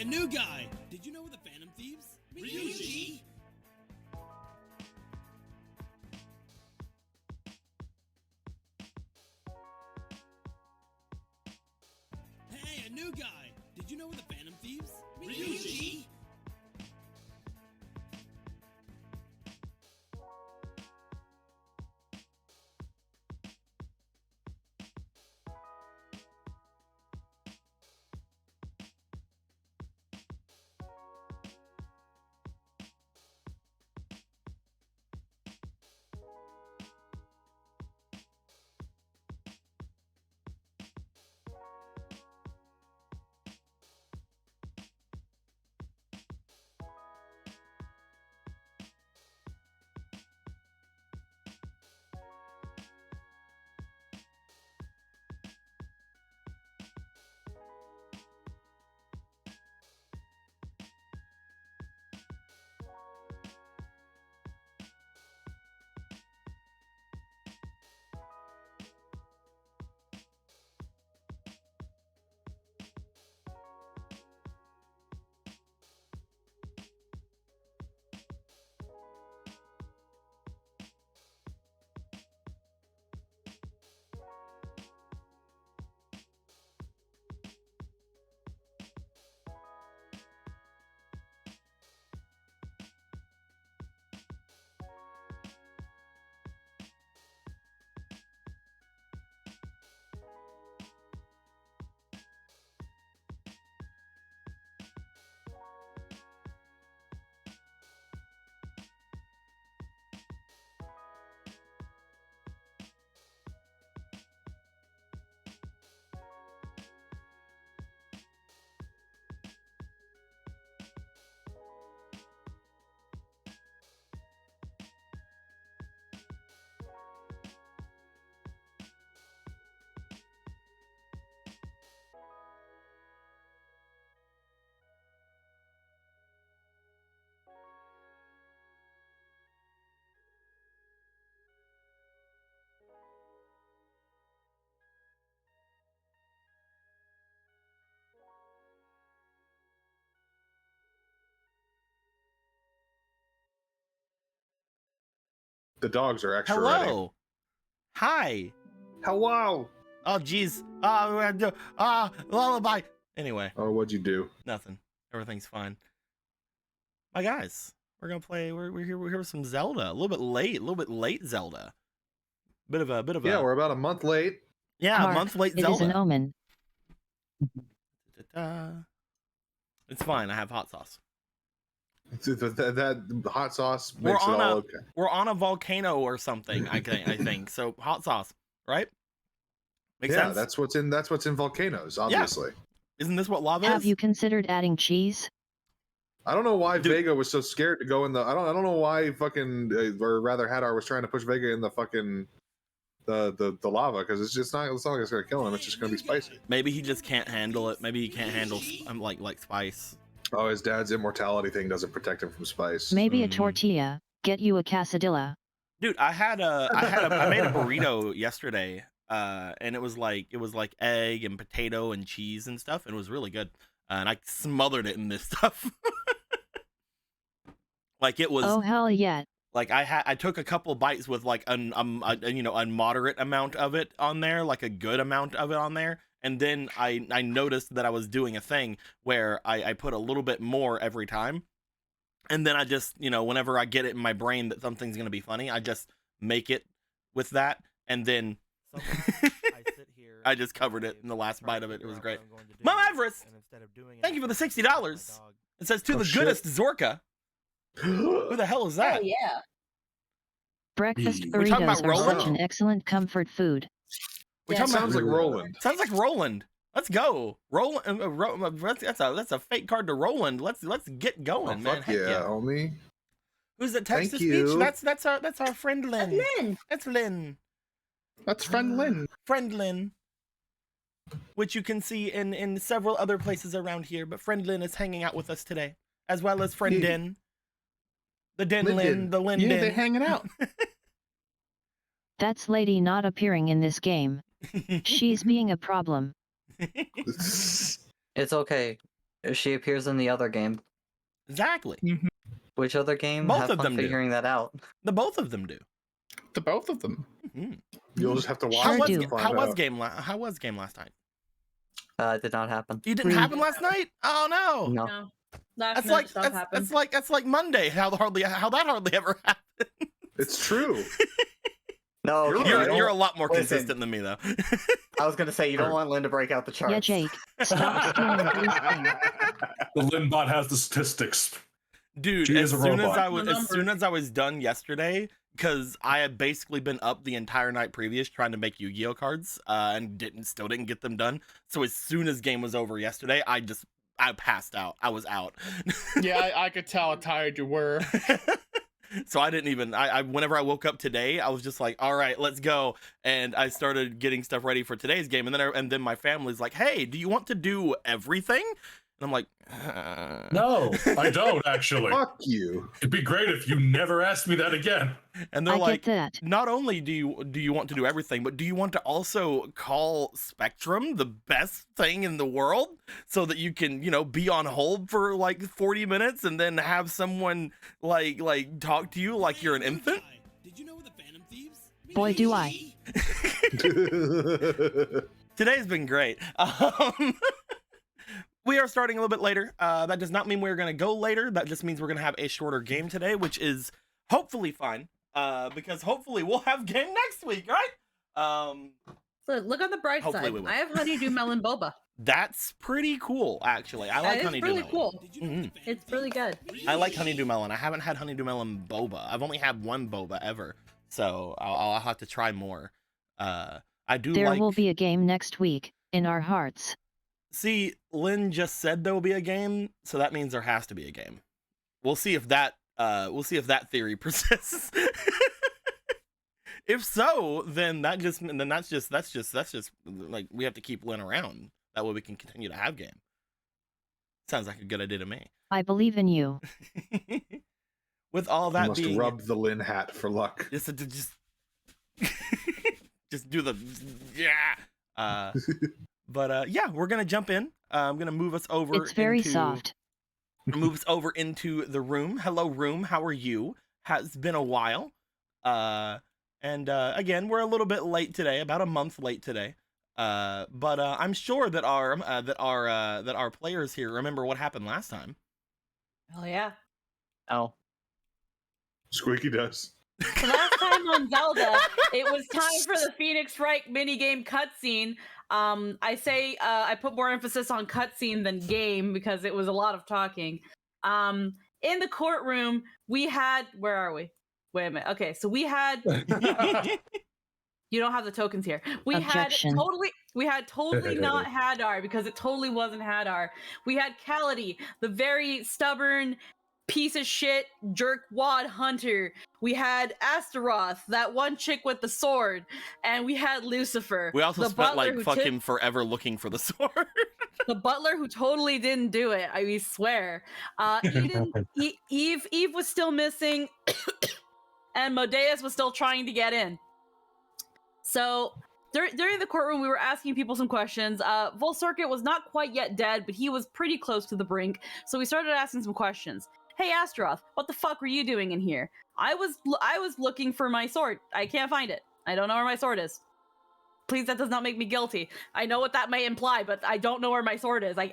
a new guy! Did you know we're the Phantom Thieves? Ryuji! Hey, a new guy! Did you know we're the Phantom Thieves? Ryuji! The dogs are extra Hello. ready. Hi. Hello. Oh, jeez. Lullaby. Anyway. Oh, what'd you do? Nothing. Everything's fine. My guys, we're gonna play. We're here with some Zelda. A little bit late Zelda. Bit of a. Yeah, we're about a month late. Yeah, Hark, a month late it Zelda. is an omen. It's fine. I have hot sauce. That hot sauce makes it all okay. We're on a volcano or something. I think so. Hot sauce, right? Makes sense. That's what's in volcanoes, obviously. Yeah. Isn't this what lava Have is? you considered adding cheese? I don't know why Vega was so scared to go in the. I don't know why fucking or rather Hadar was trying to push Vega in the fucking the lava, because it's not like it's gonna kill him. It's just gonna be spicy. Maybe he just can't handle it. Maybe he can't handle like spice. Oh, his dad's immortality thing doesn't protect him from spice. Maybe a tortilla. Get you a quesadilla. Dude, I made a burrito yesterday, and it was like egg and potato and cheese and stuff, and it was really good. And I smothered it in this stuff. Like it was. Oh hell yeah! Like I took a couple bites with like a moderate amount of it on there, like a good amount of it on there. And then I noticed that I was doing a thing where I put a little bit more every time. And then I just, whenever I get it in my brain that something's going to be funny, I just make it with that. And then I just covered it in the last bite of it. It was great. Mom Everest, thank you for the $60. It says to the goodest Zorka. Who the hell is that? Oh, yeah. Breakfast We're talking about burritos are such Roland? an excellent comfort food. Sounds like Roland. Sounds like Roland. Let's go, Roland. That's a fake card to Roland. Let's get going, man. Fuck yeah, homie. Who's the text to Thank speech? you. That's our friend Lynn. That's Lynn. That's friend Lynn. Friend Lynn. Which you can see in several other places around here, but friend Lynn is hanging out with us today, as well as friend Den. The Den Lynn, the Lynn Den. Yeah, they're hanging out. That's lady not appearing in this game. She's being a problem. It's okay. She appears in the other game. Exactly. Which other game? Both Have of fun them do. figuring that out. The both of them do. The both of them. Mhm. You'll just have to watch Sure it do. to find How was out. game last night? It did not happen. You didn't happen last night? Oh no. No. No. Last That's minute like stuff happened. that's like Monday. How that hardly ever happened. It's true. No, You're okay, right. I don't- You're a lot more Listen. consistent than me though. I was gonna say you don't want Lynn to break out the charts. Yeah, Jake. Stop stealing Blue's thing. The Linbot has the statistics. Dude, She as is a soon as robot. I was The as soon as I was done yesterday, because I had basically been up the entire night previous trying to make Yu-Gi-Oh cards, and still didn't get them done. So as soon as game was over yesterday, I passed out. I was out. Yeah, I could tell how tired you were. So I didn't even. Whenever I woke up today, I was just like, "All right, let's go," and I started getting stuff ready for today's game. And then my family's like, "Hey, do you want to do everything?" And I'm like, No, I don't actually. Fuck you. It'd be great if you never asked me that again. And they're I like, get that. not only do you want to do everything, but do you want to also call Spectrum the best thing in the world so that you can, be on hold for like 40 minutes and then have someone like talk to you like you're an Hey, new infant? guy, Did you know the Phantom Thieves? Boy, do I. Today's been great. We are starting a little bit later. That does not mean we're going to go later. That just means we're going to have a shorter game today, which is hopefully fine. Because hopefully we'll have game next week, right? So look on the bright Hopefully side. we will. I have honeydew melon boba. That's pretty cool, actually. I like That is honeydew really melon. cool. Did you know the Phantom It's really good. I like honeydew melon. I haven't had honeydew melon boba. I've only had one boba ever, so I'll have to try more. I do There like. will be a game next week, in our hearts. See, Lynn just said there will be a game, so that means there has to be a game. We'll see if that theory persists. If so, then that's just like we have to keep Lynn around. That way we can continue to have game. Sounds like a good idea to me. I believe in you. With all You that must being rub the Lin hat for luck. just just do the yeah. But yeah, we're gonna jump in. I'm gonna move us over. It's very into, soft. Move us over into the room. Hello, room. How are you? Has been a while. And again, we're a little bit late today, about a month late today. But I'm sure that our players here remember what happened last time. Oh yeah. Oh. Squeaky does. So last time on Zelda, it was time for the Phoenix Wright minigame cutscene. I put more emphasis on cutscene than game because it was a lot of talking. In the courtroom, we had where are we? Wait a minute. Okay, so we had you don't have the tokens here. Objection. We had totally not Hadar because it totally wasn't Hadar. We had Kaladi, the very stubborn piece of shit jerkwad hunter. We had Astaroth, that one chick with the sword, and we had Lucifer. We also the spent butler like who fucking forever looking for the sword. the butler who totally didn't do it. I swear. Eve was still missing, and Modeus was still trying to get in. So during the courtroom, we were asking people some questions. Volcircuit was not quite yet dead, but he was pretty close to the brink. So we started asking some questions. Hey, Astaroth, what the fuck were you doing in here? I was looking for my sword. I can't find it. I don't know where my sword is. Please, that does not make me guilty. I know what that may imply, but I don't know where my sword is. I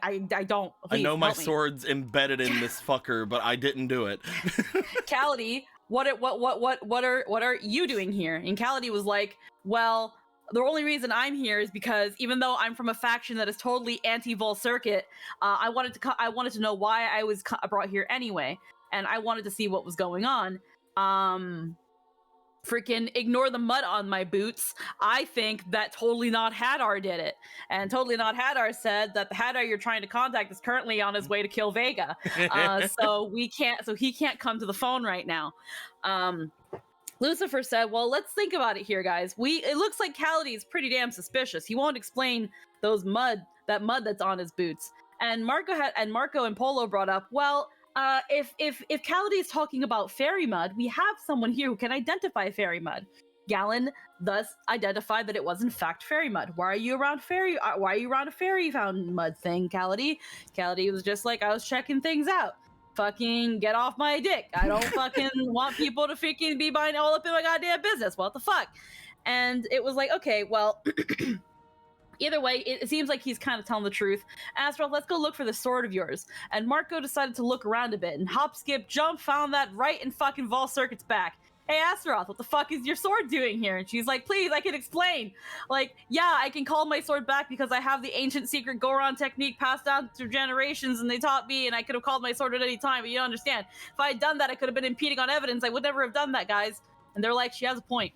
don't. Please, I know my help me. sword's embedded in this fucker, but I didn't do it. Kaladi, what are you doing here? And Kaladi was like, well, the only reason I'm here is because even though I'm from a faction that is totally anti-Volcircuit, I wanted to know why I was brought here anyway, and I wanted to see what was going on. Freaking ignore the mud on my boots. I think that Totally Not Hadar did it, and Totally Not Hadar said that the Hadar you're trying to contact is currently on his way to kill Vega, so he can't come to the phone right now. Lucifer said, well, let's think about it here, guys. It looks like Kaladi is pretty damn suspicious. He won't explain that mud that's on his boots. And Marco and Polo brought up, well, if Kaladi is talking about fairy mud, we have someone here who can identify fairy mud. Gallon thus identified that it was in fact fairy mud. Why are you around a fairy found mud thing, Cality? Cality was just like, I was checking things out. Fucking get off my dick. I don't fucking want people to freaking be buying all up in my goddamn business. What the fuck? And it was like, okay, well, either way, it seems like he's kind of telling the truth. Astaroth, let's go look for the sword of yours. And Marco decided to look around a bit, and hop, skip, jump, found that right in fucking Vol Circuit's back. Hey, Astaroth, what the fuck is your sword doing here? And she's like, please, I can explain. Like, yeah, I can call my sword back because I have the ancient secret Goron technique passed down through generations, and they taught me, and I could have called my sword at any time, but you don't understand. If I had done that, I could have been impeding on evidence. I would never have done that, guys. And they're like, she has a point.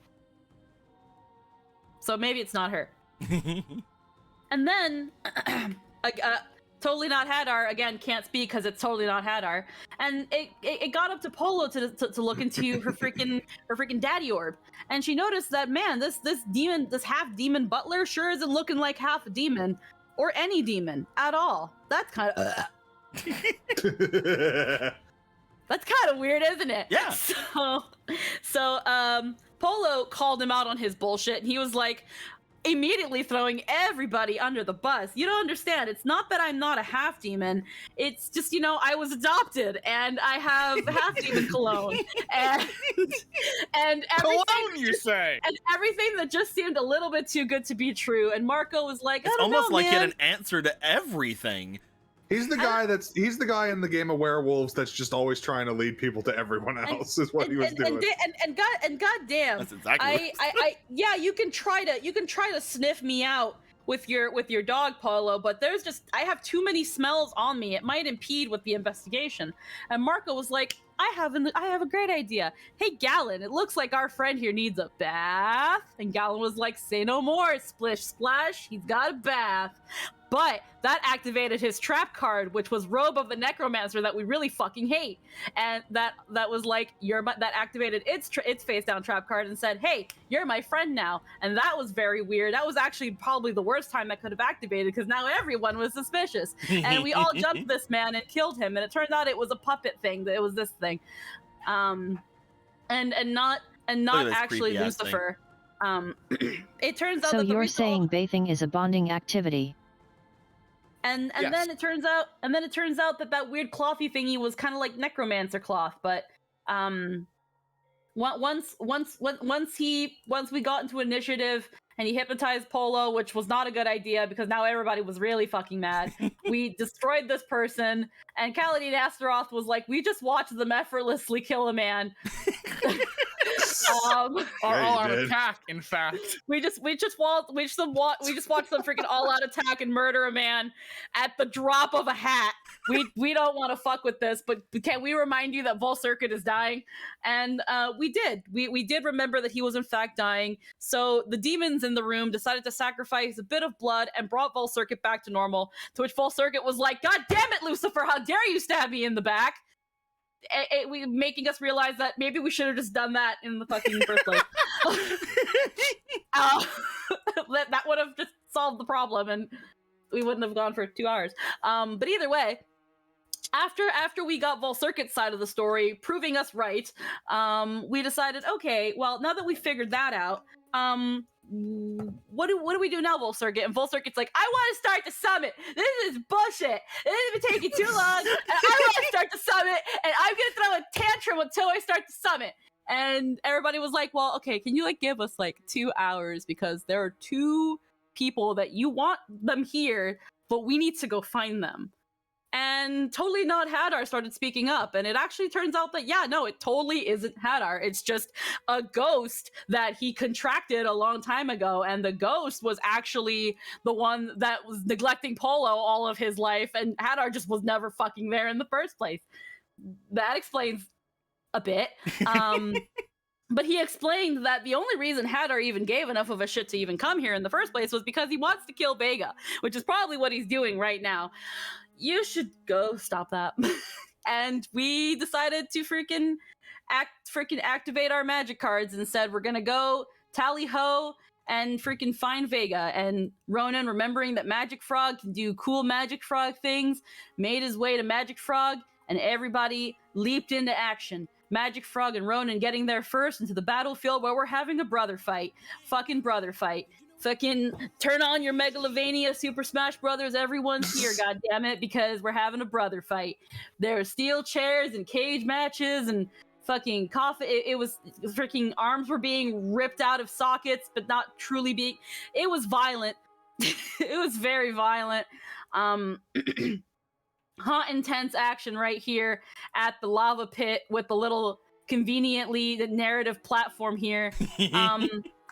So maybe it's not her. And then, totally not Hadar, again, can't speak because it's totally not Hadar. And it got up to Polo to look into her freaking daddy orb. And she noticed that, man, this demon, this half demon butler sure isn't looking like half a demon or any demon at all. That's kind of that's kind of weird, isn't it? Yeah. So Polo called him out on his bullshit, and he was like, immediately throwing everybody under the bus. You don't understand. It's not that I'm not a half demon. It's just, I was adopted and I have half demon cologne. And everything, Cologne, you say? And everything that just seemed a little bit too good to be true. And Marco was like, It's I don't almost know, like he man. had an answer to everything. He's the guy in the game of werewolves that's just always trying to lead people to everyone else. Is what he was doing. And goddamn, That's exactly what yeah, you can try to sniff me out with your dog, Polo, but I have too many smells on me. It might impede with the investigation. And Marco was like, I have a great idea. Hey, Gallon, it looks like our friend here needs a bath. And Gallon was like, say no more, splish splash, he's got a bath. But that activated his trap card, which was Robe of the Necromancer that we really fucking hate. And that was like, that activated its face down trap card and said, hey, you're my friend now. And that was very weird. That was actually probably the worst time that could have activated, because now everyone was suspicious. And we all jumped this man and killed him. And it turned out it was a puppet thing. That it was this thing. And not actually Lucifer. It turns out So that you're saying bathing is a bonding activity. And Yes. then it turns out that weird clothy thingy was kind of like necromancer cloth, but once we got into initiative and he hypnotized Polo, which was not a good idea because now everybody was really fucking mad. We destroyed this person, and Kaladin Astaroth was like, we just watched them effortlessly kill a man. All-out attack, in fact. We just watched them freaking all-out attack and murder a man at the drop of a hat. We don't want to fuck with this, but can we remind you that Vol Circuit is dying? And we did. We did remember that he was in fact dying. So the demons in the room decided to sacrifice a bit of blood and brought Vol Circuit back to normal. To which Vol Circuit was like, "God damn it, Lucifer! How dare you stab me in the back?" Making us realize that maybe we should have just done that in the fucking first place. That would have just solved the problem, and we wouldn't have gone for 2 hours. But either way, after we got Vol Circuit's side of the story, proving us right, we decided, okay, well, now that we figured that out, what do we do now, Vol Circuit? And Vol Circuit's like, I want to start the summit. This is bullshit. This has been taking too long. And I want to start the summit, and I'm gonna throw a tantrum until I start the summit. And everybody was like, well, okay, can you give us 2 hours, because there are 2 people that you want them here, but we need to go find them. And totally not Hadar started speaking up, and it actually turns out that, yeah, no, it totally isn't Hadar. It's just a ghost that he contracted a long time ago, and the ghost was actually the one that was neglecting Polo all of his life, and Hadar just was never fucking there in the first place. That explains a bit. But he explained that the only reason Hadar even gave enough of a shit to even come here in the first place was because he wants to kill Vega, which is probably what he's doing right now. You should go stop that. And we decided to freaking activate our magic cards and said, we're gonna go tally ho and freaking find Vega. And Ronan, remembering that Magic Frog can do cool Magic Frog things, made his way to Magic Frog, and everybody leaped into action. Magic Frog and Ronan getting there first into the battlefield where we're having a brother fight. Fucking brother fight. Fucking turn on your Megalovania, Super Smash Brothers, everyone's here, goddammit, because we're having a brother fight. There's steel chairs and cage matches and fucking coffee. It was freaking arms were being ripped out of sockets, but not truly being. It was violent. It was very violent. Hot, intense action right here at the lava pit with the little conveniently the narrative platform here.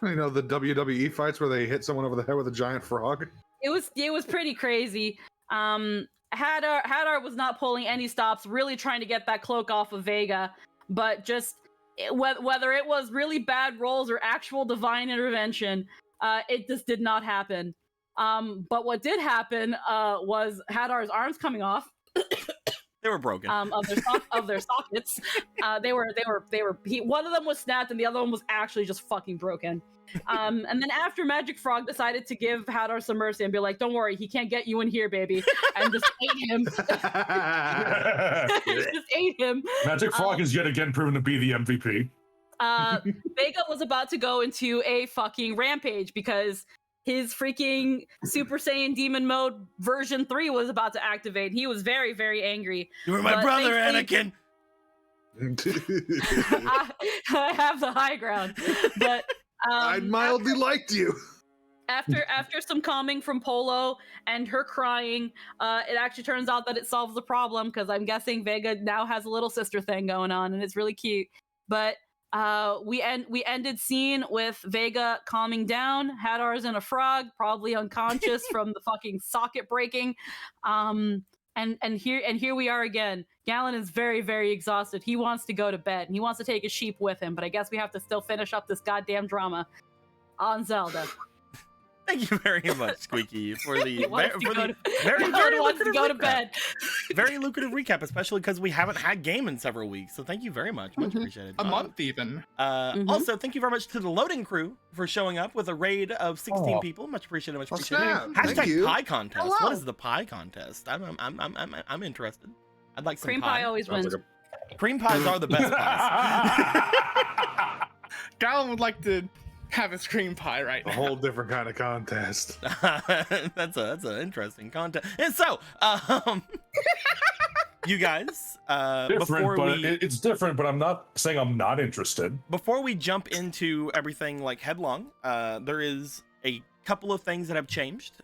You know, the WWE fights where they hit someone over the head with a giant frog. It was pretty crazy. Hadar was not pulling any stops, really trying to get that cloak off of Vega, but just whether it was really bad rolls or actual divine intervention, it just did not happen. But what did happen was Hadar's arms coming off. They were broken. Of their sockets. One of them was snapped and the other one was actually just fucking broken. And then after Magic Frog decided to give Hadar some mercy and be like, "Don't worry, he can't get you in here, baby," and just ate him. Just ate him. Magic Frog is yet again proven to be the MVP. Vega was about to go into a fucking rampage because his freaking Super Saiyan Demon Mode version 3 was about to activate. He was very, very angry. You were my brother, Anakin. I have the high ground, but I mildly liked you. After some calming from Polo and her crying, it actually turns out that it solves the problem because I'm guessing Vega now has a little sister thing going on, and it's really cute. But we ended scene with Vega calming down. Hadar's in a frog, probably unconscious from the fucking socket breaking. And here we are again. Galen is very, very exhausted. He wants to go to bed and he wants to take his sheep with him, but I guess we have to still finish up this goddamn drama on Zelda. Thank you very much, Squeaky, for the very wants to lucrative go to recap. bed. Very lucrative recap, especially because we haven't had game in several weeks. So thank you very much. Much appreciated. A month even. Also, thank you very much to the loading crew for showing up with a raid of 16 people. Much appreciated. Much appreciated. Thank Hashtag you. pie contest. Hello. What is the pie contest? I'm interested. I'd like some Cream pie always Sounds wins. like Cream pies are the best pies. Galen would like to have his cream pie right a now. whole different kind of contest. that's an interesting contest. And so, you guys, before It's different, but I'm not saying I'm not interested. before we jump into everything like headlong, there is a couple of things that have changed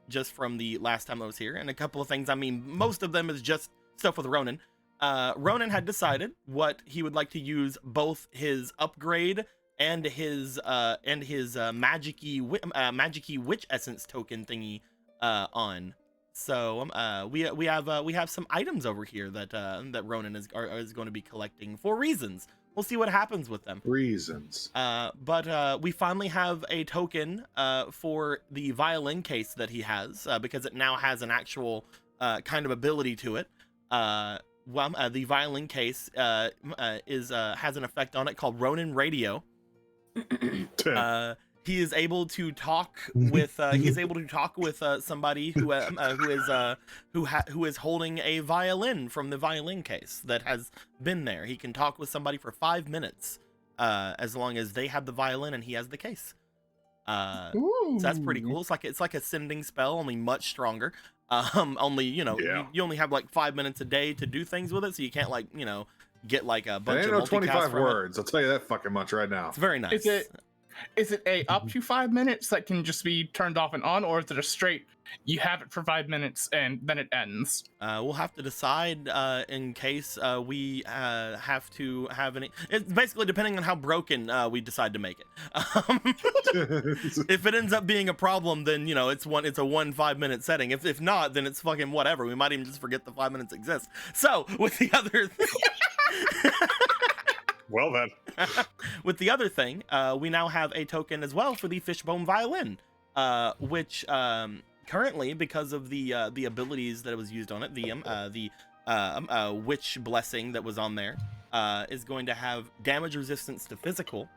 just from the last time I was here, and a couple of things. I mean, most of them is just stuff with Ronan. Ronan had decided what he would like to use both his upgrade and his magic-y witch essence token thingy on. So we have some items over here that Ronan is going to be collecting for reasons. We'll see what happens with them. Reasons. But we finally have a token for the violin case that he has because it now has an actual kind of ability to it. The violin case has an effect on it called Ronin Radio. He is able to talk with somebody who is holding a violin from the violin case that has been there. He can talk with somebody for 5 minutes as long as they have the violin and he has the case. So that's pretty cool. It's like a sending spell, only much stronger. Only you only have like 5 minutes a day to do things with it, so you can't get like a bunch of 25 from words. I'll tell you that fucking much right now. It's very nice. Is it a up to 5 minutes that can just be turned off and on, or is it a straight you have it for 5 minutes and then it ends? We'll have to decide in case we have to have any. It's basically depending on how broken we decide to make it. If it ends up being a problem, then it's a 1 5-minute setting. If not, then it's fucking whatever. We might even just forget the 5 minutes exists. So with the other. Well then. With the other thing, we now have a token as well for the fishbone violin, which currently, because of the abilities that was used on it, the witch blessing that was on there, is going to have damage resistance to physical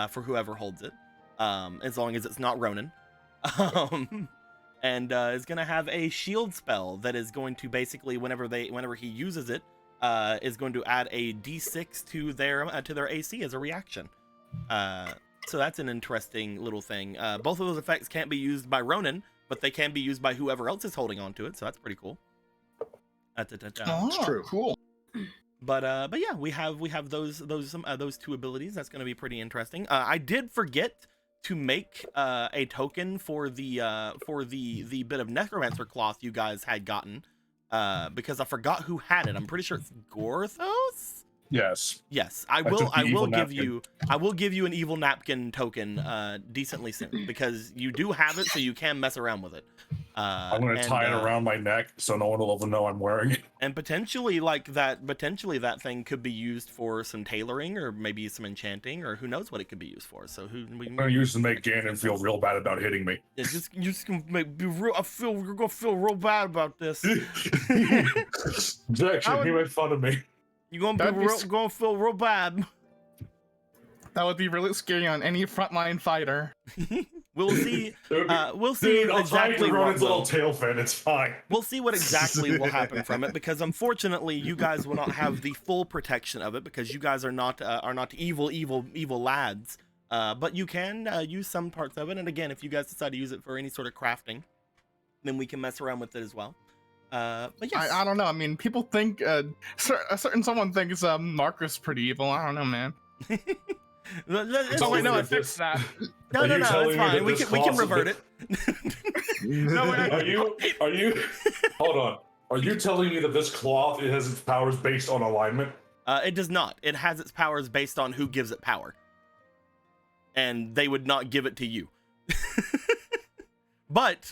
for whoever holds it, as long as it's not Ronin, and is going to have a shield spell that is going to basically whenever he uses it, is going to add a D6 to their AC as a reaction. So that's an interesting little thing. Both of those effects can't be used by Ronin, but they can be used by whoever else is holding on to it. So that's pretty cool. Oh, true. Cool. But yeah, we have those two abilities. That's going to be pretty interesting. I did forget to make a token for the bit of necromancer cloth you guys had gotten, because I forgot who had it. I'm pretty sure it's Gorthos. Yes. Yes, I took will. the I evil will give napkin. you. I will give you an evil napkin token decently soon, because you do have it, so you can mess around with it. I'm gonna tie it around my neck so no one will ever know I'm wearing it. And potentially, like that. Potentially, that thing could be used for some tailoring, or maybe some enchanting, or who knows what it could be used for. So I'm gonna use to make Ganon feel real bad about hitting me. You're just gonna make be real. You're gonna feel real bad about this. Jack, he made fun of me. You're gonna feel real bad. That would be really scary on any frontline fighter. We'll see. We'll see Dude, I'll exactly tie Ronin's what little tail fin. It's fine. we'll see what exactly will happen from it, because unfortunately you guys will not have the full protection of it, because you guys are not evil lads. But you can use some parts of it, and again, if you guys decide to use it for any sort of crafting, then we can mess around with it as well. But yes. I don't know. I mean, people think a certain someone thinks Marcus pretty evil. I don't know, man. Oh wait, no, I fixed that. No, it's fine. We can revert it. No, wait, Are you? Hold on. Are you telling me that this cloth it has its powers based on alignment? It does not. It has its powers based on who gives it power, and they would not give it to you. But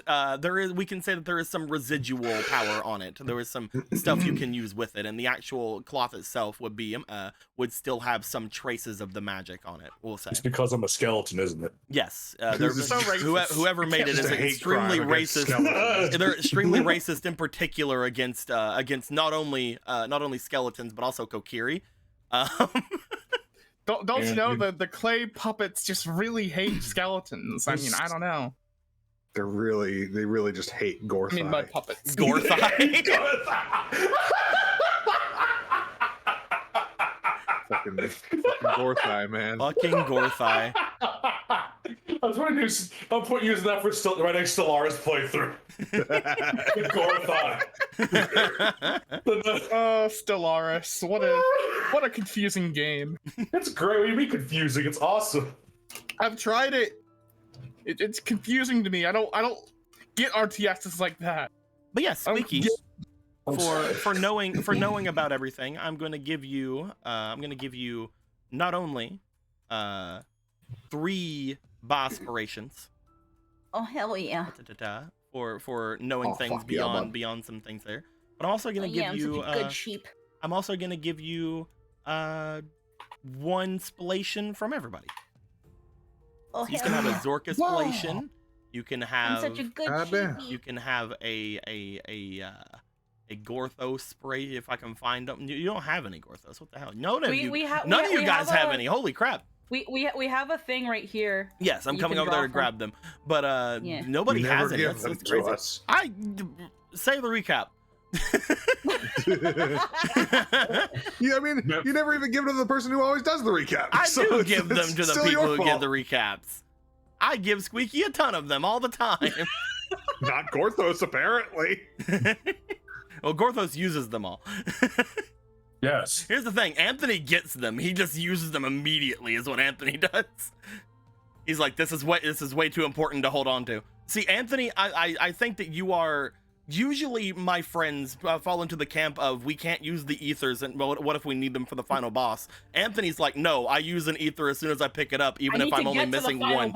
we can say that there is some residual power on it. There is some stuff you can use with it, and the actual cloth itself would still have some traces of the magic on it. We'll say It's because I'm a skeleton, isn't it? yes. So racist. Whoever made it is Just a hate extremely crime against racist. skeletons. They're extremely racist in particular against not only skeletons but also Kokiri. Don't you know that the clay puppets just really hate skeletons? I mean, I don't know. They really just hate Gorthai. I mean, mud puppets. Gorthai. fucking Gorthai, man. Fucking Gorthai. I was wondering I'm using that for my next Stellaris playthrough. Gorthai. Oh, Stellaris! What a confusing game. It's great. What do you mean confusing? It's awesome. I've tried it. It's confusing to me. I don't get RTSs like that. But yes, I don't Squeaky, get- for knowing about everything, I'm going to give you not only 3 bospirations. Oh hell yeah! For knowing things fuck yeah, bud. beyond some things there, but I'm also going to give you I'm such a good sheep. I'm also going to give you 1 spellation from everybody. Oh So you hell can have a yeah! Zorka spellation. You can I'm have such a good Goddamn. sheepy. you can have a Gorthos spray if I can find them. You don't have any Gorthos. What the hell? None of you guys have any. Holy crap! We have a thing right here. Yes, I'm You coming can over there draw to from. grab them, but Yeah. nobody You has never any. give them That's to crazy. us. Say the recap. Yeah, I mean, you never even give it to the person who always does the recap. I so do it's- give them it's to the still people your who give fault. the recaps. I give Squeaky a ton of them all the time. Not Gorthos, apparently. Well, Gorthos uses them all. Yes. Here's the thing, Anthony gets them. He just uses them immediately is what Anthony does. He's like, this is way too important to hold on to. See, Anthony, I think that you are... Usually my friends fall into the camp of we can't use the ethers, and well, what if we need them for the final boss? Anthony's like, no, I use an ether as soon as I pick it up, even if I'm only missing one.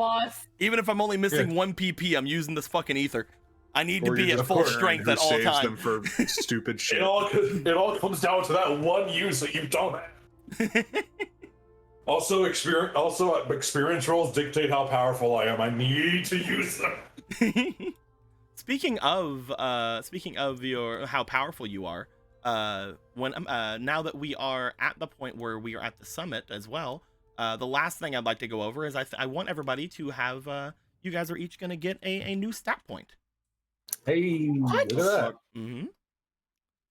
Even if I'm only missing 1 PP, I'm using this fucking ether. I need to Or be you're at just full Karen strength who at all saves times. them for stupid shit. It all comes down to that one use that you don't have. Also, experience rolls dictate how powerful I am. I need to use them. Speaking of your how powerful you are, now that we are at the point where we are at the summit as well, the last thing I'd like to go over is I want everybody to have you guys are each going to get a new stat point. Hey, look at that. Mm-hmm.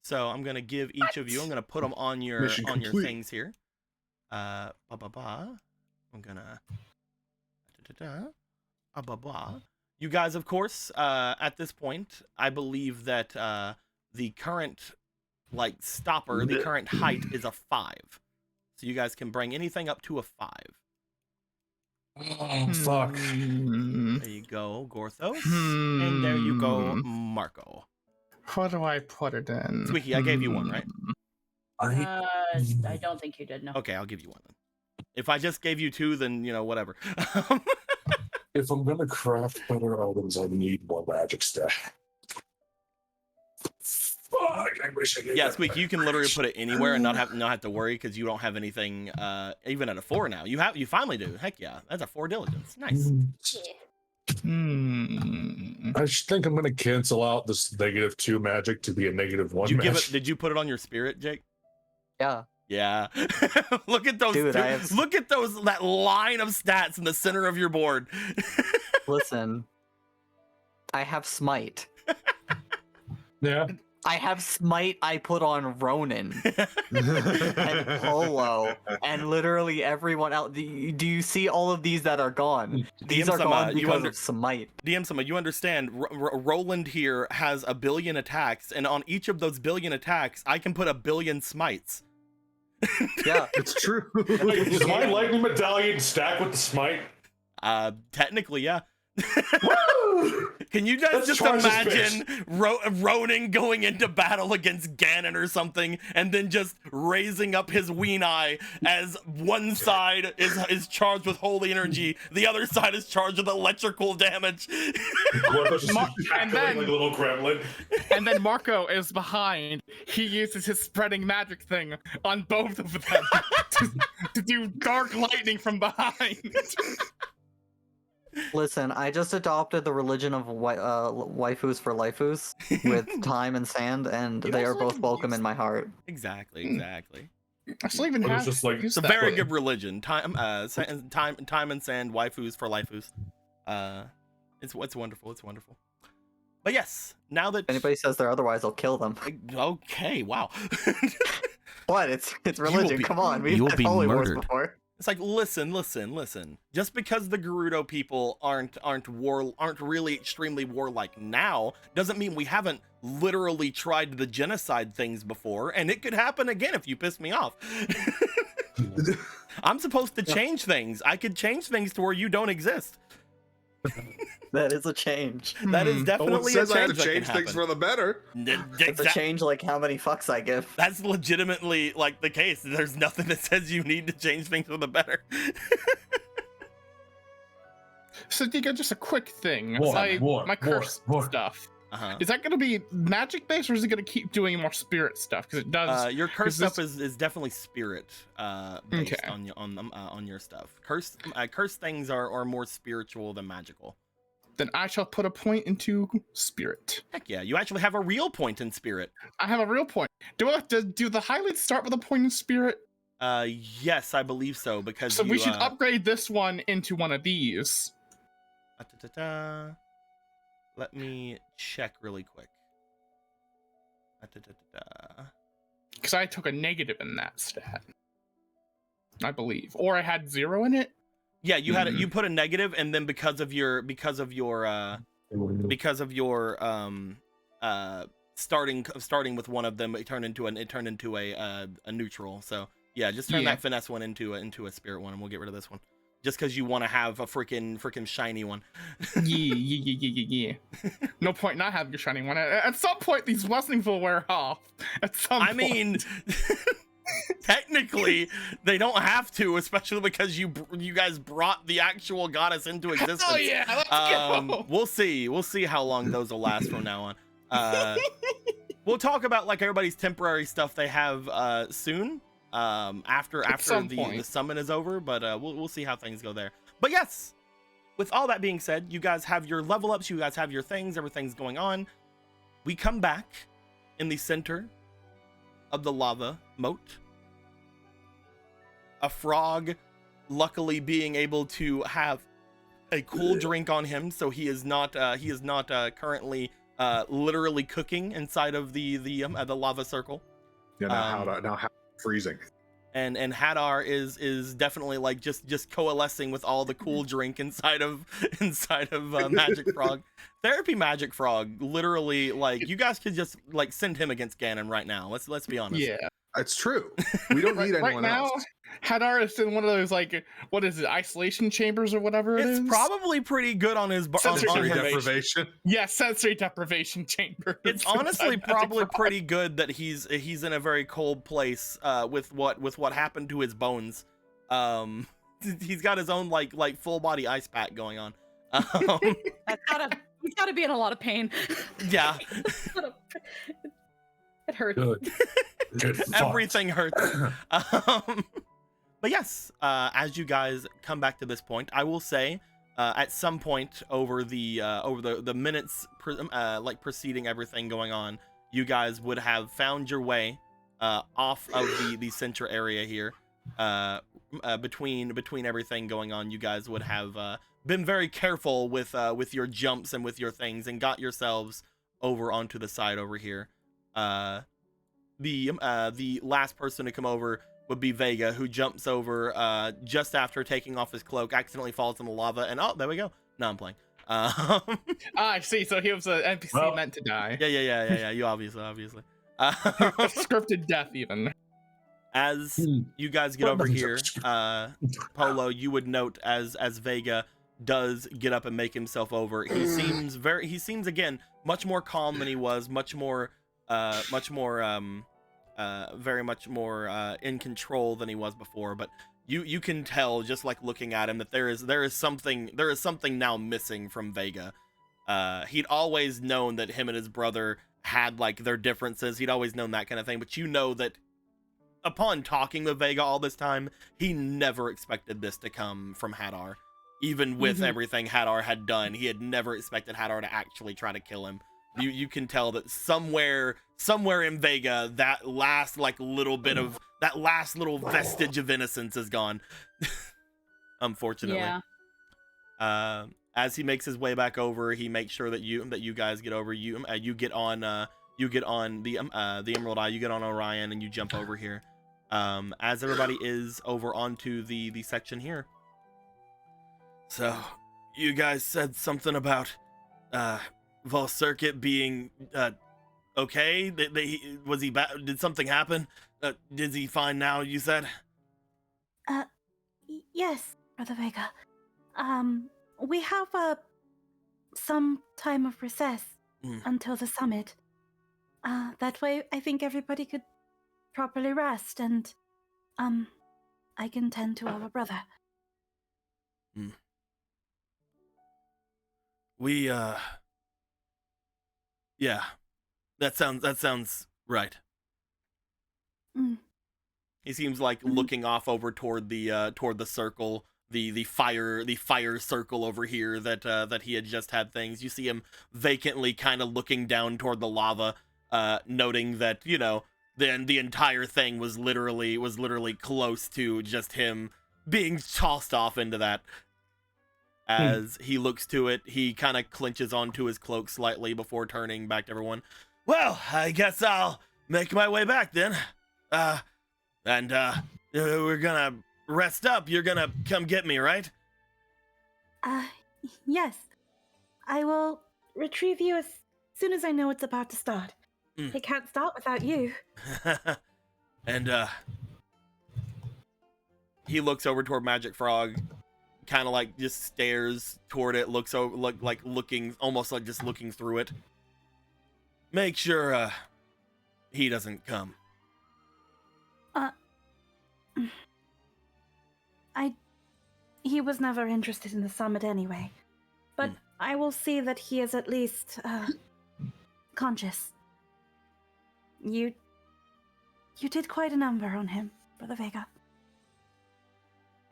So I'm gonna give each of you. I'm gonna put them on your Mission complete. things here. I'm gonna. You guys, of course, at this point, I believe that the current stopper, the current height is a 5. So you guys can bring anything up to a 5. Oh, fuck. There you go, Gorthos. And there you go, Marco. What do I put it in? Squeaky, I gave you one, right? I don't think you did. No. Okay, I'll give you one then. If I just gave you 2, then, whatever. If I'm gonna craft better items, I need more magic staff. Fuck, I wish I did. Yeah, Squeaky, you can literally put it anywhere and not have to worry because you don't have anything, even at a 4 now. You finally do. Heck yeah, that's a 4 diligence. Nice. I think I'm gonna cancel out this -2 magic to be a -1 magic. Did you put it on your spirit, Jake? Yeah. Yeah. Look at those. Dude, look at that line of stats in the center of your board. Listen, I have smite. Yeah. I have smite. I put on Ronin and Polo and literally everyone else. Do you see all of these that are gone? These are gone because of smite. DM Sama, you understand? Roland here has 1 billion attacks, and on each of those 1 billion attacks, I can put 1 billion smites. Yeah, it's true. Does my lightning medallion stack with the smite? Technically, yeah. Can you guys just charge this imagine Ronin going into battle against Ganon or something, and then just raising up his Weenai as one side is charged with holy energy, the other side is charged with electrical damage. And then, like a little gremlin. And then Marco is behind. He uses his spreading magic thing on both of them to do dark lightning from behind. Listen, I just adopted the religion of waifus for lifus with time and sand, and they are both welcome in my heart. Exactly. I still even have. It's a very good religion. Time and sand, waifus for lifus. It's wonderful. It's wonderful. But yes, now that If anybody says they're otherwise, I'll kill them. Okay, wow. What? It's religion. Come on, we've had holy wars before. It's like, listen. Just because the Gerudo people aren't really extremely warlike now, doesn't mean we haven't literally tried the genocide things before, and it could happen again if you piss me off. I'm supposed to change things. I could change things to where you don't exist. That is a change. That is definitely says a change I have to change things for the better. It's a change like how many fucks I give. That's legitimately like the case. There's nothing that says you need to change things for the better. So, Diga, just a quick thing. More curse stuff. Is that going to be magic based, or is it going to keep doing more spirit stuff? Because it does. Your curse stuff is definitely spirit based on your stuff. Curse things are more spiritual than magical. Then I shall put a point into spirit. Heck yeah, you actually have a real point in spirit. I have a real point. Do the highlights start with a point in spirit? Yes, I believe so, because we should upgrade this one into one of these. Let me check really quick. Because I took a negative in that stat, I believe, or I had 0 in it. Yeah, you had you put a negative, and then because of your starting with one of them, it turned into a neutral. So yeah, just turn that finesse one into a spirit one, and we'll get rid of this one. Just because you want to have a freaking shiny one. Yeah. No point not having a shiny one. At some point, these blessings will wear off. At some point. I mean, technically, they don't have to, especially because you guys brought the actual goddess into existence. Oh yeah, let's go. We'll see how long those will last from now on. We'll talk about like everybody's temporary stuff they have soon. After the summon is over, but we'll see how things go there. But yes, with all that being said, you guys have your level ups, you guys have your things, everything's going on. We come back in the center of the lava moat. A frog, luckily being able to have a cool drink on him, so he is not currently literally cooking inside of the lava circle. Yeah, now how freezing. And Hadar is definitely like just coalescing with all the cool drink inside of Magic Frog. Therapy Magic Frog, literally, like, you guys could just like send him against Ganon right now. Let's be honest. Yeah. It's true. We don't need anyone right now, else. Hadar is in one of those, like, what is it, isolation chambers or whatever it is? It's probably pretty good on his Sensory on his deprivation. Yeah, sensory deprivation chamber. It's honestly probably pretty good that he's in a very cold place with what happened to his bones. He's got his own like full body ice pack going on. He's gotta be in a lot of pain. Yeah. It hurts. Good Everything hurts. But yes, as you guys come back to this point, I will say at some point over the minutes like preceding everything going on, you guys would have found your way off of the center area here. Between everything going on, you guys would have been very careful with your jumps and with your things, and got yourselves over onto the side over here. The last person to come over would be Vega, who jumps over just after taking off his cloak, accidentally falls in the lava, and oh, there we go. No, I'm playing. I see. So he was an NPC meant to die. Yeah. You obviously. A scripted death, even. As you guys get over here, Polo, you would note as Vega does get up and make himself over, he seems again much more calm than he was, very much more in control than he was before. But you can tell, just like looking at him, that there is something now missing from Vega. He'd always known that him and his brother had like their differences. He'd always known that kind of thing. But you know that upon talking with Vega all this time, he never expected this to come from Hadar. Even with everything Hadar had done, he had never expected Hadar to actually try to kill him. You can tell that somewhere in Vega, that last little vestige of innocence is gone. Unfortunately. Yeah. As he makes his way back over, he makes sure that you guys get over. You get on the Emerald Eye, you get on Orion, and you jump over here. As everybody is over onto the section here. So, you guys said something about Vol Circuit being okay. Was he bad? Did something happen? Is he fine now? You said. Yes, Brother Vega. We have some time of recess until the summit. That way, I think everybody could properly rest, and I can tend to our brother. We yeah, that sounds right. He seems like looking off over toward the circle, the fire circle over here that he had just had things. You see him vacantly kind of looking down toward the lava, noting that, you know, then the entire thing was literally close to just him being tossed off into that. As he looks to it, he kind of clenches onto his cloak slightly before turning back to everyone. Well, I guess I'll make my way back then. And we're gonna rest up. You're gonna come get me, right? Yes. I will retrieve you as soon as I know it's about to start. It can't start without you. And he looks over toward Magic Frog, kind of like just stares toward it, looks over, looking, almost like just looking through it. Make sure he doesn't come. He was never interested in the summit anyway. But I will see that he is at least conscious. You did quite a number on him, Brother Vega.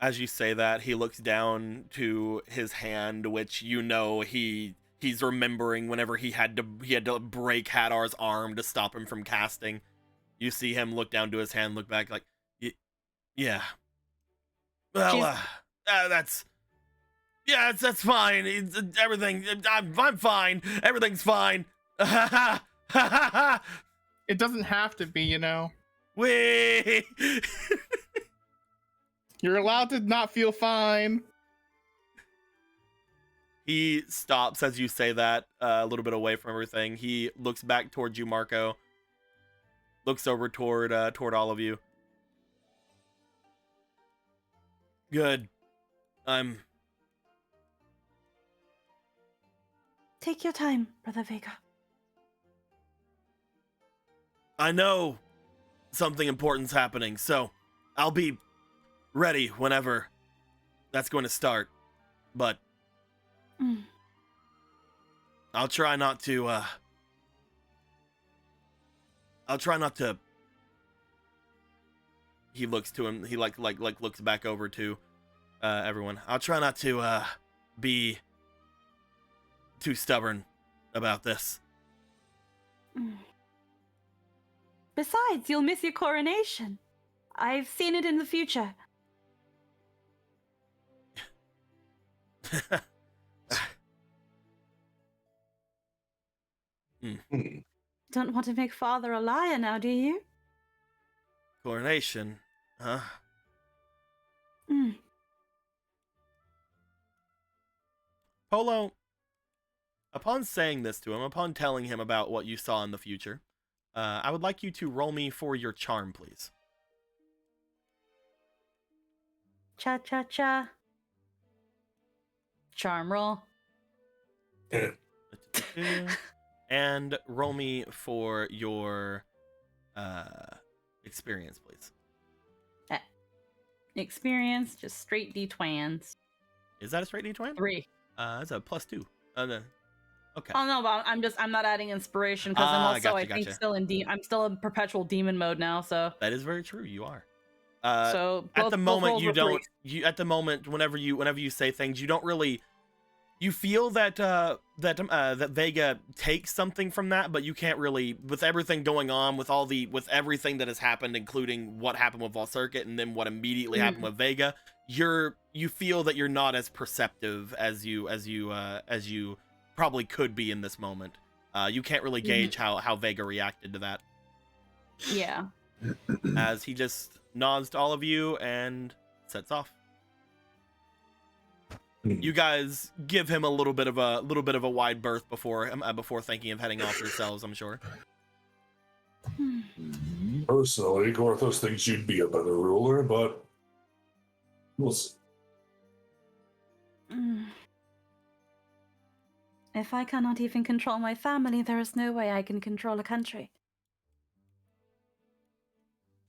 As you say that, he looks down to his hand, which you know he's remembering whenever he had to break Hadar's arm to stop him from casting. You see him look down to his hand, look back like, yeah. Well, that's fine. Everything, I'm fine. Everything's fine. It doesn't have to be, you know. Wait. You're allowed to not feel fine. He stops as you say that, a little bit away from everything. He looks back towards you, Marco. Looks over toward all of you. Good. Take your time, Brother Vega. I know something important's happening, so I'll be ready whenever that's going to start. But I'll try not to he looks to him, he like looks back over to everyone. I'll try not to be too stubborn about this. Besides, you'll miss your coronation. I've seen it in the future. Don't want to make Father a liar now, do you? Coronation, huh? Polo, upon saying this to him, upon telling him about what you saw in the future, I would like you to roll me for your charm, please. Cha-cha-cha. Charm roll. And roll me for your experience, please. Experience, just straight D20s. Is that a straight D20? 3. That's a +2. Okay. Oh no, but I'm not adding inspiration because I'm also Gotcha. still in I'm still in perpetual demon mode now. So that is very true. You are. So at the moment both you rolls were don't. free. You at the moment whenever you say things, you don't really. You feel that that Vega takes something from that, but you can't really, with everything going on, with everything that has happened, including what happened with Vol Circuit and then what immediately happened with Vega. You feel that you're not as perceptive as you probably could be in this moment. You can't really gauge how Vega reacted to that. Yeah. As he just nods to all of you and sets off. You guys give him a little bit of a wide berth before thinking of heading off yourselves, I'm sure. Personally, Gorthos thinks you'd be a better ruler, but we'll see. If I cannot even control my family, there is no way I can control a country.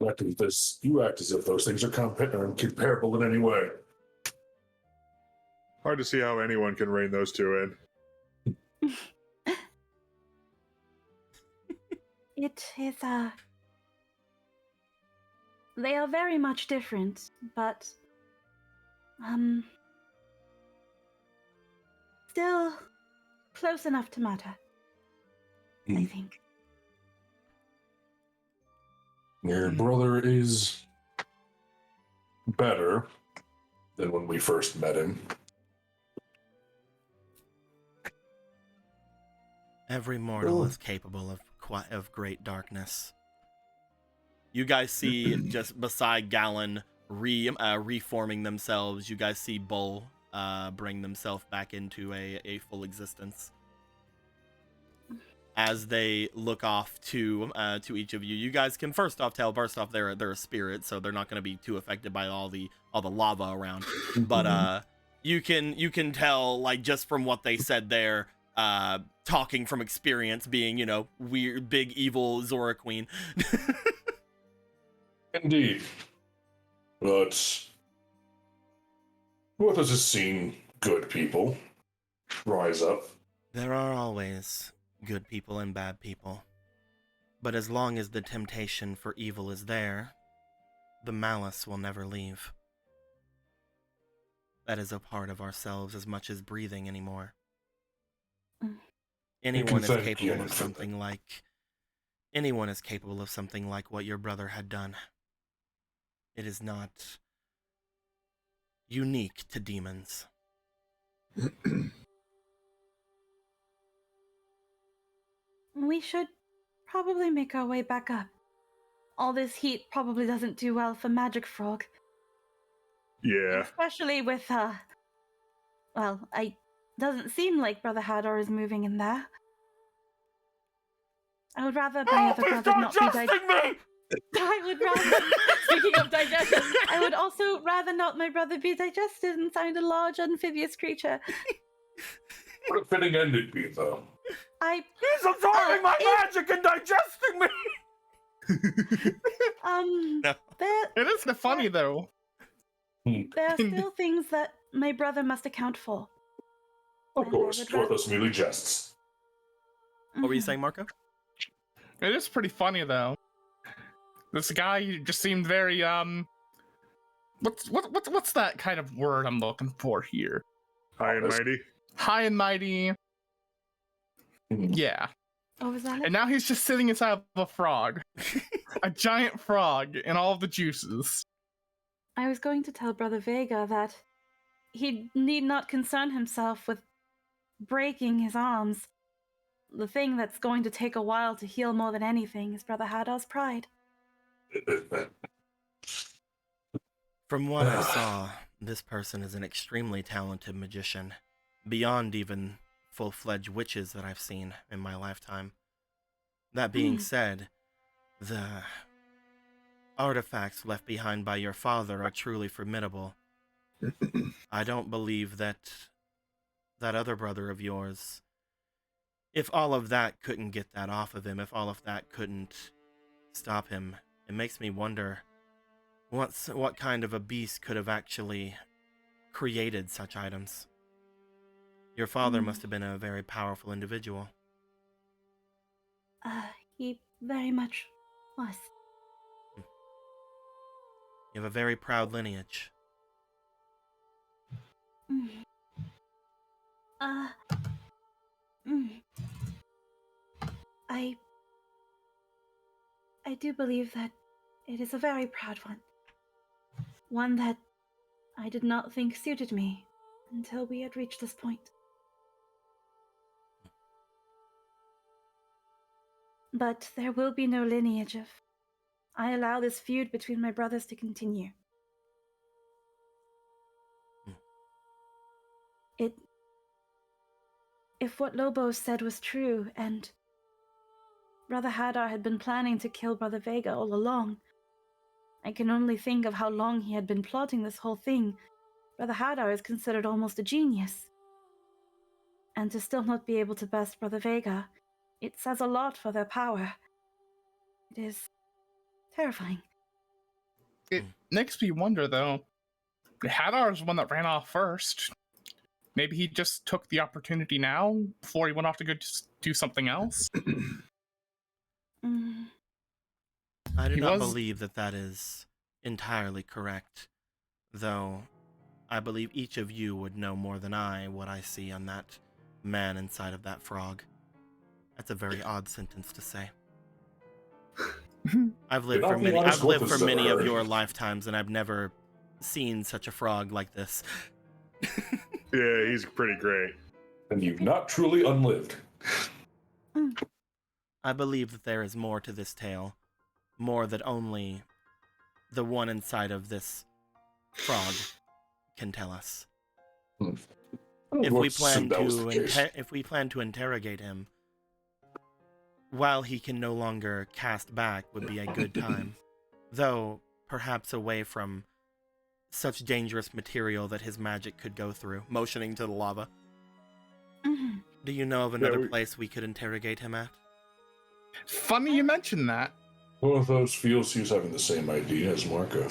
You act as if those things are comparable in any way. Hard to see how anyone can rein those two in. It is, they are very much different, but, still close enough to matter, I think. Your brother is better than when we first met him. Every mortal is capable of great darkness. You guys see, just beside Gallon reforming themselves, you guys see Bull bring themselves back into a full existence. As they look off to each of you, you guys can first off they're a spirit, so they're not going to be too affected by all the lava around. But you can tell, like, just from what they said there, talking from experience, being, weird, big, evil Zora Queen. Indeed. But Gorthos has seen good people rise up. There are always good people and bad people. But as long as the temptation for evil is there, the malice will never leave. That is a part of ourselves as much as breathing anymore. Anyone is capable of something like what your brother had done. It is not unique to demons. we should probably make our way back up. All this heat probably doesn't do well for Magic Frog. Yeah. Especially with, well, it doesn't seem like Brother Hadar is moving in there. I would rather my other brother not be me! I would rather, Speaking of digestion, I would also rather not my brother be digested inside a large amphibious creature. What a fitting end it'd be, though. He's absorbing my magic and digesting me! No. It is kind of funny though. There are still things that my brother must account for. Of course, Porthos merely jests. What were you saying, Marco? It is pretty funny though. This guy just seemed very what's that kind of word I'm looking for here? High and mighty. High and mighty. Yeah. Oh, was that it? And now he's just sitting inside of a frog. A giant frog and all of the juices. I was going to tell Brother Vega that he need not concern himself with breaking his arms. The thing that's going to take a while to heal more than anything is Brother Hadar's pride. From what I saw, this person is an extremely talented magician, beyond even full-fledged witches that I've seen in my lifetime. That being said, the artifacts left behind by your father are truly formidable. I don't believe that other brother of yours, if all of that couldn't get that off of him, if all of that couldn't stop him, it makes me wonder what kind of a beast could have actually created such items. Your father must have been a very powerful individual. He very much was. You have a very proud lineage. I do believe that it is a very proud one. One that I did not think suited me until we had reached this point. But there will be no lineage if I allow this feud between my brothers to continue. If what Lobo said was true, and Brother Hadar had been planning to kill Brother Vega all along, I can only think of how long he had been plotting this whole thing. Brother Hadar is considered almost a genius. And to still not be able to best Brother Vega, it says a lot for their power. It is terrifying. It makes me wonder, though. Hadar is the one that ran off first. Maybe he just took the opportunity now before he went off to go do something else. I do not believe that is entirely correct, though I believe each of you would know more than I what I see on that man inside of that frog. That's a very odd sentence to say. I've lived for many of your lifetimes, and I've never seen such a frog like this. Yeah, he's pretty great. And you've not truly unlived. I believe that there is more to this tale, more that only the one inside of this frog can tell us. If we plan to interrogate him, while he can no longer cast back, would be a good time, though perhaps away from such dangerous material that his magic could go through, motioning to the lava. Do you know of another place we could interrogate him at? Funny you mentioned that. Porthos feels he's having the same idea as Marco.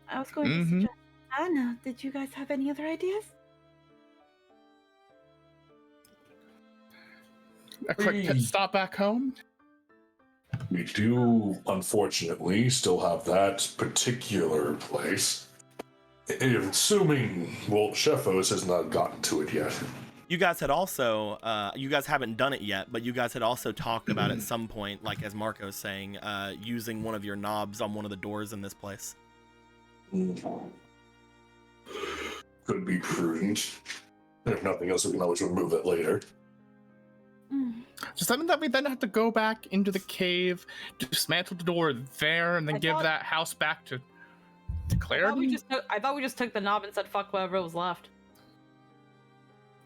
I was going to suggest Anna. Did you guys have any other ideas? A quick pit stop back home? We do, unfortunately, still have that particular place. Assuming, well, Shefos has not gotten to it yet. You guys had also, you guys haven't done it yet, but you guys had also talked about at some point, like as Marco's saying, using one of your knobs on one of the doors in this place. Could be prudent. If nothing else, we can always remove it later. Does that mean that we then have to go back into the cave, dismantle the door there, and then give that house back to Clarity? I thought we just took the knob and said fuck whatever was left.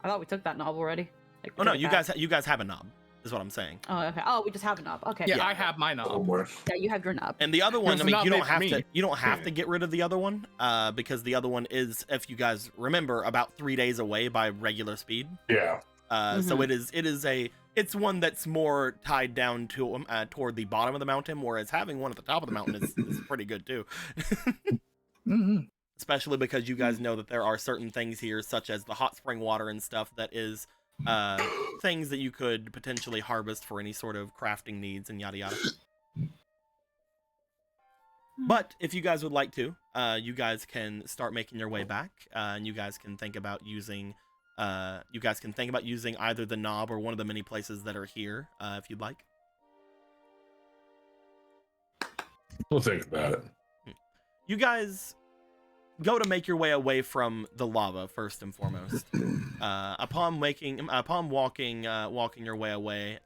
I thought we took that knob already. Like, Oh no, you guys have a knob, is what I'm saying. Oh, okay. Oh, we just have a knob. Okay. Yeah, I have my knob. Yeah, you have your knob. And the other one, It's I mean, not you don't made for have me. to. You don't have to get rid of the other one, because the other one is, if you guys remember, about 3 days away by regular speed. Yeah. So it's one that's more tied down to toward the bottom of the mountain, whereas having one at the top of the mountain is pretty good too. Especially because you guys know that there are certain things here, such as the hot spring water and stuff, that is things that you could potentially harvest for any sort of crafting needs and yada yada. But if you guys would like to, you guys can start making your way back, and you guys can think about using either the knob or one of the many places that are here, if you'd like. We'll think about it. You guys go to make your way away from the lava first and foremost. Upon walking your way away,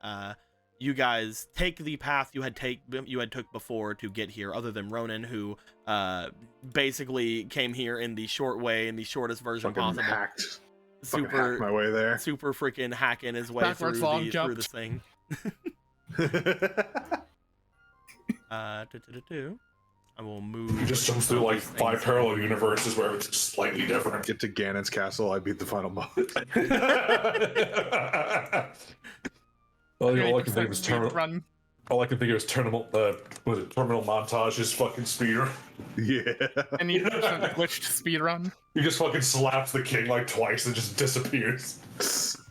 you guys take the path you had took before to get here, other than Ronan, who basically came here in the short way, in the shortest version possible. Hacked. Super hacked my way there. Super freaking hacking his way Backwards through long through jump. this thing. I will move. You just jump through like 5 parallel universes where it's just slightly different. Get to Ganon's castle. I beat the final boss. All I Great, can think of is terminal. run. All I can think of is terminal. Terminal montage's fucking speeder. Yeah. And you glitched speed run. He just fucking slaps the king like twice and just disappears.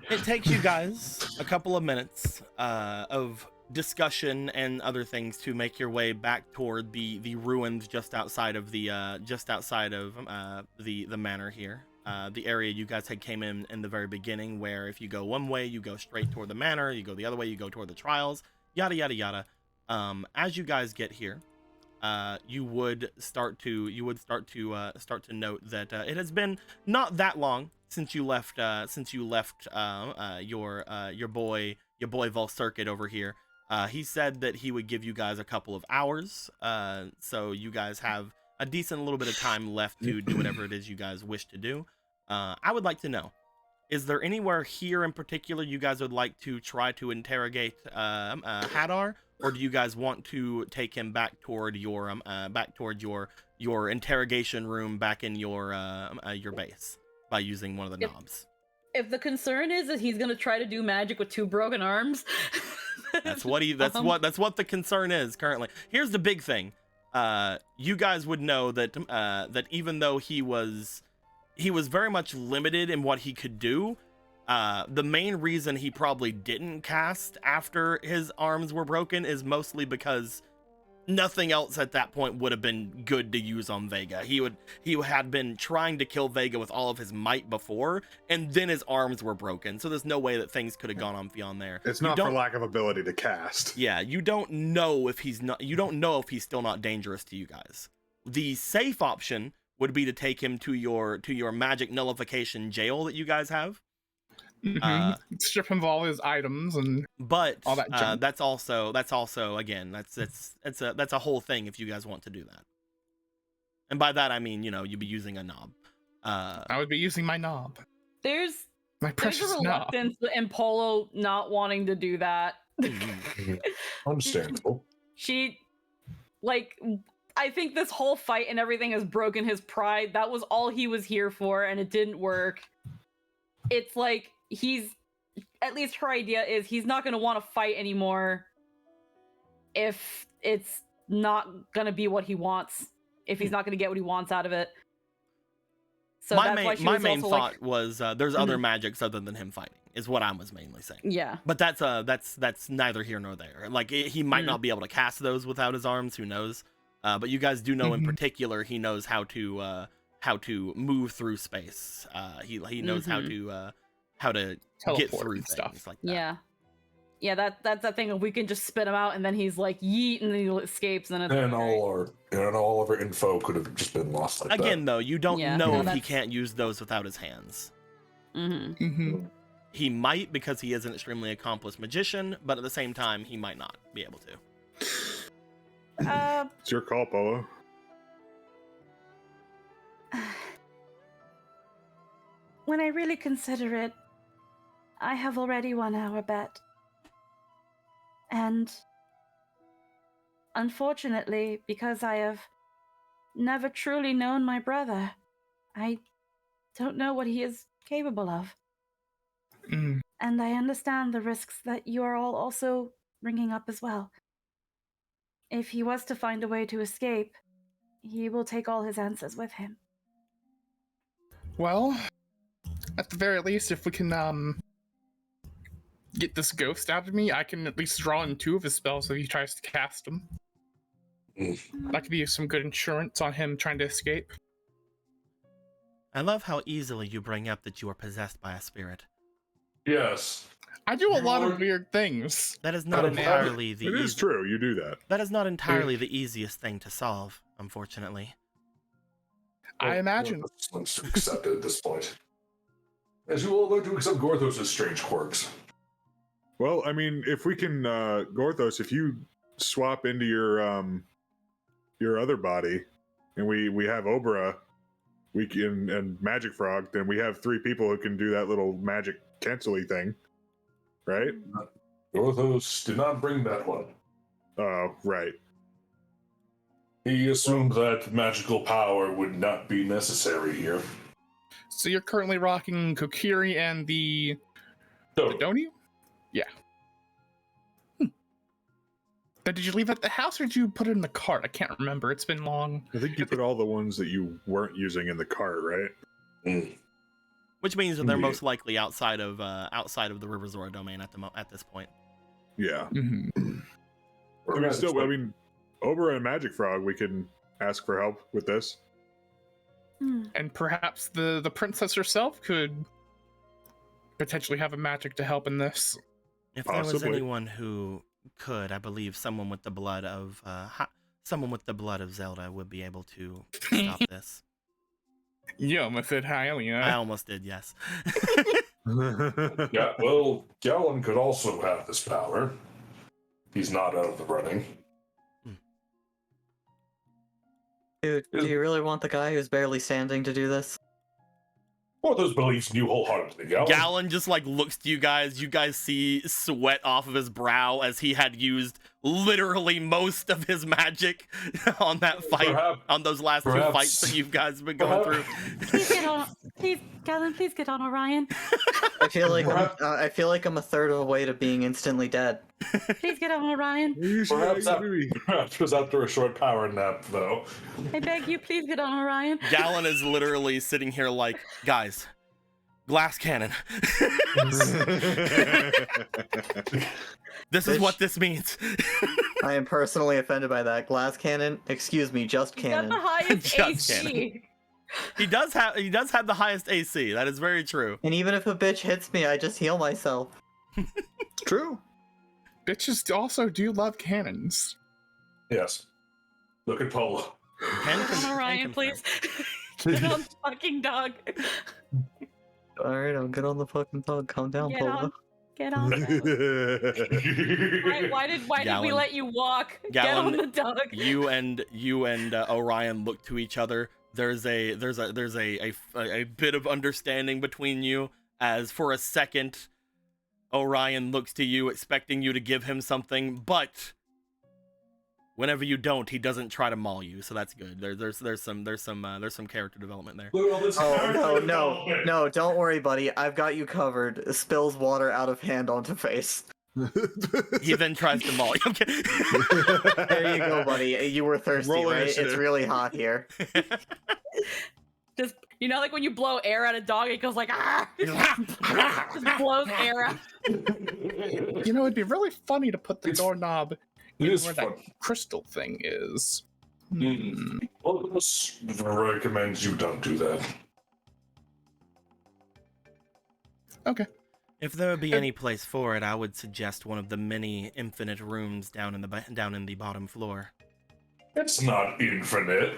It takes you guys a couple of minutes of discussion and other things to make your way back toward the ruins just outside of the manor here. The area you guys had came in the very beginning, where if you go one way, you go straight toward the manor. You go the other way, you go toward the trials. Yada yada yada. As you guys get here, you would start to note that it has been not that long since you left your boy Volcircuit over here. He said that he would give you guys a couple of hours, so you guys have a decent little bit of time left to do whatever it is you guys wish to do. I would like to know, is there anywhere here in particular you guys would like to try to interrogate Hadar, or do you guys want to take him back toward your interrogation room back in your base by using one of the knobs? If the concern is that he's gonna try to do magic with 2 broken arms, that's what the concern is currently. Here's the big thing. You guys would know that that even though he was very much limited in what he could do, the main reason he probably didn't cast after his arms were broken is mostly because nothing else at that point would have been good to use on Vega. He had been trying to kill Vega with all of his might before, and then his arms were broken. So there's no way that things could have gone on beyond there. It's not for lack of ability to cast. Yeah, you don't know if he's still not dangerous to you guys. The safe option would be to take him to your magic nullification jail that you guys have. Strip him of all his items and but all that junk. that's also again that's a whole thing if you guys want to do that. And by that I mean, you'd be using a knob. I would be using my knob. there's My a precious knob. reluctance in Polo not wanting to do that. Understandable. I think this whole fight and everything has broken his pride. That was all he was here for, and it didn't work. It's like at least her idea is he's not going to want to fight anymore if it's not going to be what he wants, if he's not going to get what he wants out of it. So my that's main thought was there's other magics other than him fighting, is what I was mainly saying. Yeah. But that's neither here nor there. Like, he might not be able to cast those without his arms, who knows? But you guys do know in particular he knows how to move through space. He knows how to Teleport get through and things stuff. like that. Yeah, that's the thing. If we can just spit him out and then he's like yeet and then he escapes, then it's And okay. all of our info could have just been lost like Again, though, you don't Yeah, know no, if he that's- can't use those without his hands. Mm-hmm. He might, because he is an extremely accomplished magician, but at the same time, he might not be able to. It's your call, Polo. When I really consider it, I have already won our bet. And unfortunately, because I have never truly known my brother, I don't know what he is capable of. Mm. And I understand the risks that you are all also bringing up as well. If he was to find a way to escape, he will take all his answers with him. Well, at the very least, if we can get this ghost out of me, I can at least draw in 2 of his spells if he tries to cast them. That could be some good insurance on him trying to escape. I love how easily you bring up that you are possessed by a spirit. Yes. I do a lot of weird things. That is not entirely the It is true, you do that. That is not entirely the easiest thing to solve, unfortunately. I imagine. Let's accept it at this point. As you all learn to accept Gorthos' strange quirks. Well, I mean, if we can, Gorthos, if you swap into your other body, and we have Obra, we can, and Magic Frog, then we have 3 people who can do that little magic cancel-y thing, right? Gorthos did not bring that one. Oh, right. He assumed that magical power would not be necessary here. So you're currently rocking Kokiri and the don't you? Yeah. But did you leave it at the house or did you put it in the cart? I can't remember. It's been long. I think you put all the ones that you weren't using in the cart, right? Mm. Which means that they're most likely outside of the River Zora domain at this point. Yeah. Mm-hmm. I mean, still, I mean, Obra and Magic Frog, we can ask for help with this. And perhaps the princess herself could potentially have a magic to help in this. If there was anyone who could, I believe someone with the blood of Zelda would be able to stop this. You almost said Hylia. I almost did, yes. Yeah, well, Gallon could also have this power. He's not out of the running. Dude, do you really want the guy who's barely standing to do this? Gorthos believes in you wholeheartedly, Gallon. Gallon just like looks to you guys. You guys see sweat off of his brow as he had used literally most of his magic on that fight, on those last 2 fights that you guys have been going through. Please get on, Galen, please get on Orion. I feel like I'm a third of the way to being instantly dead. Please get on Orion. Perhaps after a short power nap, though. I beg you, please get on Orion. Gallon is literally sitting here like, guys, glass cannon. This is what this means. I am personally offended by that. Glass cannon? Excuse me, just cannon. Got the highest Just AC. cannon. He does have the highest AC. That is very true. And even if a bitch hits me, I just heal myself. True. Bitches also do love cannons. Yes. Look at Polo. Get on Orion, please. Get on the fucking dog. Alright, I'll get on the fucking dog. Calm down, Get Polo. on. Get on. Why did we let you walk? Gallon, Get on the dog. You and Orion look to each other. There's a bit of understanding between you, as for a second Orion looks to you expecting you to give him something, but whenever you don't, he doesn't try to maul you, so that's good. There's some character development there. Oh no, don't worry, buddy. I've got you covered. Spills water out of hand onto face. He then tries to maul you. Okay. There you go, buddy. You were thirsty, Roll right? initiative. It's really hot here. Just, like when you blow air at a dog, it goes like, ah! Just blows air out. You know, it'd be really funny to put the doorknob in is where fun. that crystal thing is. Well, this recommends you don't do that. Okay. If there would be any place for it, I would suggest one of the many infinite rooms down in the bottom floor. It's not infinite.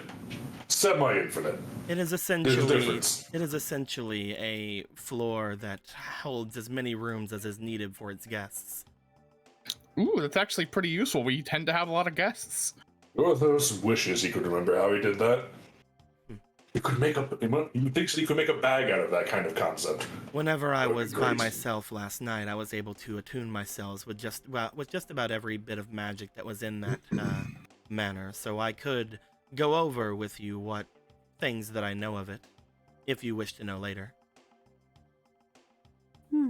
semi-infinite. It is There's a essentially difference. a floor that holds as many rooms as is needed for its guests. Ooh, that's actually pretty useful. We tend to have a lot of guests. Those wishes he could remember how he did that. He could make up. He thinks he could make a bag out of that kind of concept. Whenever I That would was be by crazy. myself last night, I was able to attune my cells with just about every bit of magic that was in that manor. So I could go over with you what things that I know of it, if you wish to know later.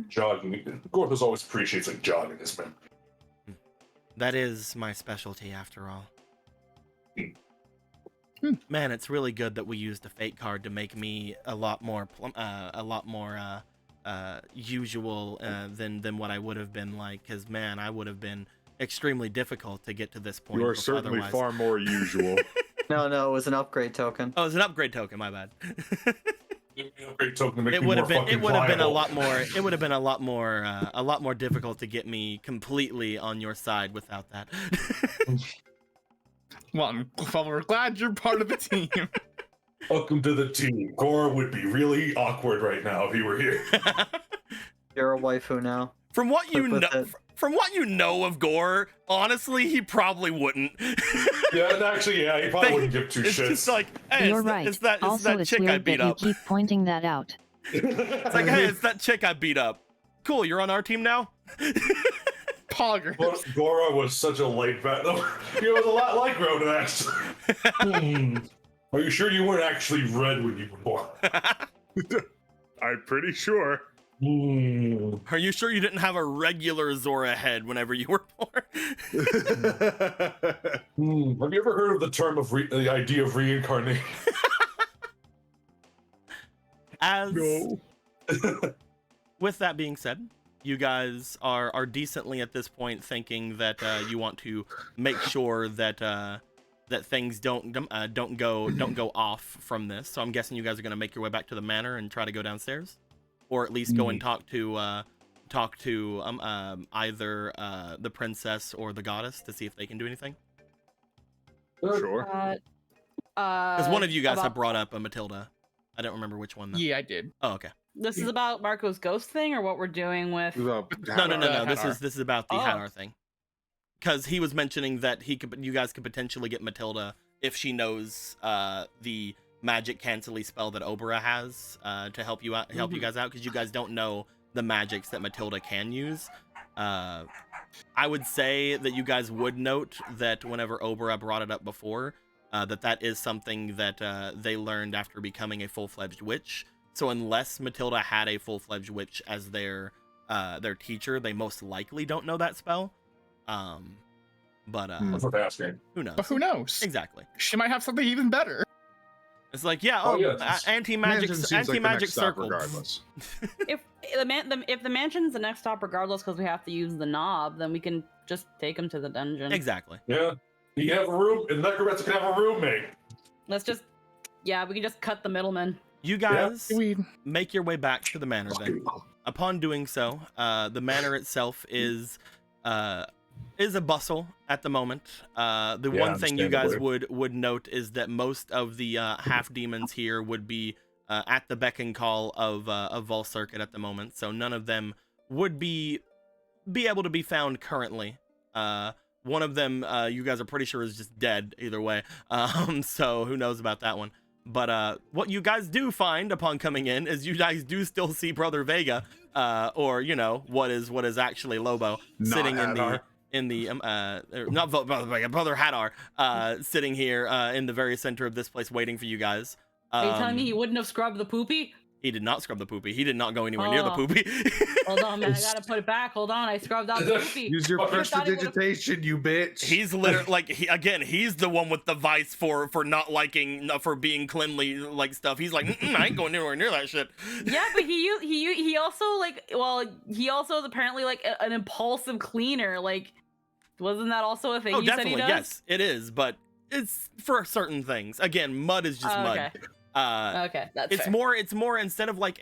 Jogging. Gorthos always appreciates a jog in his memory. That is my specialty, after all. Man, it's really good that we used the fate card to make me a lot more usual than what I would have been like. Because man, I would have been extremely difficult to get to this point. You are certainly otherwise. far more usual. No, it was an upgrade token. Oh, it's an upgrade token. My bad. Great token to make It you would more have been. fucking It would have been a pliable. lot more. It would have been a lot more difficult to get me completely on your side without that. Well, we're glad you're part of the team. Welcome to the team. Gora would be really awkward right now if he were here. You're a waifu now. From what you Live with know, it. from what you know of Gore, honestly, he probably wouldn't. Yeah, and actually, yeah, he probably wouldn't give two It's shits. just like, hey, You're it's, right. it's that Also, it's chick I weird beat that you up. keep pointing that out. It's like, hey, it's that chick I beat up. Cool, you're on our team now. Pogger. Gora was such a late bat. He was a lot like Ronan, actually. Are you sure you weren't actually red when you were born? I'm pretty sure. Are you sure you didn't have a regular Zora head whenever you were born? Have you ever heard of the term of the idea of reincarnation? As No. with that being said, you guys are decently at this point thinking that you want to make sure that that things don't go off from this. So I'm guessing you guys are gonna make your way back to the manor and try to go downstairs, or at least go and talk to either the princess or the goddess to see if they can do anything. Sure. Because one of you guys about- have brought up a Matilda. I don't remember which one. Though. Yeah, I did. Oh, okay. This is about Marco's ghost thing, or what we're doing with. No. Hadar. This is about the Oh. Hadar thing. Because he was mentioning that you guys could potentially get Matilda if she knows the magic cancel spell that Obera has to help you out, you guys out. Because you guys don't know the magics that Matilda can use. I would say that you guys would note that whenever Obera brought it up before, that is something that they learned after becoming a full-fledged witch. So unless Matilda had a full-fledged witch as their teacher, they most likely don't know that spell. But That's what they're asking. who knows? But who knows? Exactly. She might have something even better. It's like, yeah, Oh, yeah, it's- anti-magic Mansion seems like the anti-magic next stop circle. regardless. If the mansion's the next stop, regardless, because we have to use the knob, then we can just take him to the dungeon. Exactly. Yeah. You can have a room, and Necromancer can have a roommate. Let's just, yeah, we can just cut the middleman. You guys We make your way back to the manor then. Upon doing so, the manor itself is a bustle at the moment. The Yeah, one thing you guys understandably. would note is that most of the half demons here would be at the beck and call of Vol Circuit at the moment, so none of them would be able to be found currently. One of them, you guys are pretty sure is just dead either way. So who knows about that one. But what you guys do find upon coming in is you guys do still see Brother Vega, or you know what is actually Lobo, Not sitting Hadar. not Brother Vega, Brother Hadar, sitting here in the very center of this place waiting for you guys. Are you telling me he wouldn't have scrubbed the poopy? He did not scrub the poopy. He did not go anywhere near the Oh. poopy. Hold on, man, I gotta put it back. Hold on, I scrubbed out the poopy. Use your I thought it would've- prestidigitation, you bitch. He's literally like he's the one with the vice for not liking for being cleanly like stuff. He's like, I ain't going anywhere near that shit. Yeah, but he also like, well, he also is apparently like an impulsive cleaner. Like, wasn't that also a thing? Oh, you said definitely, he does? yes, it is, but it's for certain things. Again, mud is just Oh, mud. okay. Okay, that's It's fair. more instead of like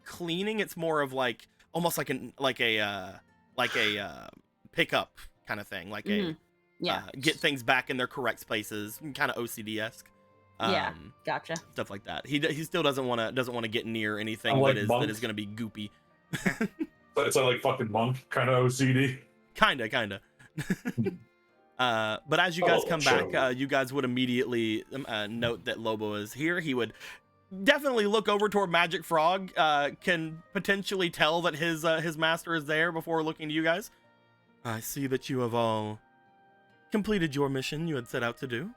cleaning, it's more of like almost like a pickup kind of thing, like Mhm. Yeah. get things back in their correct places, kind of OCD-esque. Yeah, gotcha. Stuff like that. He still doesn't want to get near anything like that monk. is going to be goopy. But it's like fucking monk kind of OCD. Kinda. But as you guys come sure. back, you guys would immediately note that Lobo is here. He would definitely look over toward Magic Frog. Can potentially tell that his master is there before looking to you guys. I see that you have all completed your mission you had set out to do.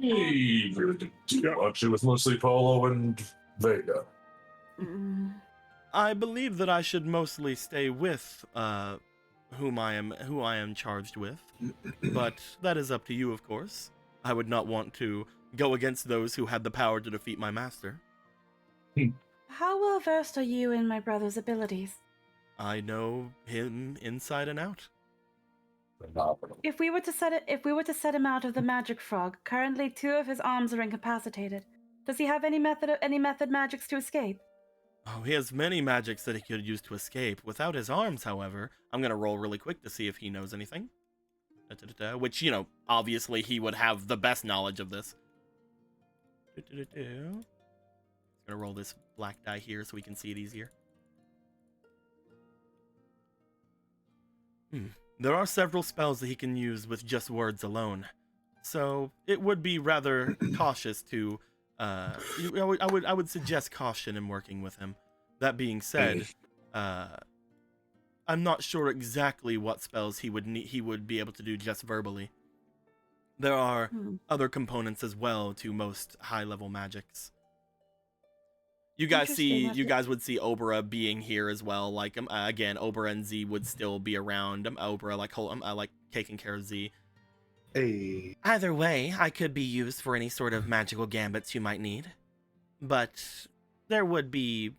Hey, it was mostly Polo and Vega. I believe that I should mostly stay with who I am charged with, but that is up to you, of course. I would not want to go against those who had the power to defeat my master. How well versed are you in my brother's abilities? I know him inside and out. Phenomenal. If we were to set him out of the magic frog, currently 2 of his arms are incapacitated. Does he have any method magics to escape? Oh, he has many magics that he could use to escape. Without his arms, however, I'm gonna roll really quick to see if he knows anything. Which, you know, obviously he would have the best knowledge of this. Gonna roll this black die here so we can see it easier. There are several spells that he can use with just words alone, so it would be rather cautious to. I would suggest caution in working with him. That being said, I'm not sure exactly what spells he would be able to do just verbally. There are other components as well to most high-level magics. You guys would see Obra being here as well. Like again, Obra and Z would still be around. Obra like taking care of Z. Hey. Either way, I could be used for any sort of magical gambits you might need, but there would be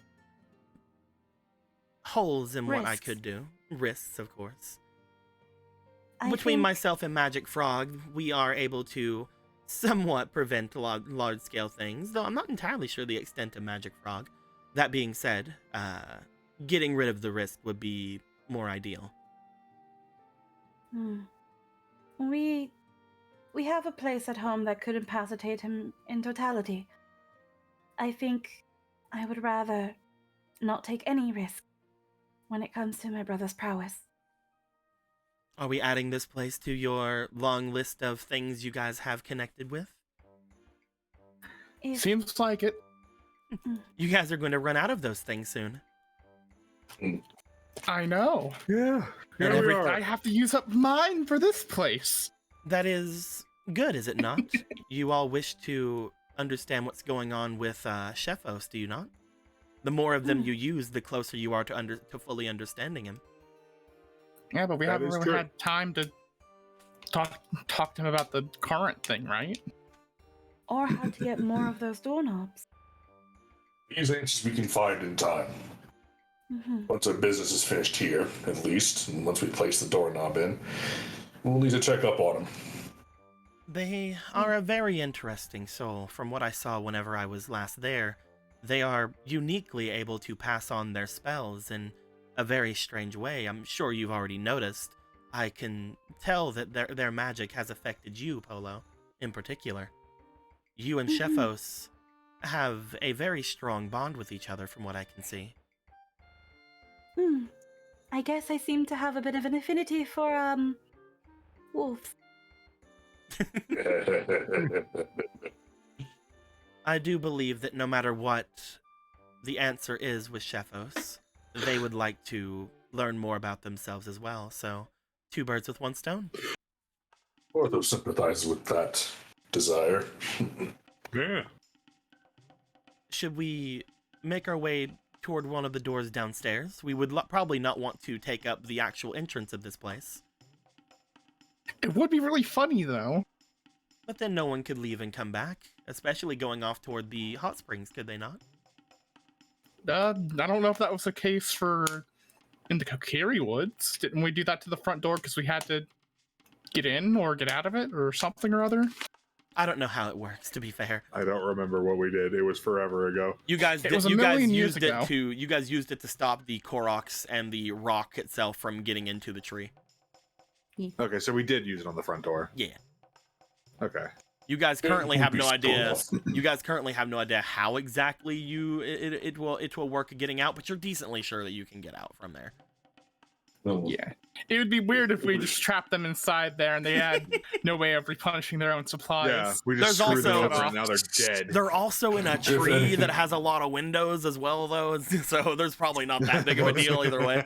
holes in what I could do. Risks, of course. Between myself and Magic Frog, we are able to somewhat prevent large-scale things, though I'm not entirely sure the extent of Magic Frog. That being said, getting rid of the risk would be more ideal. We have a place at home that could incapacitate him in totality. I think I would rather not take any risk when it comes to my brother's prowess. Are we adding this place to your long list of things you guys have connected with? Seems like it. You guys are going to run out of those things soon. I know. Yeah. And I have to use up mine for this place. That is good, is it not? You all wish to understand what's going on with Shefos, do you not? The more of them you use, the closer you are to fully understanding him. Yeah, but we haven't really had time to talk to him about the current thing, right? Or how to get more of those doorknobs. These answers we can find in time. Once our business is finished here, at least, and once we place the doorknob in, we'll need to check up on them. They are a very interesting soul. From what I saw whenever I was last there, they are uniquely able to pass on their spells in a very strange way. I'm sure you've already noticed. I can tell that their magic has affected you, Polo, in particular. You and Shefos have a very strong bond with each other, from what I can see. I guess I seem to have a bit of an affinity for, wolves. I do believe that no matter what the answer is with Shefos, they would like to learn more about themselves as well, so 2 birds with 1 stone. Ortho sympathizes with that desire. Yeah. Should we make our way toward one of the doors downstairs? We would probably not want to take up the actual entrance of this place. It would be really funny, though. But then no one could leave and come back, especially going off toward the hot springs, could they not? I don't know if that was the case for in the Kokiri Woods. Didn't we do that to the front door because we had to get in or get out of it or something or other? I don't know how it works, to be fair. I don't remember what we did. It was forever ago. You guys used it to stop the Koroks and the rock itself from getting into the tree. Okay, so we did use it on the front door. Yeah. Okay. You guys currently have no idea. Cool. You guys currently have no idea how exactly it will work getting out, but you're decently sure that you can get out from there. Yeah. It would be weird if we just trapped them inside there and they had no way of replenishing their own supplies. Yeah, we just There's screwed them also- over and now they're dead. They're also in a tree that has a lot of windows as well, though, so there's probably not that big of a deal either way.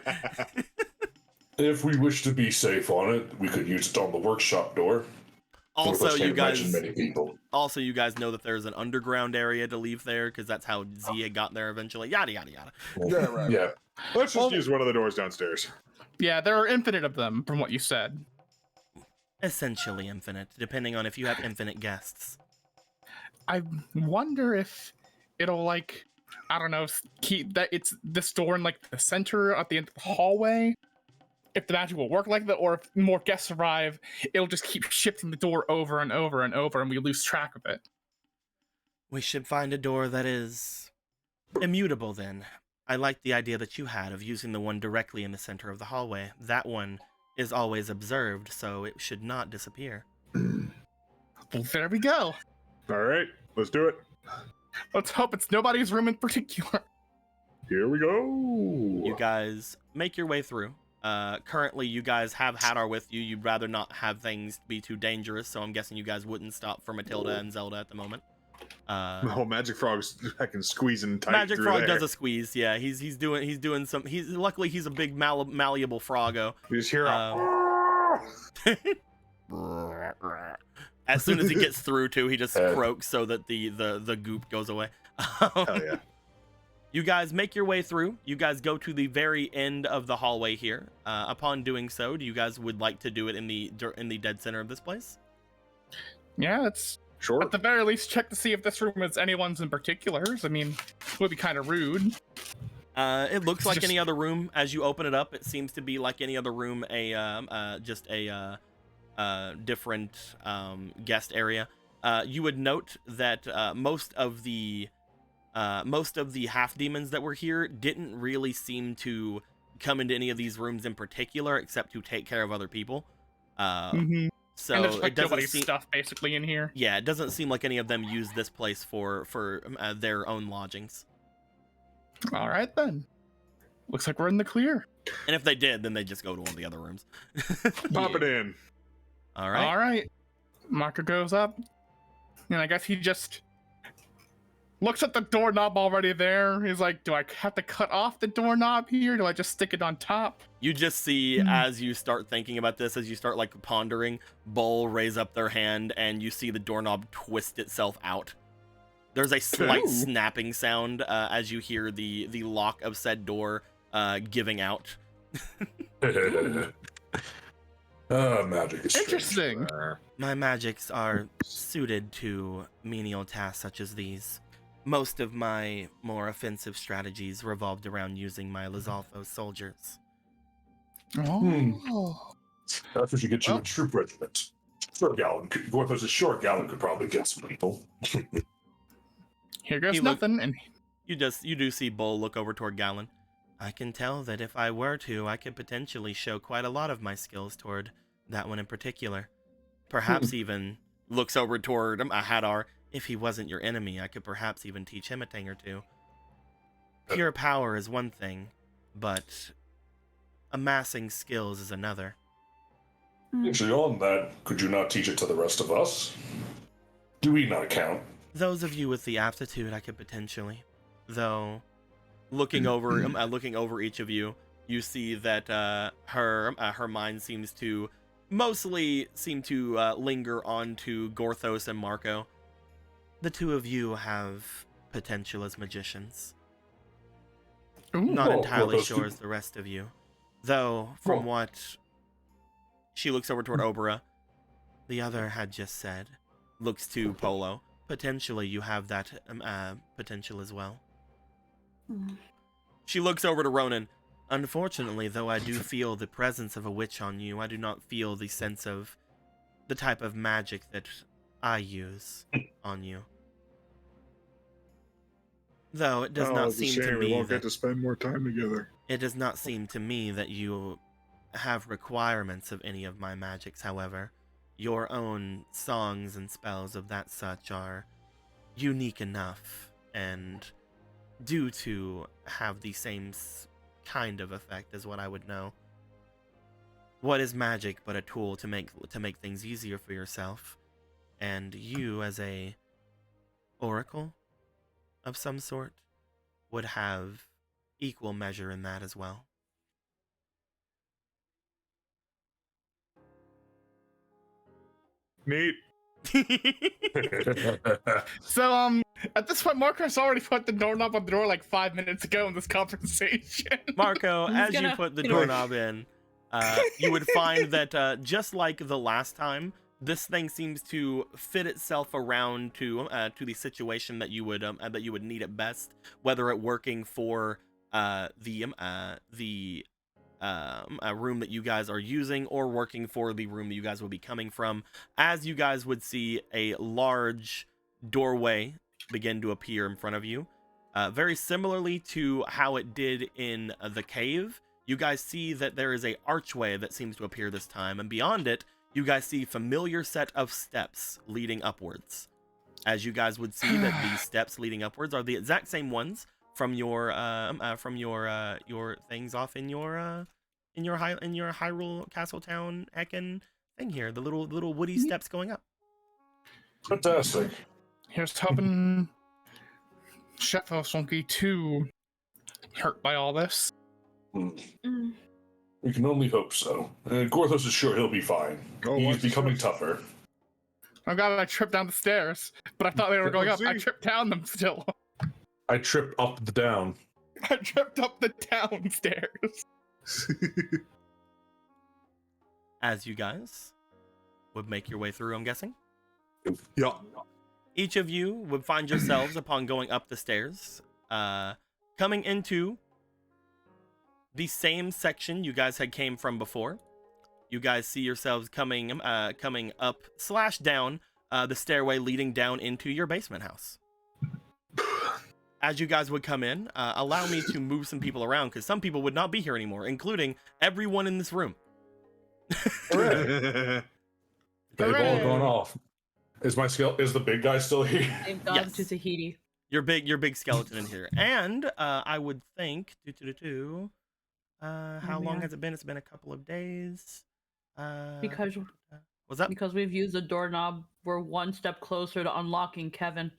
If we wish to be safe on it, we could use it on the workshop door. Also, Can't you imagine guys. many people. Also, you guys know that there's an underground area to leave there because that's how Zia got there eventually. Yada yada yada. Yeah, right. Yeah. Let's just use one of the doors downstairs. Yeah, there are infinite of them from what you said. Essentially infinite, depending on if you have infinite guests. I wonder if it'll like, I don't know, keep that it's this door in like the center at the end of the hallway. If the magic will work like that, or if more guests arrive, it'll just keep shifting the door over and over and over, and we lose track of it. We should find a door that is immutable then. I like the idea that you had of using the one directly in the center of the hallway. That one is always observed, so it should not disappear. Well, there we go. All right, let's do it. Let's hope it's nobody's room in particular. Here we go. You guys make your way through. Currently, you guys have Hadar with you. You'd rather not have things be too dangerous, so I'm guessing you guys wouldn't stop for Matilda and Zelda at the moment. Oh, Magic Frog's fucking squeezing tight. Magic through Frog there. does a squeeze. Yeah, he's doing some. Luckily he's a big malleable froggo. You just hear As soon as he gets through too, he just croaks so that the goop goes away. Hell yeah. You guys make your way through. You guys go to the very end of the hallway here. Upon doing so, do you guys would like to do it in the dead center of this place? Yeah, that's Sure. at the very least check to see if this room is anyone's in particulars. I mean, it would be kind of rude. It looks It's like just- any other room. As you open it up, it seems to be like any other room. Just a different guest area. You would note that most of the half demons that were here didn't really seem to come into any of these rooms in particular, except to take care of other people. So And there's it like doesn't nobody's seem. stuff basically in here. Yeah, it doesn't seem like any of them use this place for their own lodgings. All right then. Looks like we're in the clear. And if they did, then they just go to one of the other rooms. Pop it in. All right. All right. Marker goes up, and I guess he just looks at the doorknob already there. He's like, "Do I have to cut off the doorknob here? Do I just stick it on top?" You just see, as you start thinking about this, as you start like pondering, Bull raise up their hand, and you see the doorknob twist itself out. There's a slight snapping sound as you hear the lock of said door giving out. Magic is strange. Interesting. My magics are suited to menial tasks such as these. Most of my more offensive strategies revolved around using my Lizalfo soldiers. Oh. That's what you get you a troop regiment. Short Gallon. Gorthos' Short Gallon could probably get some people. Here goes He look- nothing, and You do see Bull look over toward Gallon. I can tell that if I were to, I could potentially show quite a lot of my skills toward that one in particular. Perhaps even looks over toward Hadar. If he wasn't your enemy, I could perhaps even teach him a thing or two. Pure power is one thing, but amassing skills is another. Actually, on that, could you not teach it to the rest of us? Do we not count? Those of you with the aptitude, I could potentially. Though, looking over each of you, you see that her mind seems to mostly linger onto Gorthos and Marco. The two of you have potential as magicians. Not entirely Gorthos sure as the rest of you. Though, from what she looks over toward Obera, the other had just said, looks to Polo. Potentially you have that potential as well. She looks over to Ronan. Unfortunately, though I do feel the presence of a witch on you, I do not feel the sense of the type of magic that I use on you. Though it does not seem to we me won't that get to spend more time together. it does not seem to me that you have requirements of any of my magics, however. your own songs and spells of that such are unique enough and due to have the same kind of effect as what I would know. What is magic but a tool to make things easier for yourself? And you, as a oracle of some sort, would have equal measure in that as well. Neat. So, at this point, Marcus already put the doorknob on the door like 5 minutes ago in this conversation. Marco, He's as you gonna- put the doorknob in, you would find that just like the last time, this thing seems to fit itself around to the situation that you would need it best, whether it working for the room that you guys are using or working for the room that you guys will be coming from. As you guys would see a large doorway begin to appear in front of you, very similarly to how it did in the cave. You guys see that there is a archway that seems to appear this time, and beyond it, you guys see familiar set of steps leading upwards. As you guys would see that these steps leading upwards are the exact same ones from your things off in your Hyrule Castletown heckin' thing here, the little woody steps going up. Fantastic. Here's hoping Chef House won't be too hurt by all this. Mm. We can only hope so. Gorthos is sure he'll be fine. Oh, He's watch becoming yourself. tougher. I'm glad I tripped down the stairs, but I thought they were going up. I tripped down them still. I tripped up the down. I tripped up the downstairs. As you guys would make your way through, I'm guessing. Yeah. Each of you would find yourselves upon going up the stairs, coming into the same section you guys had came from before. You guys see yourselves coming up / down the stairway leading down into your basement house. As you guys would come in, allow me to move some people around, because some people would not be here anymore, including everyone in this room. They've all Hooray! gone off. Is the big guy still here? They've gone Yes. to Tahiti. Your big skeleton in here. And I would think how long man. has it been? It's been a couple of days. Because What's up? because we've used the doorknob, we're one step closer to unlocking Kevin.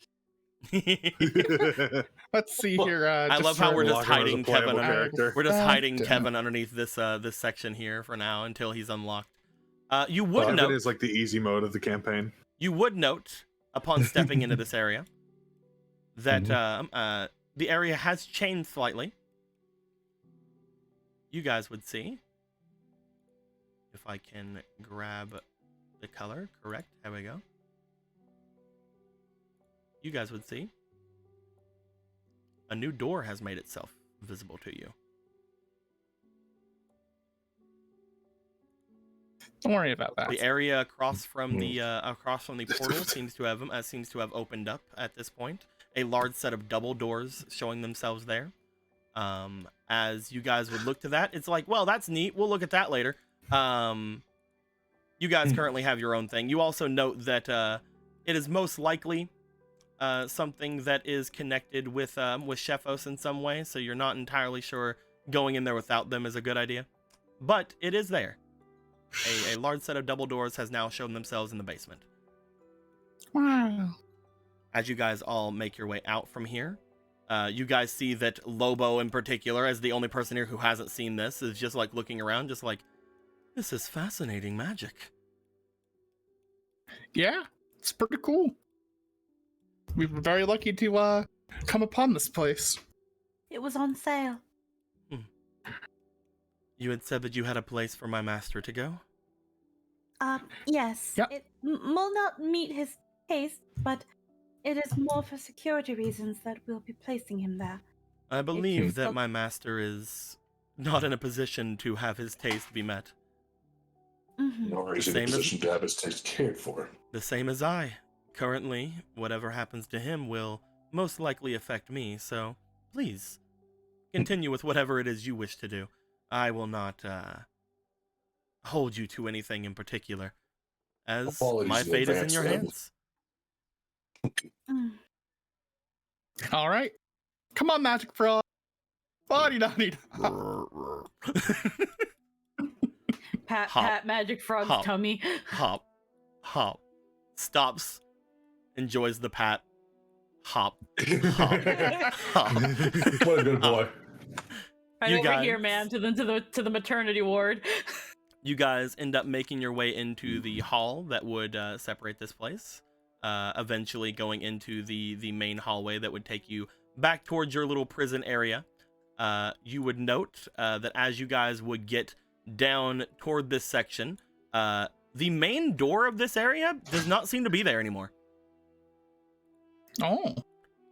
Let's see here. I love how we're just Unlock him as a hiding playable Kevin. character. We're just hiding Damn. Kevin underneath this section here for now until he's unlocked. You would Kevin note is like the easy mode of the campaign. upon stepping into this area that the area has changed slightly. You guys would see, if I can grab the color correct. There we go. You guys would see a new door has made itself visible to you. Don't worry about that. The area across from the portal seems to have opened up at this point. A large set of double doors showing themselves there. As you guys would look to that, it's like, well, that's neat. We'll look at that later. You guys currently have your own thing. You also note that it is most likely something that is connected with Shefos in some way. So you're not entirely sure going in there without them is a good idea, but it is there. A large set of double doors has now shown themselves in the basement. Wow. As you guys all make your way out from here, you guys see that Lobo in particular, as the only person here who hasn't seen this, is just like looking around, just like, this is fascinating magic. Yeah, it's pretty cool. We were very lucky to come upon this place. It was on sale. You had said that you had a place for my master to go? Yes. Yep. It will not meet his taste, but it is more for security reasons that we'll be placing him there. I believe that so- my master is not in a position to have his taste be met. Mhm. Nor is he in Same a as- position to have his taste cared for. The same as I. Currently, whatever happens to him will most likely affect me, so please, continue with whatever it is you wish to do. I will not hold you to anything in particular. as Apologies my in fate is in advance, your then. hands. Mm. All right. Come on, Magic Frog. Body daddy. Pat Hop. pat Magic Frog's Hop. tummy. Hop, hop, stops, enjoys the pat, hop, hop, hop. What a good boy. Right You over here, guys- man, to the maternity ward. You guys end up making your way into the hall that would separate this place, eventually going into the main hallway that would take you back towards your little prison area. You would note that as you guys would get down toward this section, the main door of this area does not seem to be there anymore. Oh.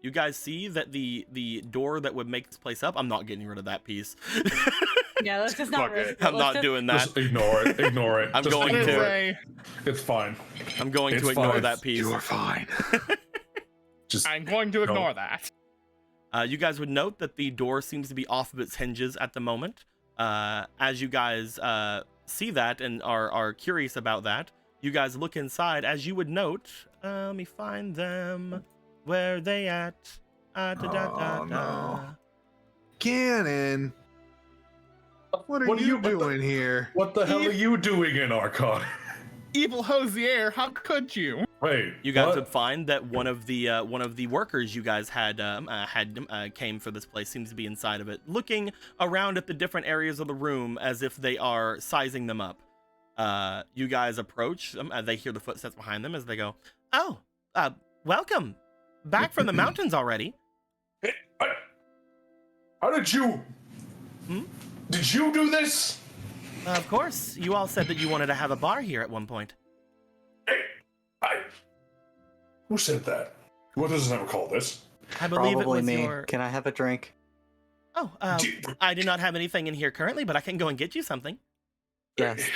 You guys see that the door that would make this place up, I'm not getting rid of that piece. Yeah, let's just not Fuck it. risk it. I'm Let's not just- doing that. Just ignore it. Ignore it. I'm Just going It is ignore to. it. It's fine. I'm going It's to ignore fine. that piece. You are fine. Just I'm going to ignore that. You guys would note that the door seems to be off of its hinges at the moment. As you guys see that and are curious about that, you guys look inside. As you would note, let me find them. Where are they at? No. Ganon, what are you doing here? What the hell are you doing in Archon? Evil Hosier, how could you? Wait. You guys what? would find that one of the workers you guys had came for this place seems to be inside of it, looking around at the different areas of the room as if they are sizing them up. You guys approach them. They hear the footsteps behind them as they go, "Oh, welcome back from the mountains already." How did you? Hmm? Did you do this? Of course, you all said that you wanted to have a bar here at one point. Hey, who said that? What does it call this? I believe Probably it was me. your. Can I have a drink? Oh, Do- I do not have anything in here currently, but I can go and get you something. Yes.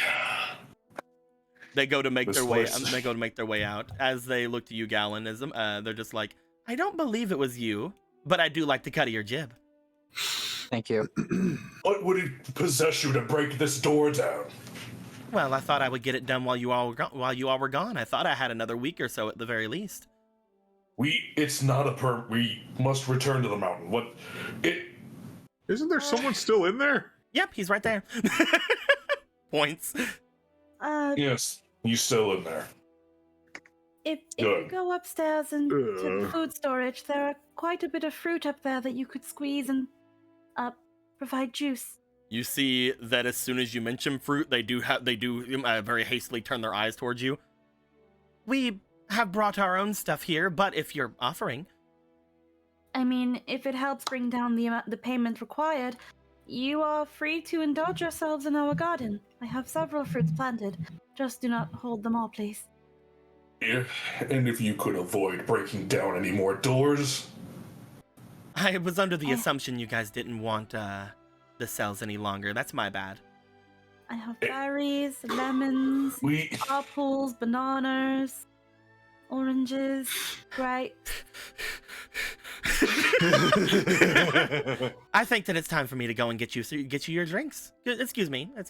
They go to make This their way. place- They go to make their way out. As they look to you, Gallon, as they're just like, "I don't believe it was you, but I do like the cut of your jib." Thank you. What would it possess you to break this door down? Well, I thought I would get it done while you all were gone. I thought I had another week or so at the very least. It's not a we must return to the mountain. What? Isn't there someone still in there? Yep, he's right there. Points. Yes, you still in there. If Good. you go upstairs and to the Ugh. food storage, there are quite a bit of fruit up there that you could squeeze and provide juice. You see that as soon as you mention fruit, they do very hastily turn their eyes towards you. We have brought our own stuff here, but if you're offering, I mean, if it helps bring down the payment required, you are free to indulge yourselves in our garden. I have several fruits planted. Just do not hold them all, please. And if you could avoid breaking down any more doors. I was under the Oh. assumption you guys didn't want the cells any longer. That's my bad. I have berries, lemons, We apples, bananas, oranges, grapes. I think that it's time for me to go and get you your drinks. Excuse me. I'm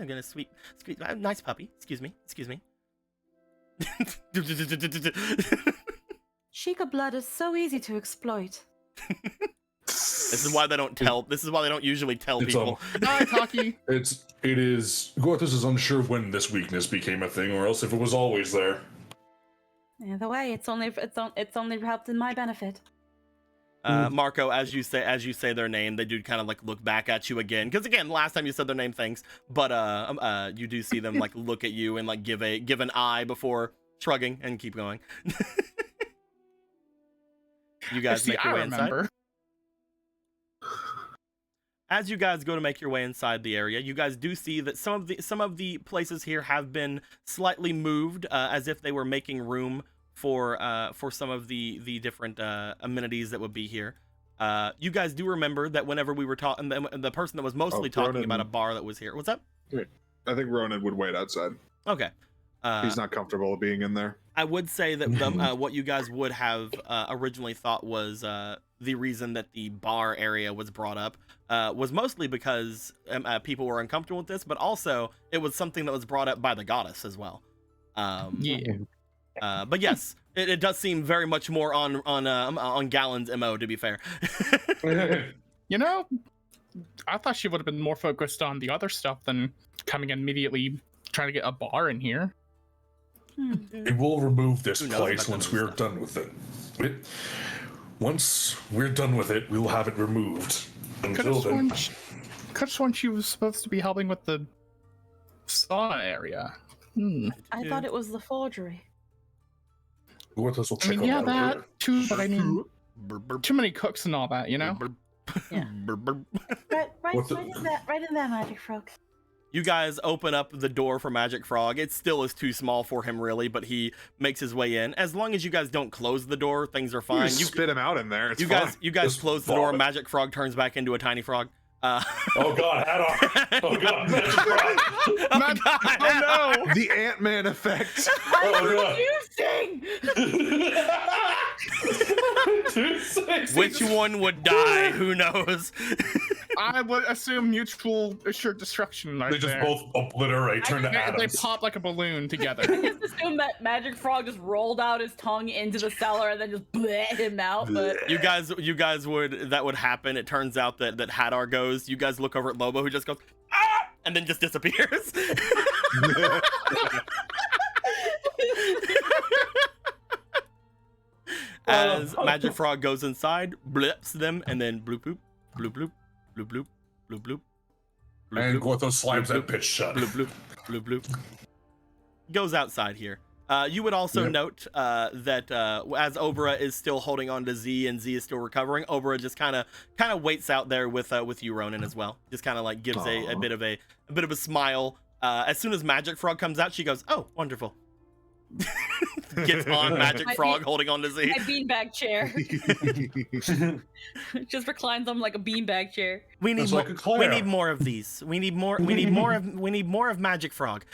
gonna sweep. Nice puppy. Excuse me. Sheikah blood is so easy to exploit. This is why they don't tell. This is why they don't usually tell It's people. Hi, Taki. it is Gorthus is unsure when this weakness became a thing, or else if it was always there. Either way, it's only helped in my benefit. Marco, as you say their name, they do kind of like look back at you again. Because again, last time you said their name, thanks. But you do see them like look at you and like give an eye before shrugging and keep going. You guys See, make your I way inside. remember. As you guys go to make your way inside the area, you guys do see that some of the places here have been slightly moved, as if they were making room for some of the different amenities that would be here. You guys do remember that whenever we were talking, the person that was mostly talking Ronan. about a bar that was here. What's up? I think Ronan would wait outside. Okay. He's not comfortable being in there. I would say that what you guys would have originally thought was the reason that the bar area was brought up was mostly because people were uncomfortable with this, but also it was something that was brought up by the goddess as well. But yes, it does seem very much more on Gallon's MO, to be fair. You know, I thought she would have been more focused on the other stuff than coming immediately trying to get a bar in here. We will remove this place once we're done with it. Once we're done with it, we will have it removed. Until then, could have sworn she was supposed to be helping with the sauna area. I thought it was the forgery. Gorthos will I check mean, on yeah, that later. that too, but I mean, too many cooks and all that, you know? Yeah. Right in there, Magic Frog. You guys open up the door for Magic Frog. It still is too small for him, really, but he makes his way in. As long as you guys don't close the door, things are fine. You spit him out in there. It's you fine. guys Just close the door. vomit. Magic Frog turns back into a tiny frog. Oh god, Hadar! Oh god, Magic Frog! Oh no! The Ant-Man effect. Oh god! Which one would die? Who knows? I would assume mutual assured destruction right They just there. both obliterate, turn to They atoms. pop like a balloon together. Just assume that Magic Frog just rolled out his tongue into the cellar and then just bleh him out. But You guys would happen. It turns out that Hadar goes. You guys look over at Lobo, who just goes ah, and then just disappears. As Magic Frog goes inside, blips them, and then bloop bloop bloop bloop bloop bloop bloop bloop. And Gorthos slams that pitch shut. Bloop bloop bloop bloop. Goes outside here. You would also note that as Obra is still holding on to Z and Z is still recovering, Obra just kind of waits out there with you, Ronan, as well. Just kind of like gives a bit of a smile. As soon as Magic Frog comes out, she goes, "Oh, wonderful." Gets on Magic Frog holding on to Z. my beanbag chair just reclines on like a beanbag chair. We need It's more, like a Claire. we need more of these. We need more of Magic Frog.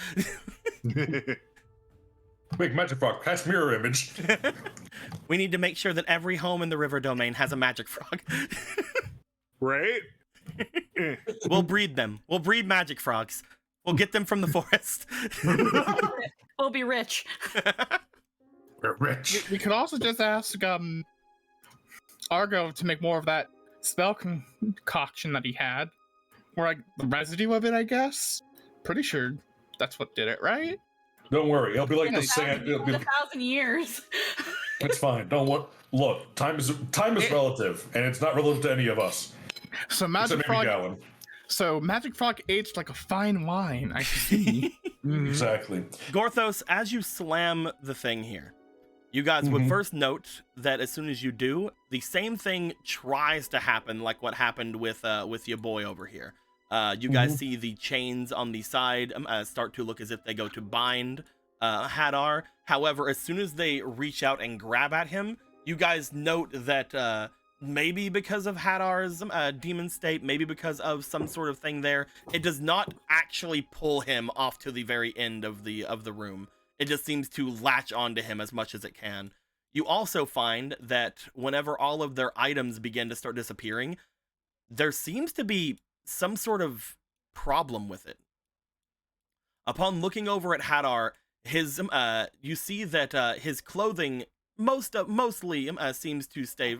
Make Magic Frog cast mirror image. We need to make sure that every home in the river domain has a Magic Frog. Right? We'll breed them. We'll breed Magic Frogs. We'll get them from the forest. We'll be rich. We're rich. We could also just ask Argo to make more of that spell concoction that he had. Or like the residue of it, I guess. Pretty sure that's what did it, right? Don't worry, it'll be like Yeah, the sand. It'll be, 1,000 years. it's fine. Don't worry. Look, time is relative, and it's not relative to any of us. So Except Magic maybe Frog. Gallon. So Magic Frog aged like a fine wine. I see. Exactly. Gorthos, as you slam the thing here, you guys would first note that as soon as you do, the same thing tries to happen like what happened with your boy over here. You guys see the chains on the side start to look as if they go to bind Hadar. However, as soon as they reach out and grab at him, you guys note that maybe because of Hadar's demon state, maybe because of some sort of thing there, it does not actually pull him off to the very end of the room. It just seems to latch onto him as much as it can. You also find that whenever all of their items begin to start disappearing, there seems to be some sort of problem with it. Upon looking over at Hadar, his you see that his clothing mostly seems to stay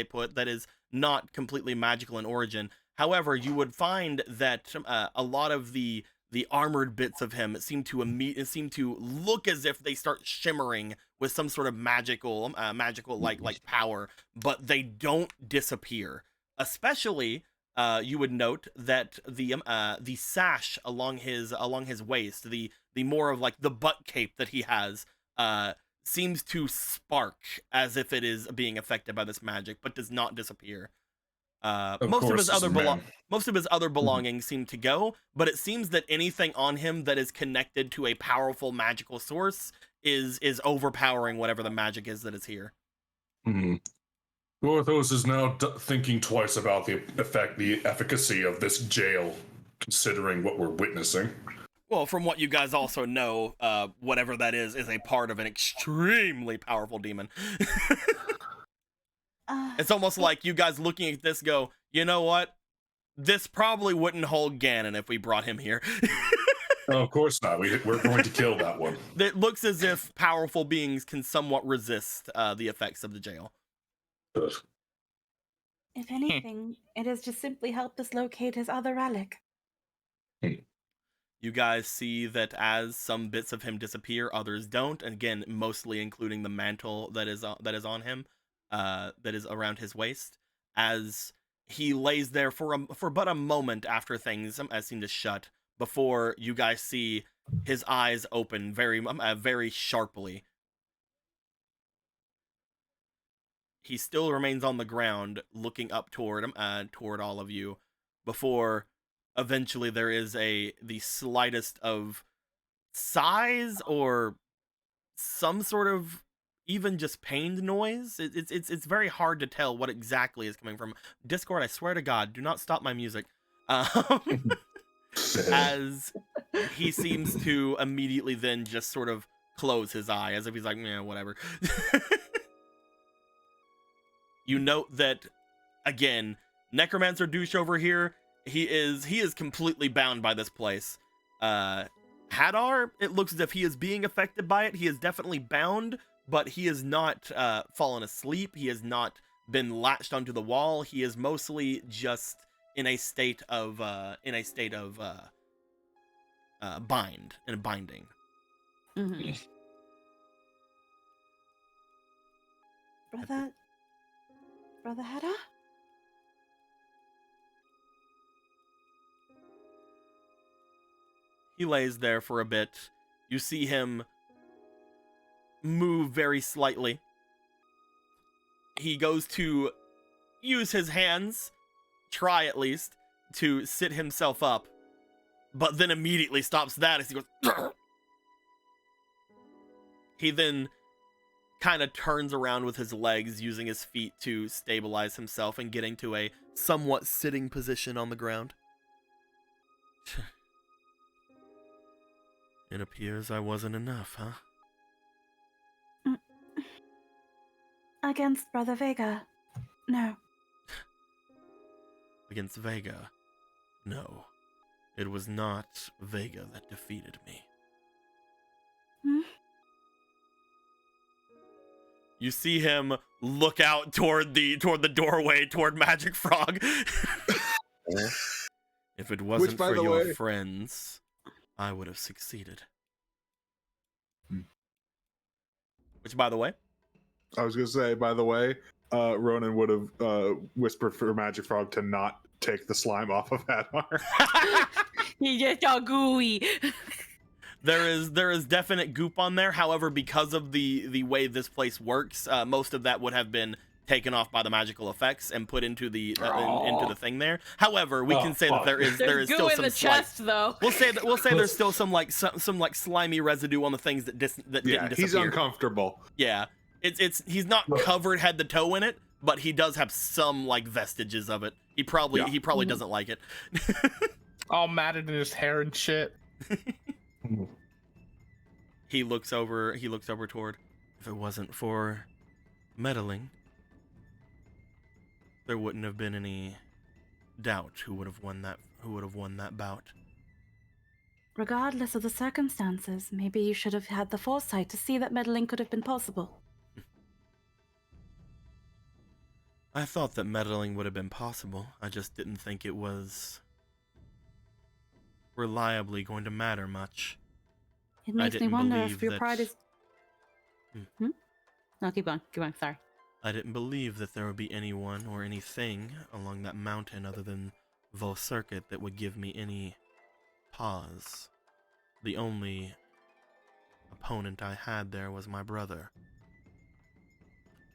put. That is not completely magical in origin. However, you would find that a lot of the armored bits of him seem to look as if they start shimmering with some sort of magical like power, but they don't disappear. Especially, you would note that the sash along his waist, the more of like the butt cape that he has, seems to spark as if it is being affected by this magic, but does not disappear. Most of his other belongings seem to go, but it seems that anything on him that is connected to a powerful magical source is overpowering whatever the magic is that is here. Gorthos is now thinking twice about the efficacy of this jail, considering what we're witnessing. Well, from what you guys also know, whatever that is a part of an extremely powerful demon. It's almost like you guys looking at this go, you know what? This probably wouldn't hold Ganon if we brought him here. Oh, of course not. We're going to kill that one. It looks as if powerful beings can somewhat resist the effects of the jail. If anything, it has just simply helped us locate his other relic. You guys see that as some bits of him disappear, others don't. And again, mostly including the mantle that is on him, that is around his waist. As he lays there for but a moment after things seem to shut, before you guys see his eyes open very sharply. He still remains on the ground, looking up toward all of you, before eventually there is the slightest of sighs or some sort of even just pained noise. It's very hard to tell what exactly is coming from. Discord, I swear to God, do not stop my music. As he seems to immediately then just sort of close his eye, as if he's like, yeah, whatever. You note that, again, Necromancer douche over here, he is completely bound by this place. Hadar, it looks as if he is being affected by it. He is definitely bound, but he is not fallen asleep. He has not been latched onto the wall. He is mostly just in a state of binding. Mm-hmm. Brother Hedda? He lays there for a bit. You see him move very slightly. He goes to use his hands, try at least, to sit himself up, but then immediately stops that as he goes, "Grr!" He then kind of turns around with his legs, using his feet to stabilize himself and getting to a somewhat sitting position on the ground. It appears I wasn't enough, huh? Against Brother Vega, no. Against Vega, no. It was not Vega that defeated me. You see him look out toward the doorway, toward Magic Frog. If it wasn't for your friends, I would have succeeded. Which, by the way? I was going to say, by the way, Ronan would have whispered for Magic Frog to not take the slime off of Hadar. He's just all gooey. There is definite goop on there. However, because of the way this place works, most of that would have been taken off by the magical effects and put into the into the thing there. However, we can say that there is goo still in some the chest, though. We'll say there's still some slimy residue on the things that didn't disappear. He's uncomfortable. Yeah, he's not covered head to toe in it, but he does have some like vestiges of it. He probably doesn't like it. All matted in his hair and shit. He looks over toward. If it wasn't for meddling, there wouldn't have been any doubt who would have won that bout. Regardless of the circumstances, maybe you should have had the foresight to see that meddling could have been possible. I thought that meddling would have been possible. I just didn't think it was reliably going to matter much. It makes me wonder if your pride is... No, keep going, sorry. I didn't believe that there would be anyone or anything along that mountain other than Vol Circuit that would give me any pause. The only opponent I had there was my brother.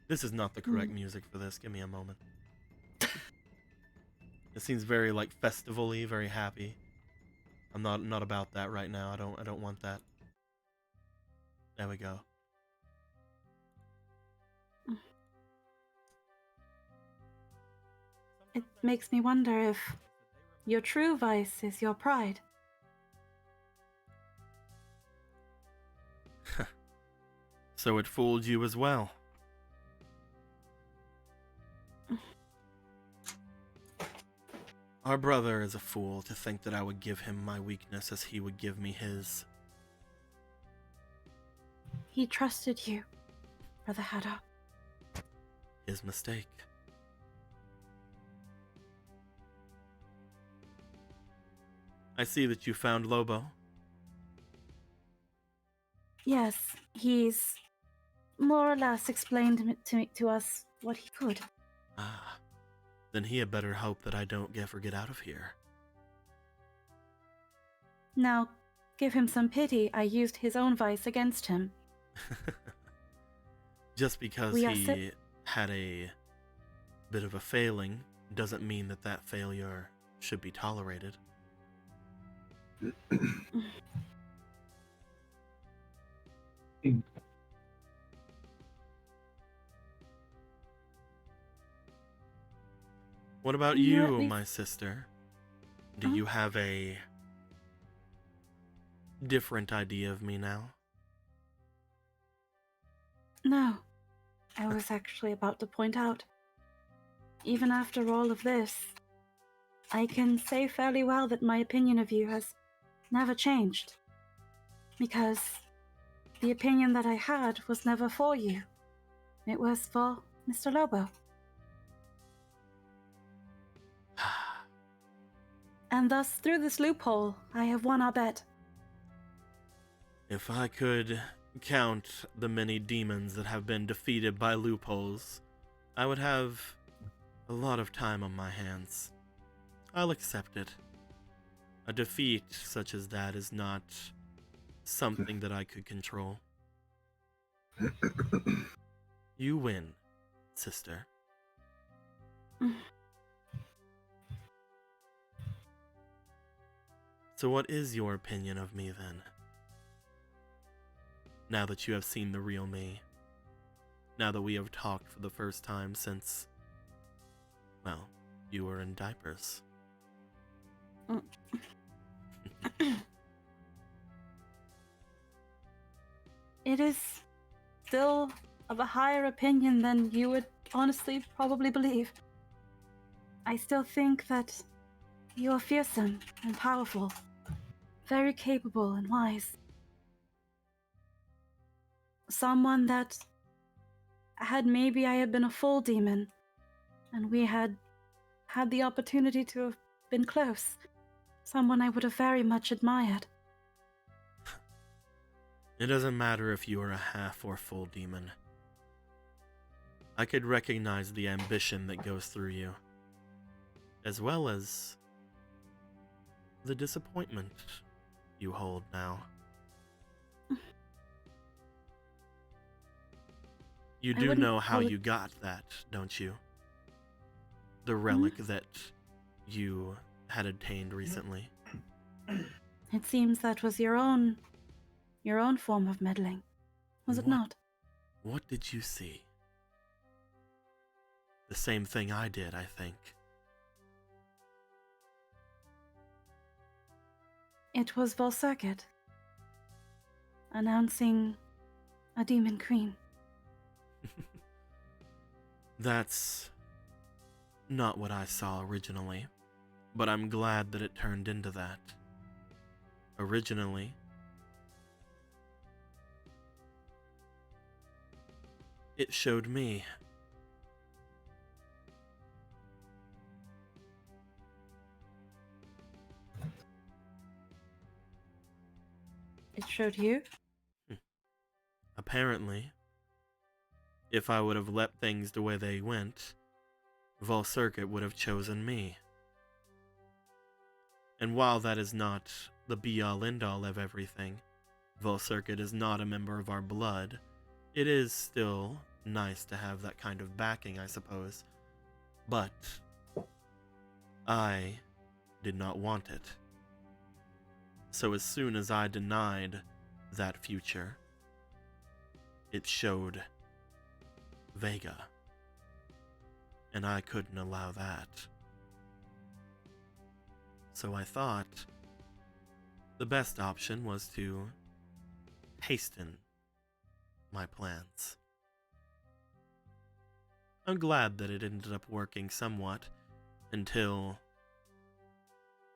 This is not the correct music for this. Give me a moment. It seems very like festival-y, very happy. I'm not about that right now. I don't want that. There we go. It makes me wonder if your true vice is your pride. So it fooled you as well. Our brother is a fool to think that I would give him my weakness as he would give me his. He trusted you, Brother Haddock. His mistake. I see that you found Lobo. Yes, he's more or less explained to us what he could. Ah, then he had better hope that I don't ever get out of here. Now, give him some pity. I used his own vice against him. Just because he had a bit of a failing doesn't mean that that failure should be tolerated. What about you, my sister? Do you have a different idea of me now? No, I was actually about to point out. Even after all of this, I can say fairly well that my opinion of you has never changed. Because the opinion that I had was never for you. It was for Mr. Lobo. And thus, through this loophole, I have won our bet. If I could count the many demons that have been defeated by loopholes, I would have a lot of time on my hands. I'll accept it. A defeat such as that is not something that I could control. You win, sister. So what is your opinion of me then? Now that you have seen the real me. Now that we have talked for the first time since, well, you were in diapers. It is still of a higher opinion than you would honestly probably believe. I still think that you are fearsome and powerful, very capable and wise. Someone that had maybe I had been a full demon, and we had had the opportunity to have been close. Someone I would have very much admired. It doesn't matter if you are a half or full demon. I could recognize the ambition that goes through you, as well as the disappointment you hold now. You do know how you got that, don't you? The relic that you had obtained recently. It seems that was your own form of meddling, was it not? What did you see? The same thing I did, I think. It was Volcircuit, announcing a demon queen. That's not what I saw originally, but I'm glad that it turned into that. Originally, it showed me. It showed you? Apparently, if I would have let things the way they went, Volcircuit would have chosen me. And while that is not the be-all end-all of everything, Volcircuit is not a member of our blood, it is still nice to have that kind of backing, I suppose. But I did not want it. So as soon as I denied that future, it showed Vega. And I couldn't allow that. So I thought the best option was to hasten my plans. I'm glad that it ended up working somewhat until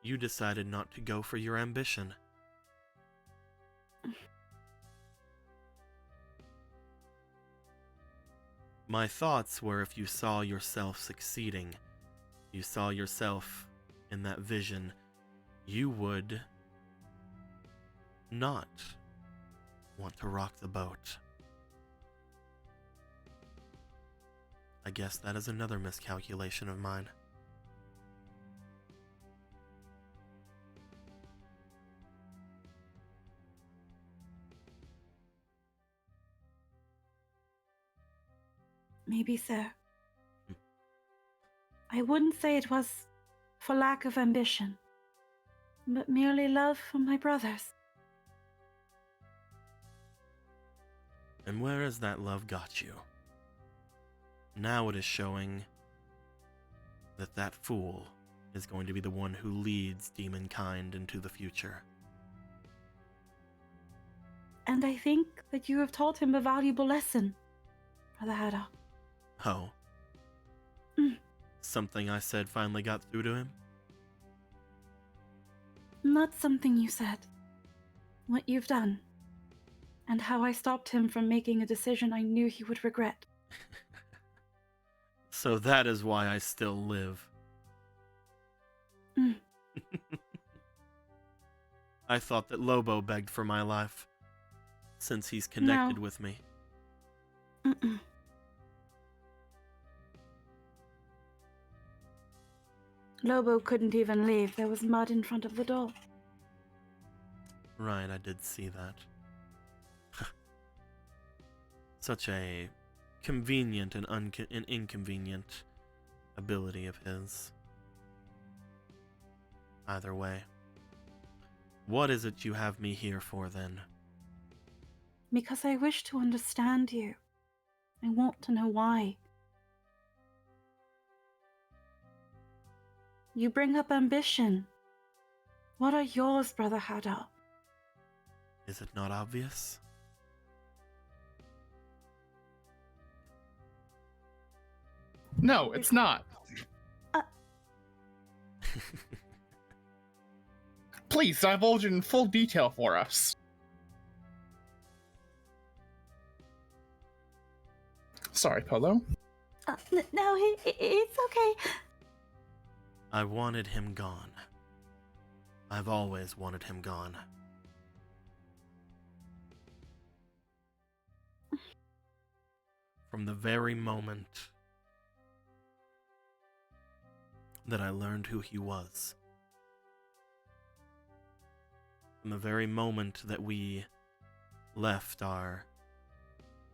you decided not to go for your ambition. My thoughts were if you saw yourself succeeding, you saw yourself in that vision, you would not want to rock the boat. I guess that is another miscalculation of mine. Maybe so. I wouldn't say it was for lack of ambition, but merely love for my brothers. And where has that love got you? Now it is showing that that fool is going to be the one who leads demonkind into the future. And I think that you have taught him a valuable lesson, Brother Haddock. Oh. Something I said finally got through to him? Not something you said. What you've done. And how I stopped him from making a decision I knew he would regret. So that is why I still live. I thought that Lobo begged for my life, since he's connected with me. Lobo couldn't even leave. There was mud in front of the door. Right, I did see that. Such a convenient and inconvenient ability of his. Either way. What is it you have me here for, then? Because I wish to understand you. I want to know why. You bring up ambition. What are yours, Brother Haddock? Is it not obvious? No, it's not. Please divulge it in full detail for us. Sorry, Polo. No, it's okay. I wanted him gone. I've always wanted him gone. From the very moment that I learned who he was. From the very moment that we left our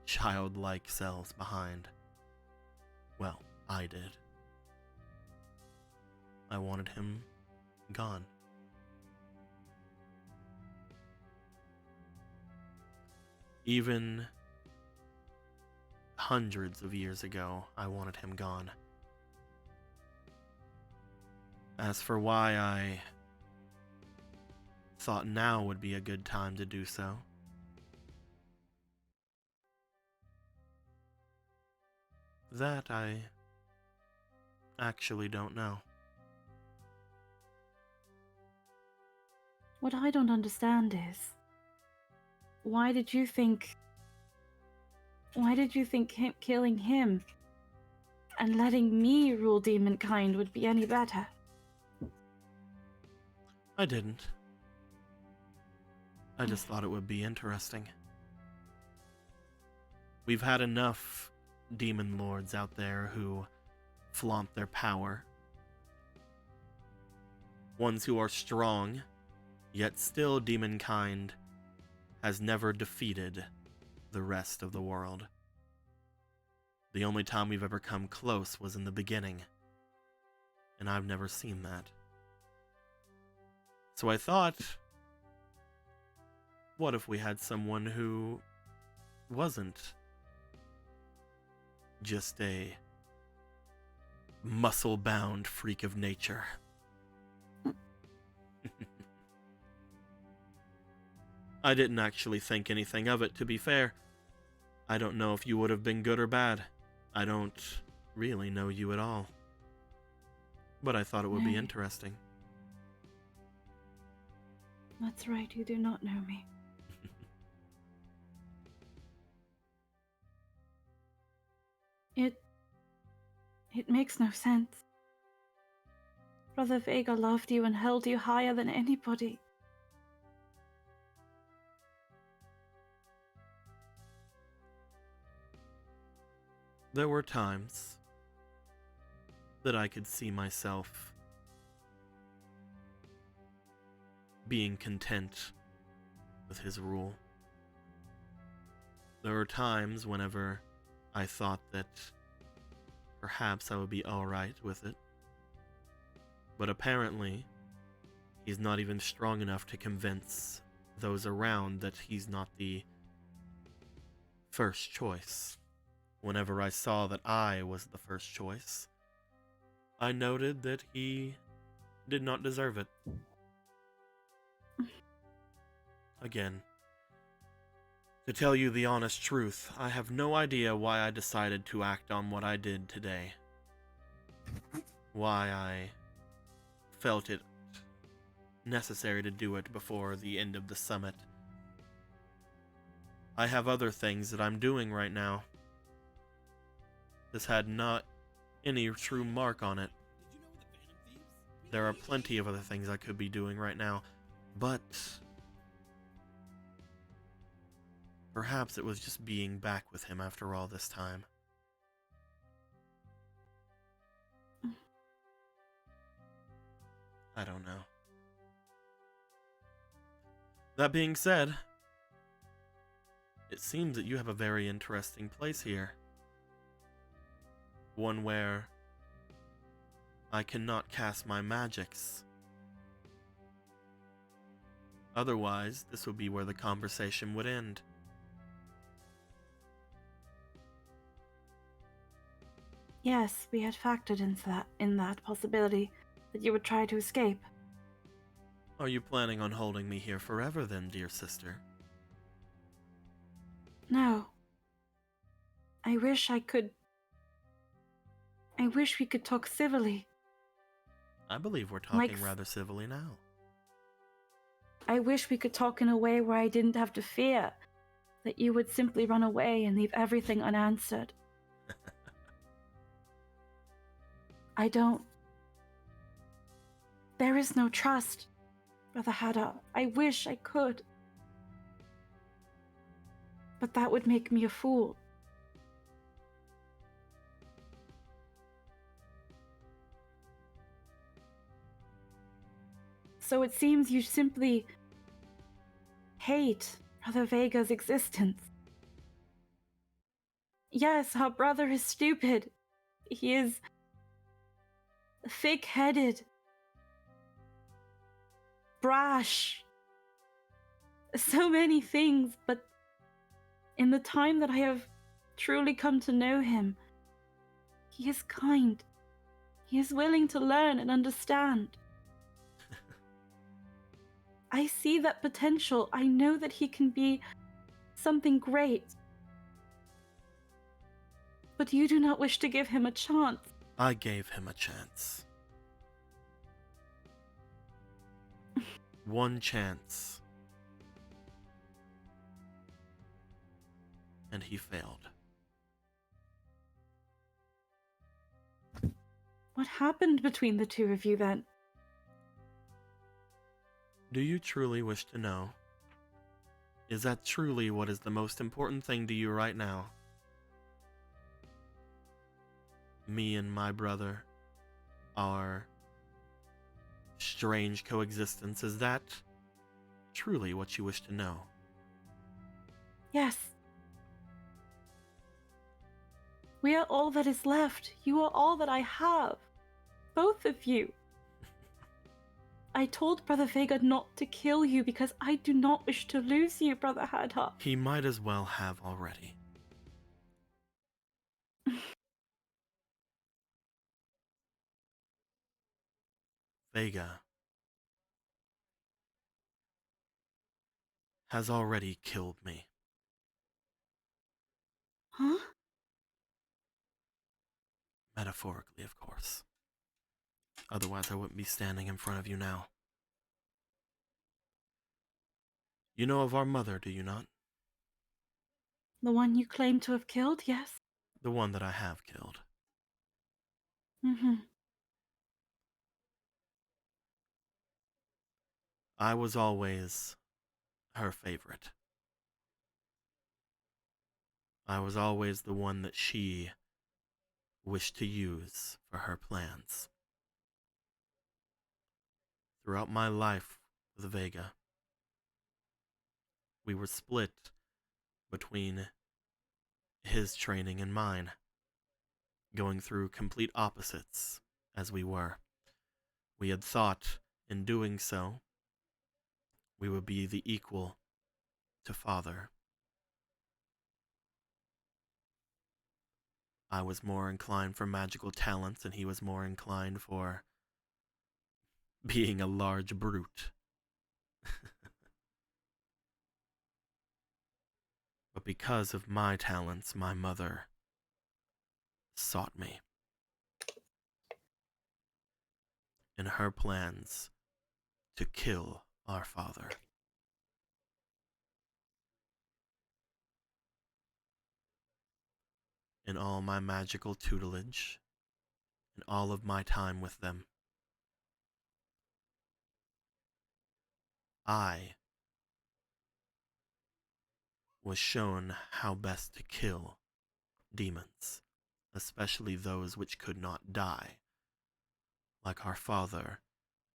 childlike selves behind. Well, I did. I wanted him gone. Even hundreds of years ago, I wanted him gone. As for why I thought now would be a good time to do so, that I actually don't know. What I don't understand is, why did you think killing him and letting me rule demonkind would be any better? I didn't. I just thought it would be interesting. We've had enough demon lords out there who flaunt their power. Ones who are strong, yet still demonkind has never defeated the rest of the world. The only time we've ever come close was in the beginning, and I've never seen that. So I thought, what if we had someone who wasn't just a muscle-bound freak of nature? I didn't actually think anything of it, to be fair. I don't know if you would have been good or bad. I don't really know you at all. But I thought it would be Nay. interesting. That's right, you do not know me. It makes no sense. Brother Vega loved you and held you higher than anybody. There were times that I could see myself being content with his rule. There were times whenever I thought that perhaps I would be alright with it. But apparently, he's not even strong enough to convince those around that he's not the first choice. Whenever I saw that I was the first choice, I noted that he did not deserve it. Again, to tell you the honest truth, I have no idea why I decided to act on what I did today. Why I felt it necessary to do it before the end of the summit. I have other things that I'm doing right now. This had not any true mark on it. There are plenty of other things I could be doing right now, but perhaps it was just being back with him after all this time. I don't know. That being said, it seems that you have a very interesting place here. One where I cannot cast my magics. Otherwise, this would be where the conversation would end. Yes, we had factored in that possibility that you would try to escape. Are you planning on holding me here forever then, dear sister? No. I wish we could talk civilly. I believe we're talking Like- rather civilly now. I wish we could talk in a way where I didn't have to fear that you would simply run away and leave everything unanswered. I don't. There is no trust, Brother Hadar. I wish I could. But that would make me a fool. So it seems you simply hate Brother Vega's existence. Yes, our brother is stupid. He is thick-headed, brash, so many things, but in the time that I have truly come to know him, he is kind. He is willing to learn and understand. I see that potential. I know that he can be something great. But you do not wish to give him a chance. I gave him a chance. One chance. And he failed. What happened between the two of you then? Do you truly wish to know? Is that truly what is the most important thing to you right now? Me and my brother, our strange coexistence, is that truly what you wish to know? Yes. We are all that is left. You are all that I have. Both of you. I told Brother Vega not to kill you because I do not wish to lose you, Brother Hadar. He might as well have already. Vega has already killed me. Huh? Metaphorically, of course. Otherwise, I wouldn't be standing in front of you now. You know of our mother, do you not? The one you claim to have killed, yes? The one that I have killed. Mm-hmm. I was always her favorite. I was always the one that she wished to use for her plans. Throughout my life with Vega, we were split between his training and mine, going through complete opposites as we were. We had thought, in doing so, we would be the equal to father. I was more inclined for magical talents, and he was more inclined for being a large brute. But because of my talents, my mother sought me. In her plans to kill our father. In all my magical tutelage, in all of my time with them, I was shown how best to kill demons, especially those which could not die, like our father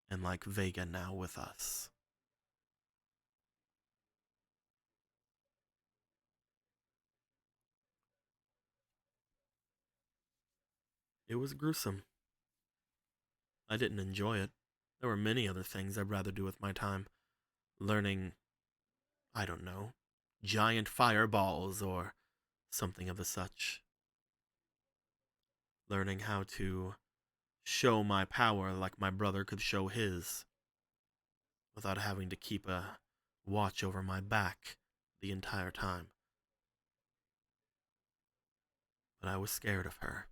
and like Vega now with us. It was gruesome. I didn't enjoy it. There were many other things I'd rather do with my time. Learning, I don't know, giant fireballs or something of the such. Learning how to show my power like my brother could show his, without having to keep a watch over my back the entire time. But I was scared of her.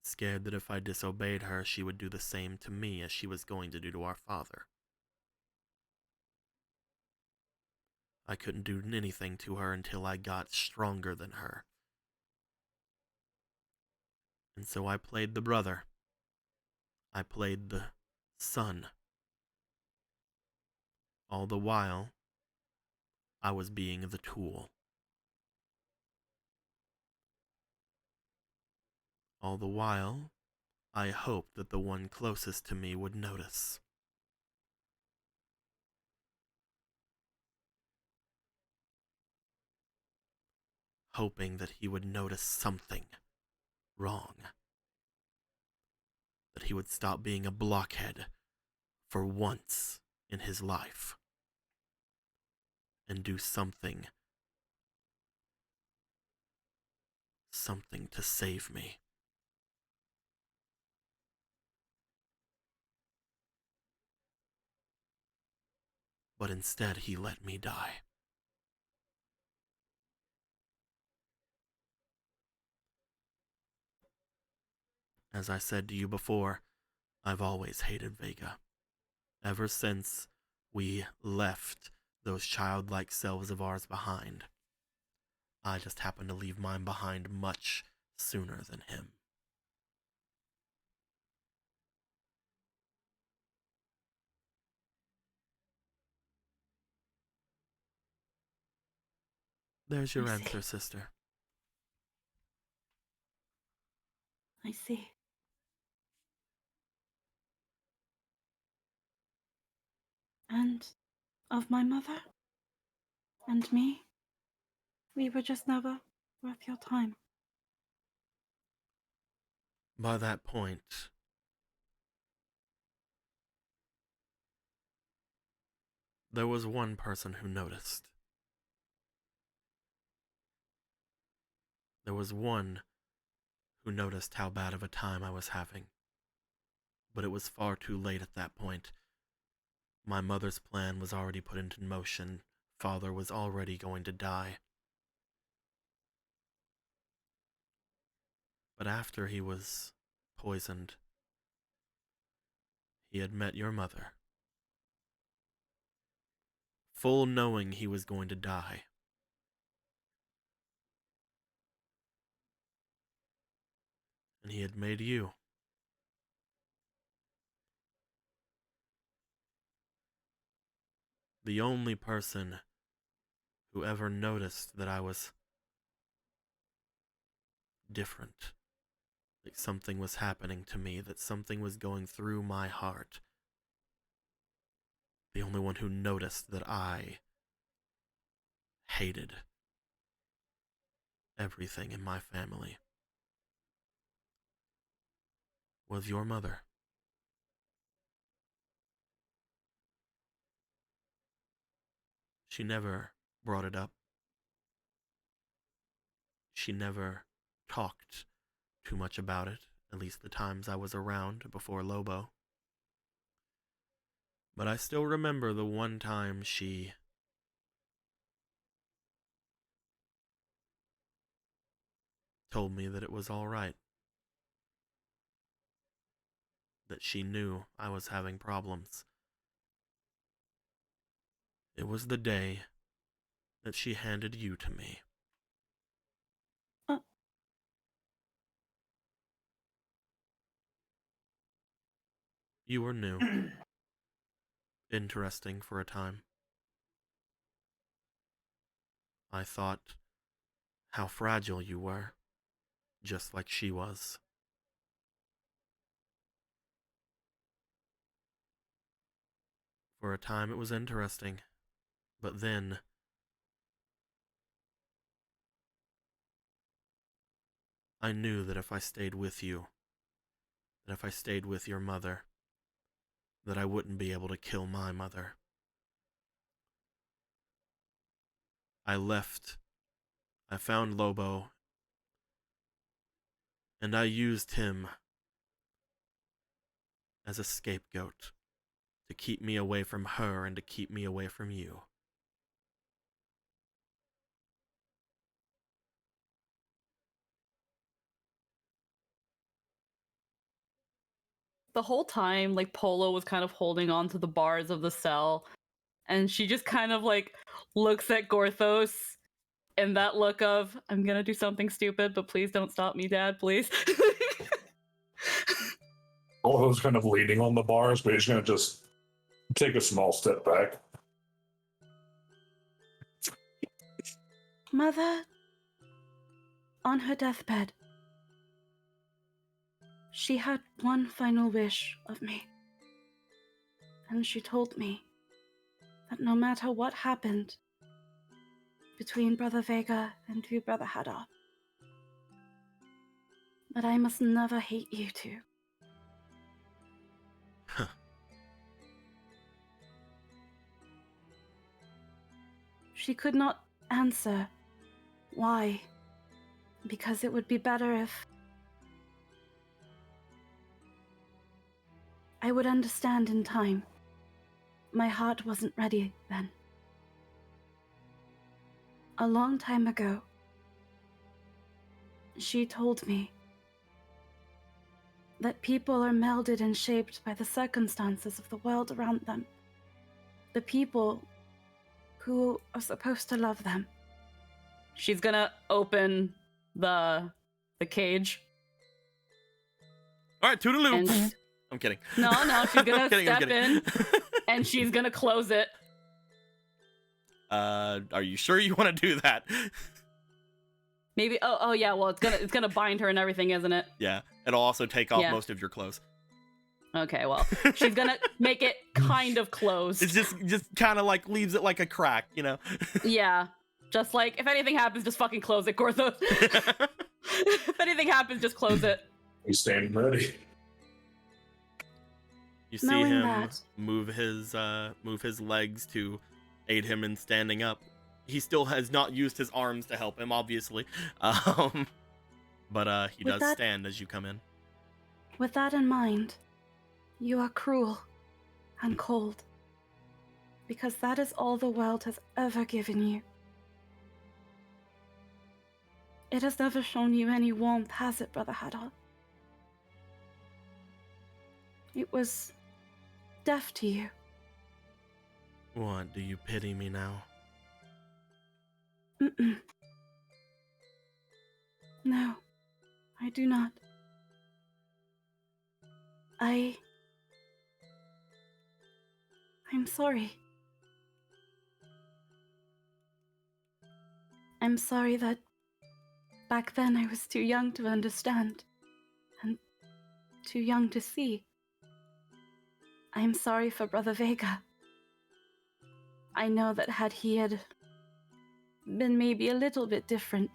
Scared that if I disobeyed her, she would do the same to me as she was going to do to our father. I couldn't do anything to her until I got stronger than her. And so I played the brother. I played the son. All the while, I was being the tool. All the while, I hoped that the one closest to me would notice. Hoping that he would notice something wrong. That he would stop being a blockhead for once in his life. And do something to save me. But instead he let me die. As I said to you before, I've always hated Vega. Ever since we left those childlike selves of ours behind. I just happened to leave mine behind much sooner than him. There's your I see. answer, sister. I see. And of my mother? And me? We were just never worth your time. By that point, there was one person who noticed. There was one who noticed how bad of a time I was having. But it was far too late at that point. My mother's plan was already put into motion. Father was already going to die. But after he was poisoned, he had met your mother, full knowing he was going to die. And he had made you the only person who ever noticed that I was different. Like something was happening to me, that something was going through my heart. The only one who noticed that I hated everything in my family was your mother. She never brought it up. She never talked too much about it, at least the times I was around before Lobo. But I still remember the one time she told me that it was all right. That she knew I was having problems. It was the day that she handed you to me. You were new. Interesting for a time. I thought how fragile you were, just like she was. For a time it was interesting, but then I knew that if I stayed with you, that if I stayed with your mother, that I wouldn't be able to kill my mother. I left. I found Lobo, and I used him as a scapegoat to keep me away from her and to keep me away from you. The whole time, like, Polo was kind of holding on to the bars of the cell, and she just kind of like looks at Gorthos in that look of, I'm gonna do something stupid, but please don't stop me, Dad, please. Polo's kind of leaning on the bars, but he's going to just take a small step back. Mother, on her deathbed, she had one final wish of me. And she told me that no matter what happened between Brother Vega and you, Brother Haddock, that I must never hate you two. Huh. She could not answer why, because it would be better if I would understand in time. My heart wasn't ready then. A long time ago, she told me that people are melded and shaped by the circumstances of the world around them. The people who are supposed to love them. She's gonna open the cage. All right, toodaloo. And I'm kidding. No, she's gonna I'm kidding, I'm step kidding. in and she's gonna close it. Are you sure you want to do that? Maybe. Oh yeah. Well, it's gonna bind her and everything, isn't it? Yeah. It'll also take off Yeah. most of your clothes. Okay. Well, she's gonna make it kind of closed. It's just kind of like leaves it like a crack, you know? Yeah. Just like, if anything happens, just fucking close it, Gorthos. If anything happens, just close it. He's standing ready. You see Knowing him that- move his legs to aid him in standing up. He still has not used his arms to help him, obviously. But he With does that- stand as you come in. With that in mind, you are cruel and cold. Because that is all the world has ever given you. It has never shown you any warmth, has it, Brother Haddock? It was deaf to you. What, do you pity me now? Mm-mm. No, I do not. I'm sorry. I'm sorry that back then I was too young to understand and too young to see. I'm sorry for Brother Vega. I know that had he been maybe a little bit different,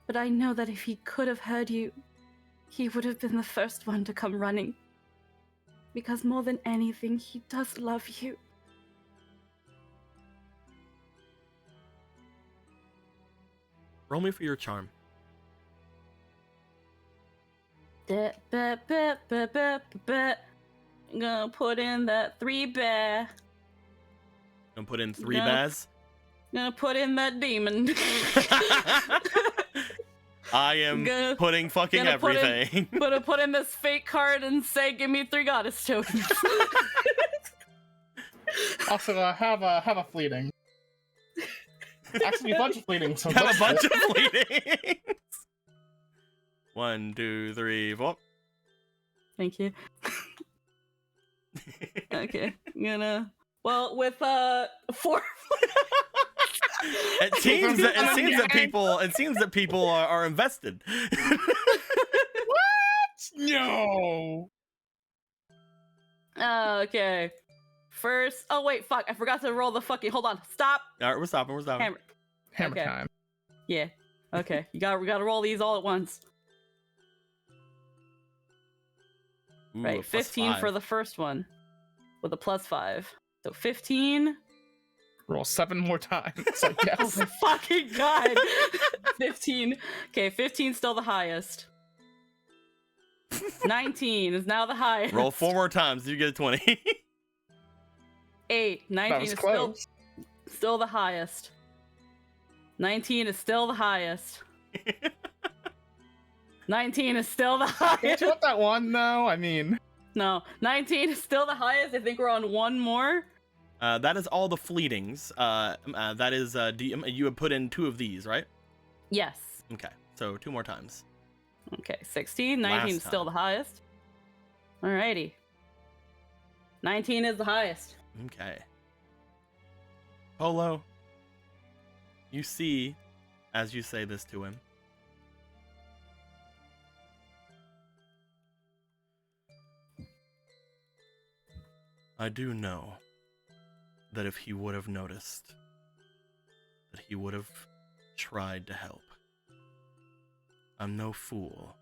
but I know that if he could have heard you, he would have been the first one to come running. Because more than anything, he does love you. Roll me for your charm. I'm gonna put in that 3 bear. Gonna put in 3 Nope. bears. Gonna put in that demon. I am putting fucking everything. Gonna put in this fake card and say, "Give me 3 goddess tokens." Also, have a fleeting. Actually, a bunch of fleeting. So Have a bunch of fleetings. 1, 2, 3, 4. Thank you. Okay, I'm gonna. Well, with 4. It seems that people are invested. No. Okay. First. Oh wait, fuck! I forgot to roll the fucking. Hold on. Stop. All right, we're stopping. Hammer. Hammer Okay. time. Yeah. Okay. We gotta roll these all at once. Ooh, a Right. plus 15 for 5. the first one, with a +5. So 15. Roll 7 more times. I Oh guess. my fucking god. 15. Okay, 15 still the highest. 19 is now the highest. Roll 4 more times. You get a 20. 8. 19 was is close. still the highest. 19 is still the highest. 19 is still the Can't highest. you want that one though? I mean, No, 19 is still the highest. I think we're on one more. That is all the fleetings. That is you have put in 2 of these, right? Yes. Okay, so 2 more times. Okay, 16. 19 is Last still the highest. Alrighty. 19 is the highest. Okay. Polo, you see, as you say this to him, I do know that if he would have noticed, that he would have tried to help. I'm no fool.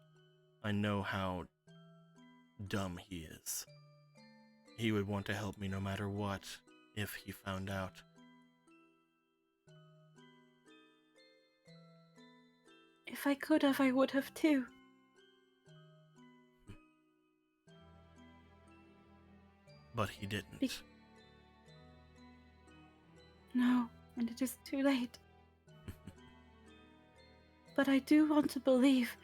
I know how dumb he is. He would want to help me no matter what, if he found out. If I could have, I would have too. But he didn't. No, and it is too late. But I do want to believe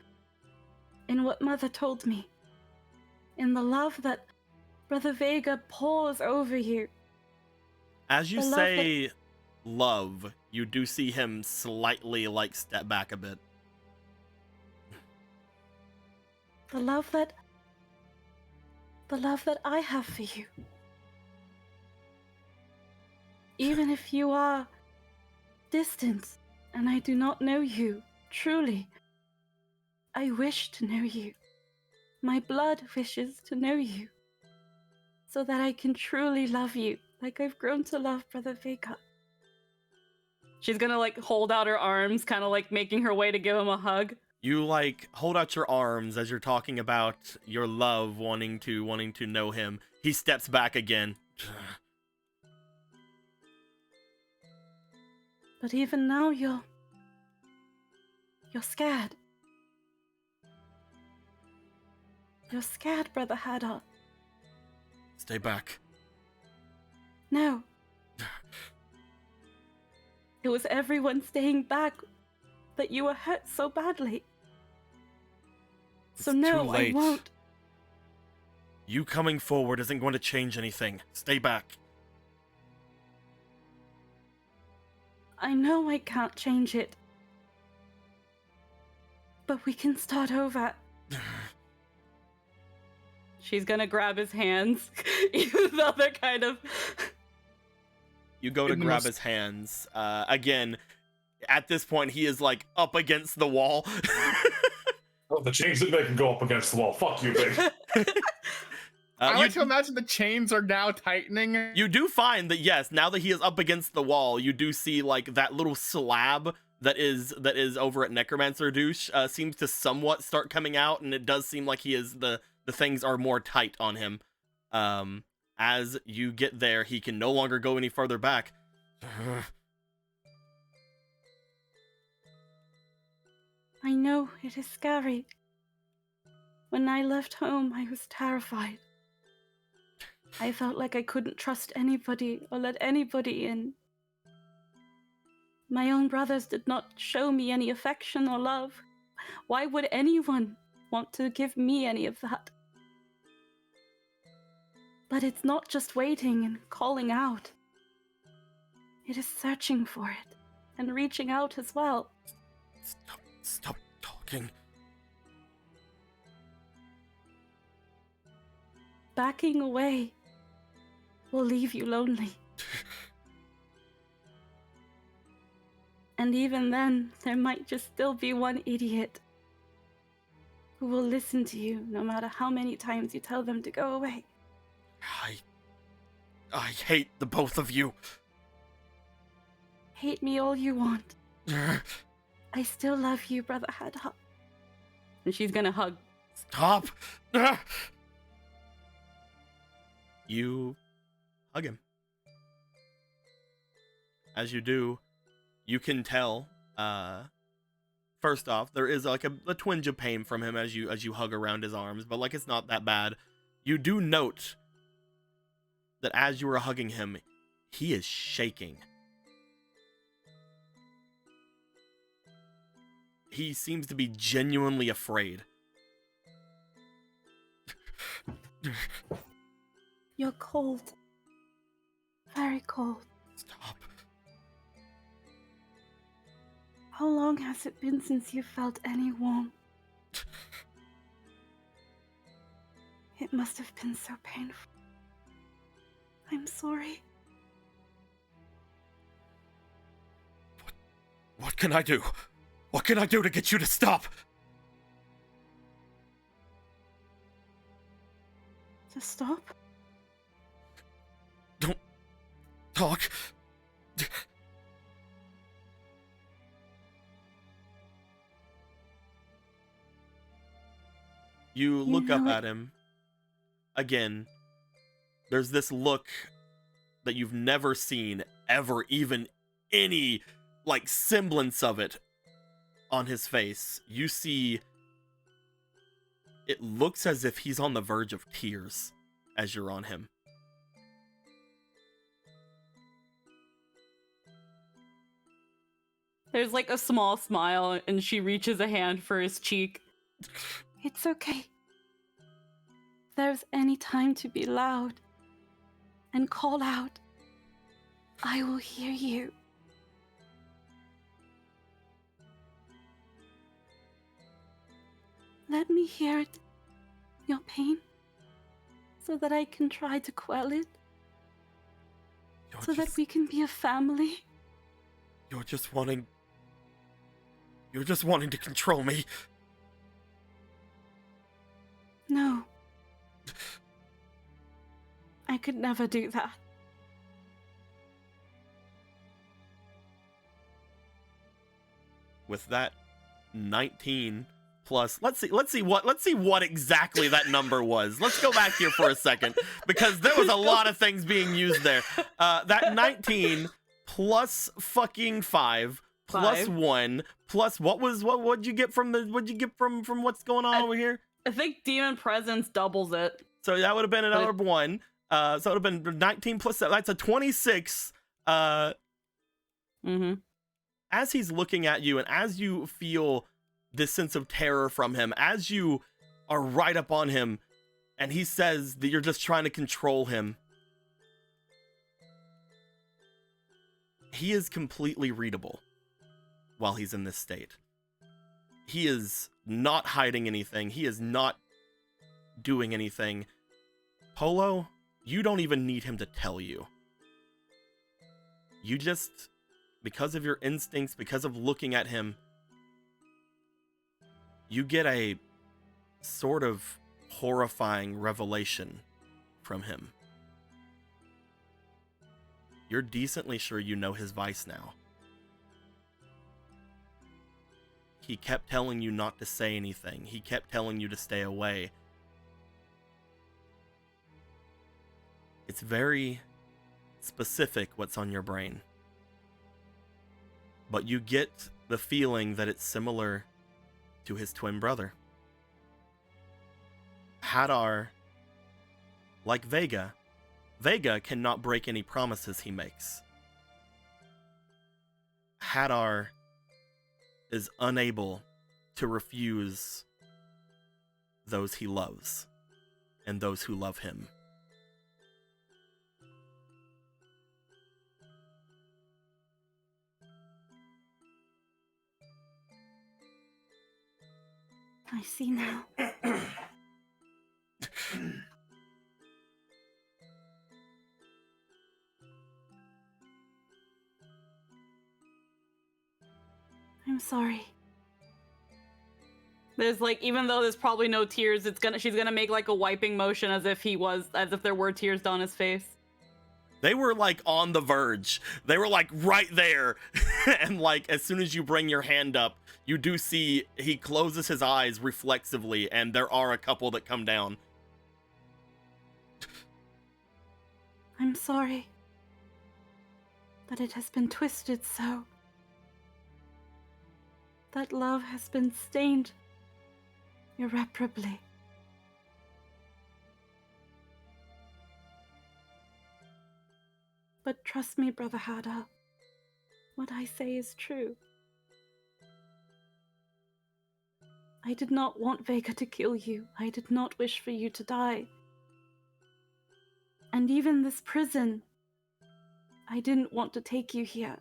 in what Mother told me. In the love that Brother Vega pours over you. As you The love say love, you do see him slightly like step back a bit. The love that I have for you. Even if you are distant and I do not know you truly, I wish to know you. My blood wishes to know you, so that I can truly love you like I've grown to love Brother Vega. She's gonna like hold out her arms, kind of like making her way to give him a hug. You like hold out your arms as you're talking about your love, wanting to know him. He steps back again. But even now you're scared. You're scared, Brother Haddock. Stay back. No. It was everyone staying back that you were hurt so badly. So It's no, too late. I won't. You coming forward isn't going to change anything. Stay back. I know I can't change it. But we can start over. She's gonna grab his hands, even though they're kind of. You go to In the grab most- his hands. Again, at this point, he is like up against the wall. Oh, the chains didn't make him go up against the wall. Fuck you, big. I You, like to imagine the chains are now tightening. you do find that yes, now that he is up against the wall, you do see like that little slab that is over at Necromancer Douche seems to somewhat start coming out, and it does seem like he is the things are more tight on him. As you get there, he can no longer go any further back. I know it is scary. When I left home, I was terrified. I felt like I couldn't trust anybody or let anybody in. My own brothers did not show me any affection or love. Why would anyone want to give me any of that? But it's not just waiting and calling out. It is searching for it and reaching out as well. Stop talking. Backing away will leave you lonely. And even then, there might just still be one idiot who will listen to you no matter how many times you tell them to go away. I hate the both of you. Hate me all you want. I still love you, Brother Haddock. And she's gonna hug. Stop. You hug him. As you do, you can tell, first off, there is like a twinge of pain from him as you hug around his arms, but like it's not that bad. You do note that as you are hugging him, he is shaking. He seems to be genuinely afraid. You're cold. Very cold. Stop. How long has it been since you felt any warmth? It must have been so painful. I'm sorry. What can I do? What can I do to get you to stop? To stop? Don't talk. You look up at him. Again, there's this look that you've never seen ever, even any like semblance of it on his face. You see, it looks as if he's on the verge of tears as you're on him. There's like a small smile, and she reaches a hand for his cheek. It's okay. If there's any time to be loud and call out, I will hear you. Let me hear it, your pain, so that I can try to quell it, so that we can be a family. You're just wanting to control me. No. I could never do that. With that 19 plus, let's see what exactly that number was. Let's go back here for a second, because there was a lot of things being used there. That 19 plus fucking 5 plus 1 plus what'd you get from what's going on over here? I think Demon Presence doubles it. So that would have been another 1. So it would have been 19 plus 7. That's a 26. Mm-hmm. as he's looking at you and as you feel this sense of terror from him, as you are right up on him and he says that you're just trying to control him, he is completely readable while he's in this state. He is not hiding anything. He is not doing anything. Polo, you don't even need him to tell you. You just, because of your instincts, because of looking at him, you get a sort of horrifying revelation from him. You're decently sure you know his vice now. He kept telling you not to say anything. He kept telling you to stay away. It's very specific what's on your brain. But you get the feeling that it's similar to his twin brother. Hadar, like Vega cannot break any promises he makes. Hadar is unable to refuse those he loves and those who love him. I see now. I'm sorry. There's like, even though there's probably no tears, she's gonna make like a wiping motion as if there were tears down his face. They were like on the verge. They were like right there. And like as soon as you bring your hand up, you do see he closes his eyes reflexively and there are a couple that come down. I'm sorry that it has been twisted so. That love has been stained irreparably. But trust me, Brother Hadar, what I say is true. I did not want Vega to kill you. I did not wish for you to die. And even this prison, I didn't want to take you here.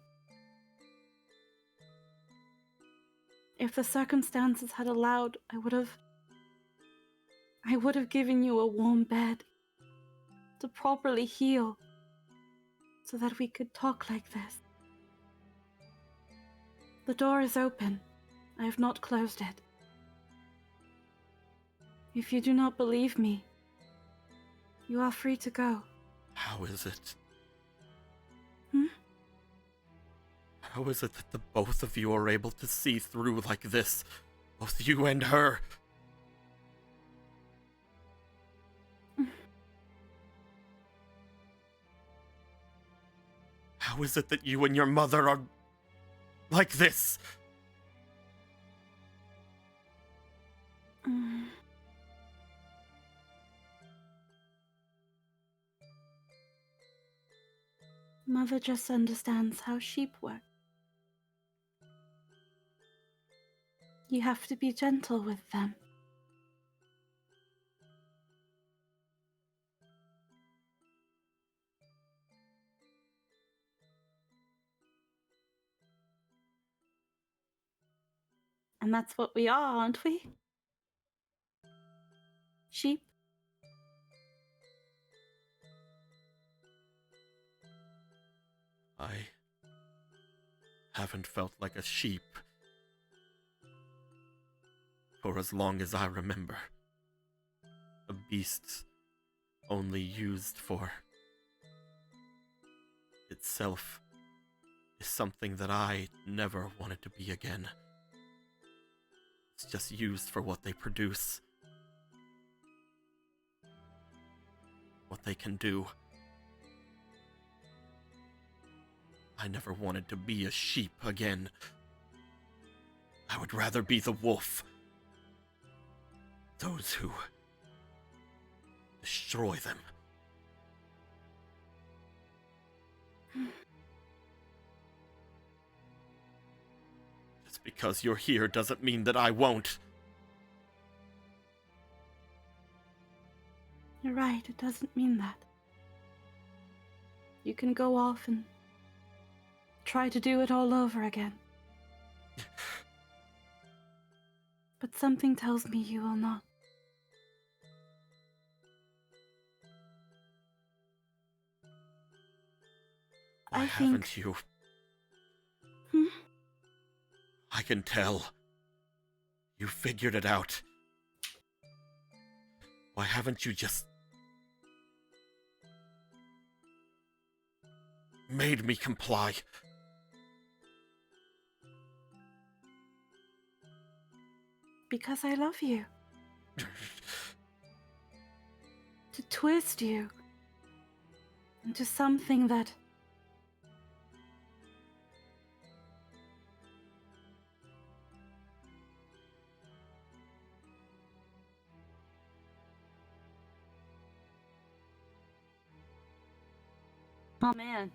If the circumstances had allowed, I would have given you a warm bed to properly heal so that we could talk like this. The door is open. I have not closed it. If you do not believe me, you are free to go. How is it? Hmm? How is it that the both of you are able to see through like this? Both you and her. How is it that you and your mother are like this? Mother just understands how sheep work. You have to be gentle with them. And that's what we are, aren't we? Sheep. I haven't felt like a sheep for as long as I remember. A beast only used for itself is something that I never wanted to be again. It's just used for what they produce, what they can do. I never wanted to be a sheep again. I would rather be the wolf. Those who destroy them. Just because you're here doesn't mean that I won't. You're right, it doesn't mean that. You can go off and try to do it all over again. But something tells me you will not. Why I haven't think... you? Hmm? I can tell. You figured it out. Why haven't you just made me comply? Because I love you. To twist you into something that... Oh man.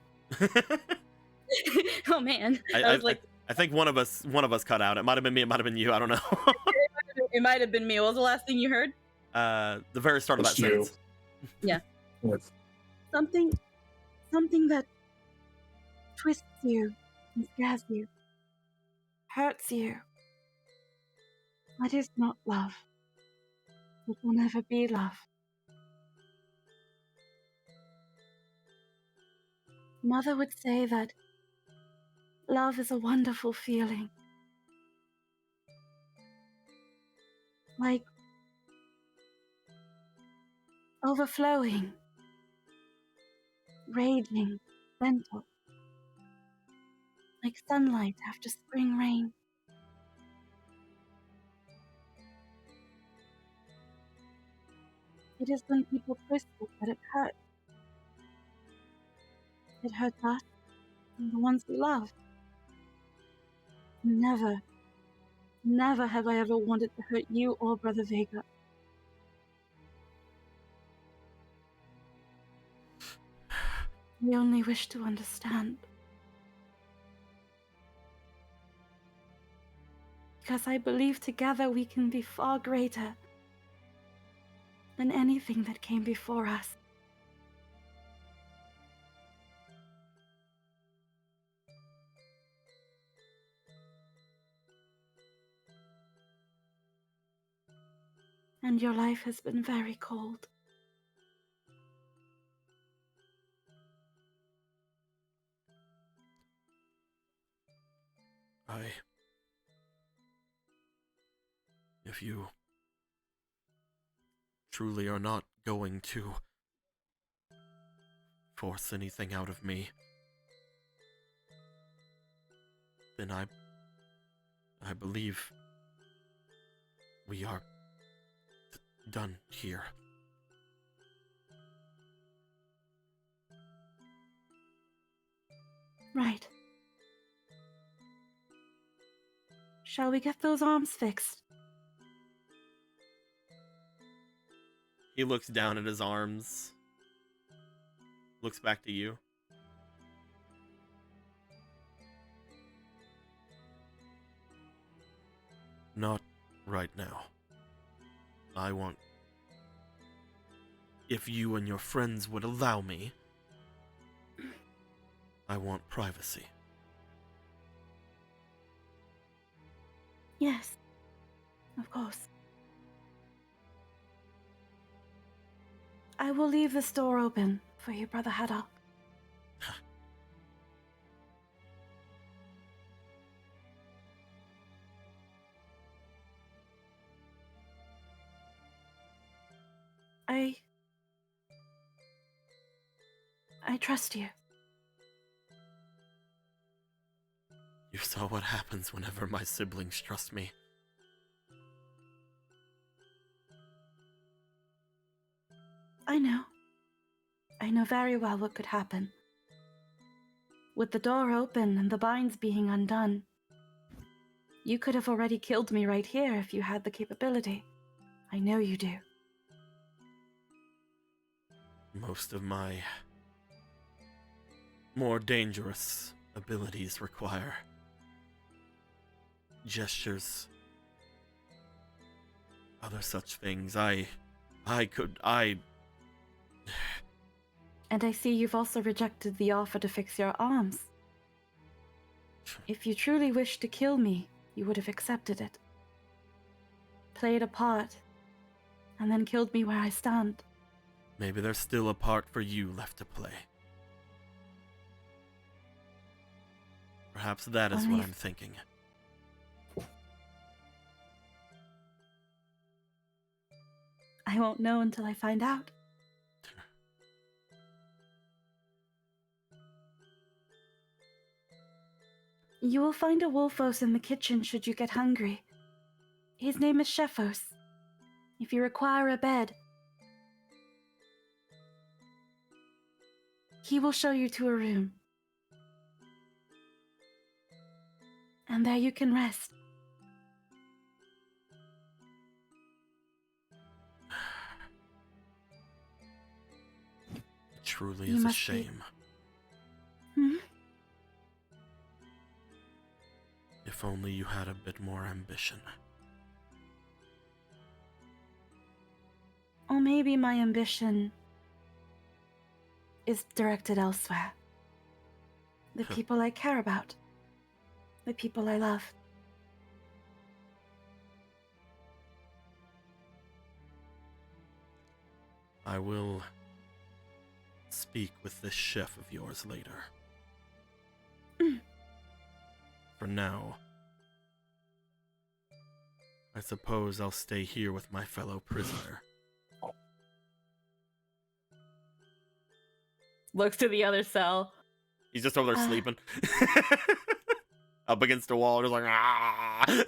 Oh man. I think one of us cut out. It might have been me, it might have been you, I don't know. It might have been me. What was the last thing you heard? The very start of that It's you. sentence. Yeah. Something that twists you and scares you, hurts you. That is not love. It will never be love. Mother would say that love is a wonderful feeling. Like overflowing, raging, gentle. Like sunlight after spring rain. It is when people twist it that it hurts. It hurts us and the ones we love. Never, never have I ever wanted to hurt you or Brother Vega. We only wish to understand. Because I believe together we can be far greater than anything that came before us. And your life has been very cold. If you truly are not going to force anything out of me, then I believe we are done here. Right. Shall we get those arms fixed? He looks down at his arms, looks back to you. Not right now. I want... If you and your friends would allow me, I want privacy. Yes, of course. I will leave this door open for you, Brother Haddock. I trust you. You saw what happens whenever my siblings trust me. I know. I know very well what could happen. With the door open and the binds being undone, you could have already killed me right here if you had the capability. I know you do. Most of my more dangerous abilities require gestures, other such things. I And I see you've also rejected the offer to fix your arms. If you truly wished to kill me, you would have accepted it. Played a part, and then killed me where I stand. Maybe there's still a part for you left to play. Perhaps that is Only what if- I'm thinking. I won't know until I find out. You will find a Wolfos in the kitchen should you get hungry. His name is Shefos. If you require a bed, he will show you to a room. And there you can rest. It truly You is a must be- shame. Hmm? If only you had a bit more ambition. Or maybe my ambition is directed elsewhere. The people I care about. The people I love. I will speak with this chef of yours later. For now, I suppose I'll stay here with my fellow prisoner. Looks to the other cell. He's just over there sleeping. Up against the wall, just like, ah!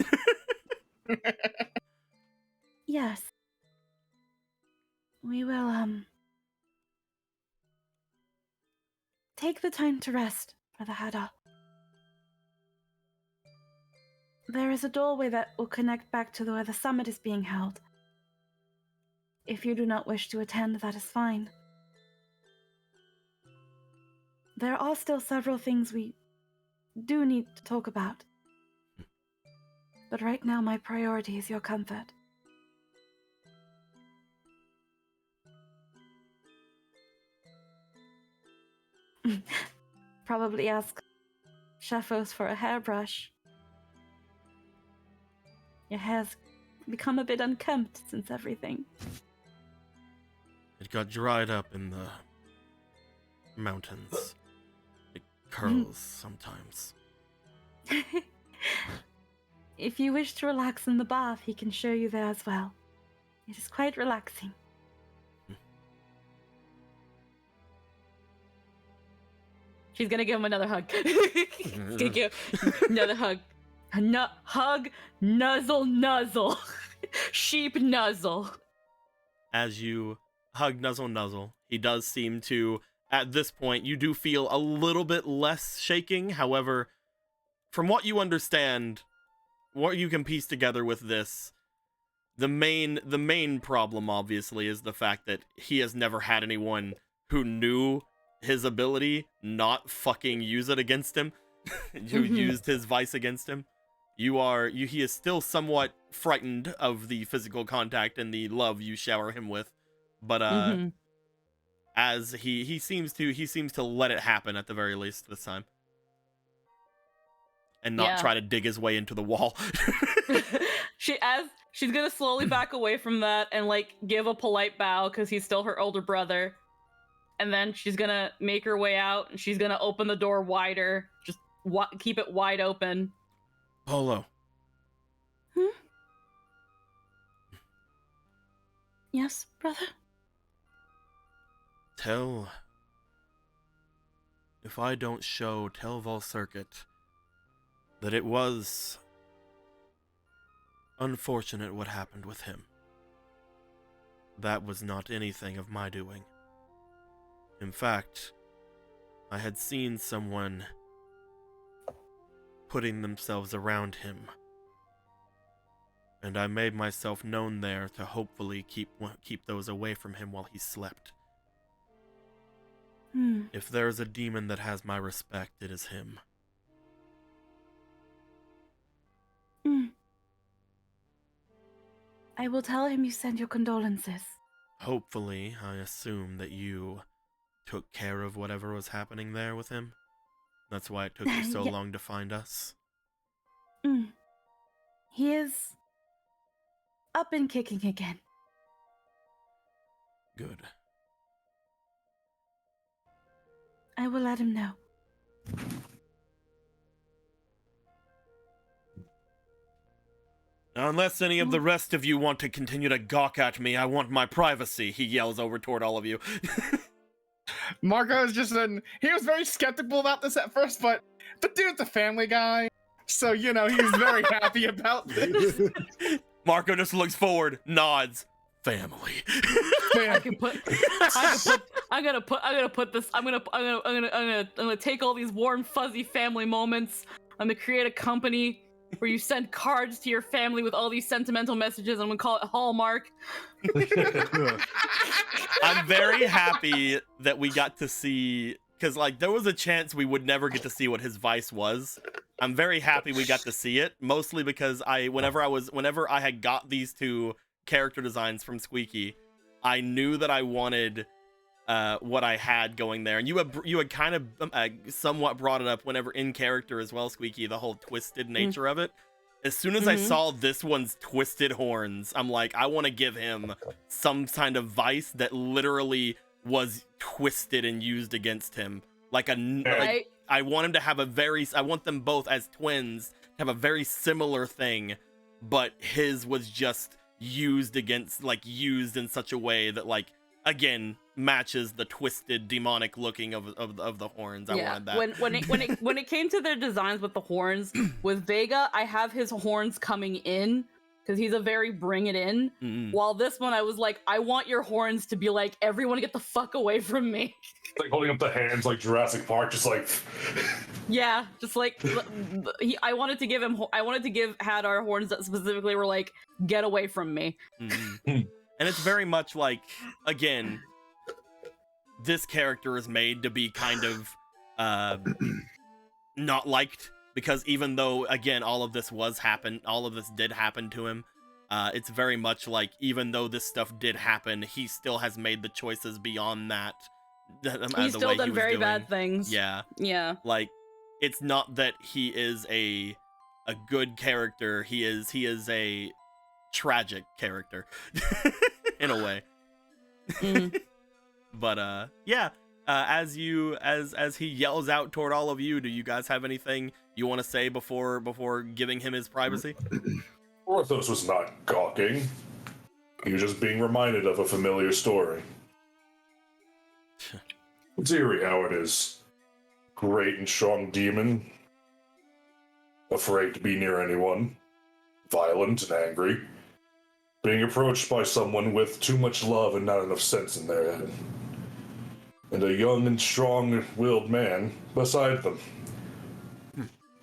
Yes. We will, take the time to rest, Brother Hadar. There is a doorway that will connect back to where the summit is being held. If you do not wish to attend, that is fine. There are still several things we do need to talk about. But right now, my priority is your comfort. Probably ask Shefos for a hairbrush. Your hair's become a bit unkempt since everything. It got dried up in the mountains. It curls sometimes. If you wish to relax in the bath, he can show you there as well. It is quite relaxing. She's gonna give him another hug. She's gonna give another hug. Hug, nuzzle, nuzzle. Sheep nuzzle. As you hug Nuzzle, he does seem to, at this point, you do feel a little bit less shaking. However, from what you understand, what you can piece together with this, the main problem, obviously, is the fact that he has never had anyone who knew his ability not fucking use it against him, who used his vice against him. He is still somewhat frightened of the physical contact and the love you shower him with, but as he seems to let it happen at the very least this time, and not try to dig his way into the wall. She's gonna slowly back away from that and like give a polite bow because he's still her older brother, and then she's gonna make her way out and she's gonna open the door wider, just keep it wide open. Polo. Yes, brother? If I don't show Telval Circuit that it was unfortunate what happened with him. That was not anything of my doing. In fact, I had seen someone putting themselves around him, and I made myself known there to hopefully keep those away from him while he slept. If there's a demon that has my respect, it is him. Mm. I will tell him you send your condolences. Hopefully, I assume that you took care of whatever was happening there with him. That's why it took you so Yeah. long to find us. Mm. He is up and kicking again. Good. I will let him know. Unless any of the rest of you want to continue to gawk at me, I want my privacy, he yells over toward all of you. Marco is just he was very skeptical about this at first, but the dude's a family guy. So, you know, he's very happy about this. Marco just looks forward, nods. Family. I can put. I'm gonna put this. I'm gonna take all these warm, fuzzy family moments. I'm gonna create a company where you send cards to your family with all these sentimental messages. I'm gonna call it Hallmark. I'm very happy that we got to see, because like there was a chance we would never get to see what his vice was. I'm very happy we got to see it, mostly because whenever I had got these two character designs from Squeaky, I knew that I wanted what I had going there, and you had kind of somewhat brought it up whenever in character as well, Squeaky, the whole twisted nature of it. As soon as I saw this one's twisted horns, I'm like, I want to give him some kind of vice that literally was twisted and used against him. Like I want him to have I want them both as twins to have a very similar thing, but his was just used in such a way that, like, again, matches the twisted demonic looking of the horns. I wanted that. When it came to their designs with the horns, with Vega, I have his horns coming in because he's a very bring it in. While this one, I was like, I want your horns to be like, everyone get the fuck away from me. Like holding up the hands like Jurassic Park, just like. Yeah, just like I wanted to give Hadar horns that specifically were like, get away from me. And it's very much like, again, this character is made to be kind of not liked, because even though, again, all of this did happen to him, it's very much like, even though this stuff did happen, he still has made the choices beyond that. He's still done very bad things. Yeah. Like, it's not that he is a good character. He is a tragic character in a way. But yeah, as he yells out toward all of you, do you guys have anything you want to say before giving him his privacy? Orthos was not gawking. He was just being reminded of a familiar story. Ziri, how it is. Great and strong demon. Afraid to be near anyone. Violent and angry. Being approached by someone with too much love and not enough sense in their head. And a young and strong-willed man beside them.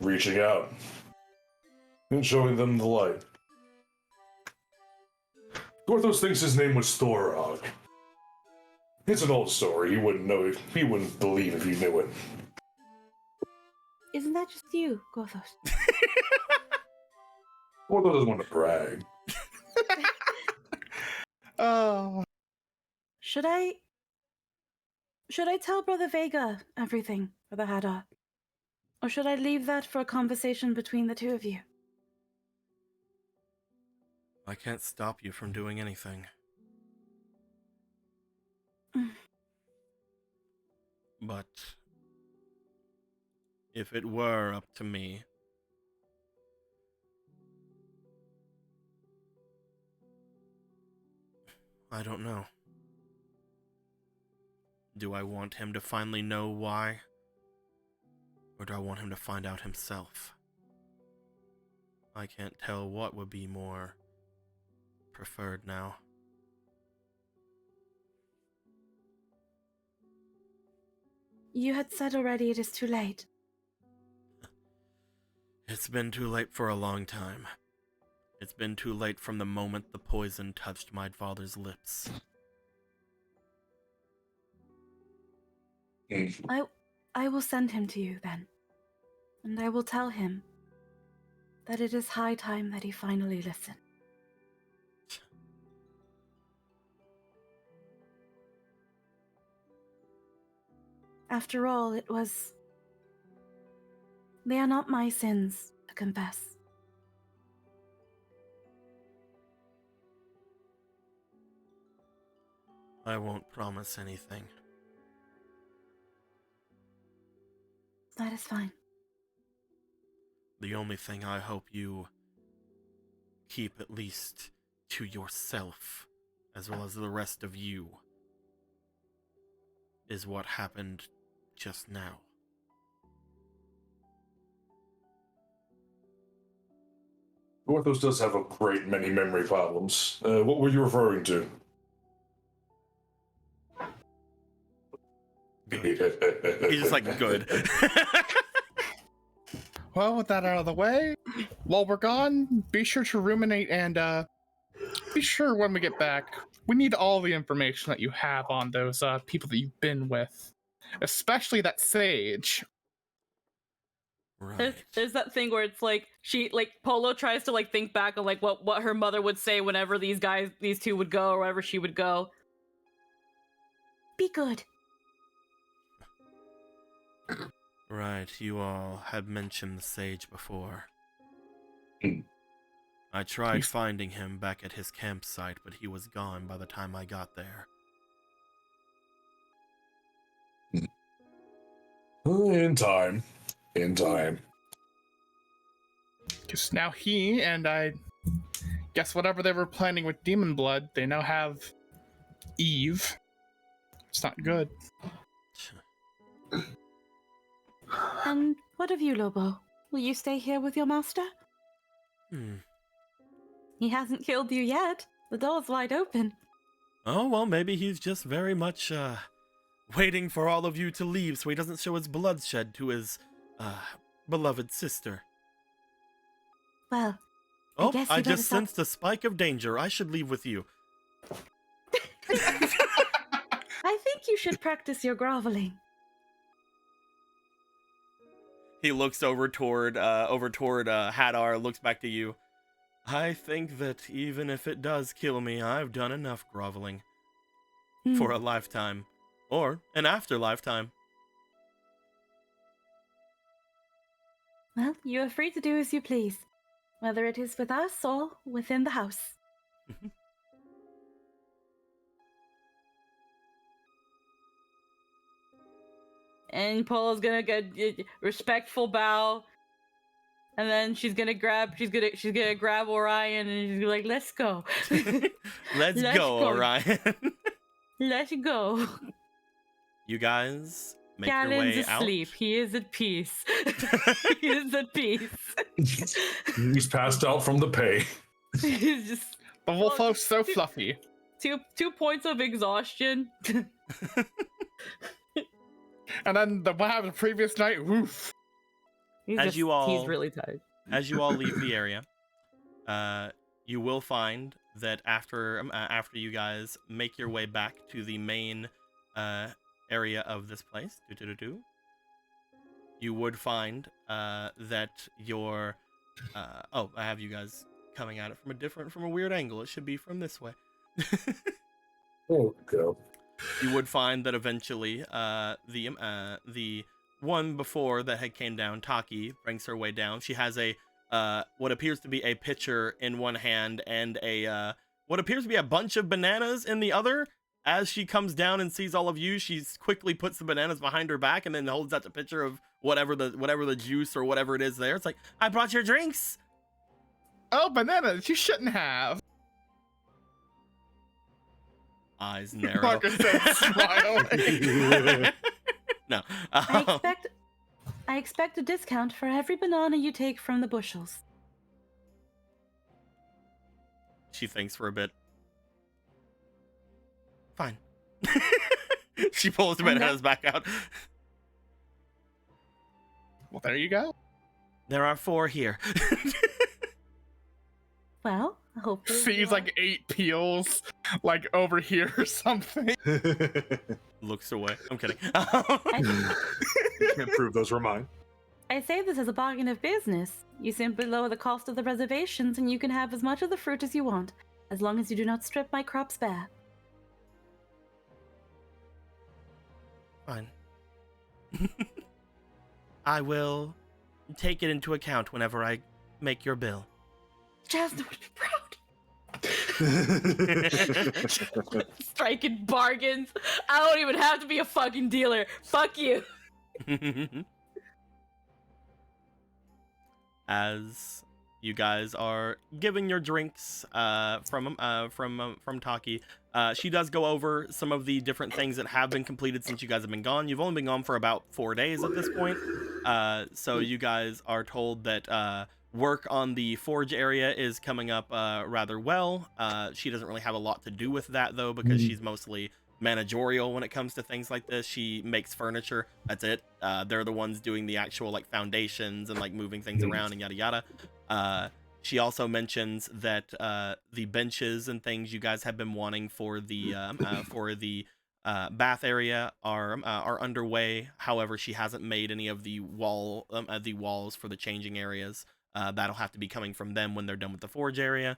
Reaching out. And showing them the light. Gorthos thinks his name was Thorog. It's an old story. He wouldn't know it. He wouldn't believe if he knew it. Isn't that just you, Gothos? Gorthos doesn't want to brag. Oh. Should I tell Brother Vega everything for the Hadar? Or should I leave that for a conversation between the two of you? I can't stop you from doing anything. But if it were up to me, I don't know. Do I want him to finally know why? Or do I want him to find out himself? I can't tell what would be more preferred now. You had said already it is too late. It's been too late for a long time. It's been too late from the moment the poison touched my father's lips. I will send him to you then. And I will tell him that it is high time that he finally listened. After all, they are not my sins to confess. I won't promise anything. That is fine. The only thing I hope you keep at least to yourself, as well as the rest of you, is what happened just now. Orthos does have a great many memory problems. What were you referring to? He's just like, good. Well, with that out of the way, while we're gone, be sure to ruminate and be sure when we get back, we need all the information that you have on those people that you've been with, especially that sage. Right. There's that thing where it's like Polo tries to like think back on like what her mother would say whenever these two would go or wherever she would go. Be good. Right, you all had mentioned the sage before. I tried finding him back at his campsite, but he was gone by the time I got there. In time. Because now he and I guess whatever they were planning with Demon Blood, they now have Eve. It's not good. And what of you, Lobo? Will you stay here with your master? He hasn't killed you yet. The door's wide open. Oh, well, maybe he's just very much, waiting for all of you to leave so he doesn't show his bloodshed to his, beloved sister. Well, Oh, guess I you better just stop- sensed a spike of danger. I should leave with you. I think you should practice your groveling. He looks over toward Hadar, looks back to you. I think that even if it does kill me, I've done enough groveling for a lifetime, or an after lifetime. Well, you are free to do as you please, whether it is with us or within the house. And Polo's gonna get a respectful bow, and then she's gonna grab Orion, and she's like, "Let's go, Let's go, Orion. let's go." You guys make your Galen's way out. asleep. He is at peace. He is at peace. He's passed out from the pay. He's just The Wolfo's so fluffy. 2 points of exhaustion. And then what happened the previous night, woof. He's really tired. As you all leave the area, you will find that after you guys make your way back to the main area of this place, you would find that your I have you guys coming at it from a weird angle. It should be from this way. Oh, go. You would find that eventually the one before that had came down, Taki, brings her way down. She has a what appears to be a pitcher in one hand and a what appears to be a bunch of bananas in the other. As she comes down and sees all of you, she quickly puts the bananas behind her back and then holds out the pitcher of whatever the juice or whatever it is there. It's like, I brought your drinks. Oh, bananas! You shouldn't have. Eyes narrow. Parker said, smiling. No. I expect a discount for every banana you take from the bushels. She thinks for a bit. Fine. She pulls the bananas back out. Well, there you go. There are 4 here. Well, hopefully. Sees like 8 peels, like over here or something. Looks away. I'm kidding. You can't prove those were mine. I say this as a bargain of business. You simply lower the cost of the reservations and you can have as much of the fruit as you want, as long as you do not strip my crops bare. Fine. I will take it into account whenever I make your bill. Jasmine would be proud. Striking bargains. I don't even have to be a fucking dealer. Fuck you. As you guys are giving your drinks from Taki, she does go over some of the different things that have been completed since you guys have been gone. You've only been gone for about 4 days at this point, so you guys are told that work on the forge area is coming up rather well. She doesn't really have a lot to do with that though, because she's mostly managerial when it comes to things like this. She makes furniture, that's it. They're the ones doing the actual like foundations and like moving things around and yada yada. She also mentions that the benches and things you guys have been wanting for the bath area are underway. However, she hasn't made any of the walls for the changing areas. That'll have to be coming from them when they're done with the forge area.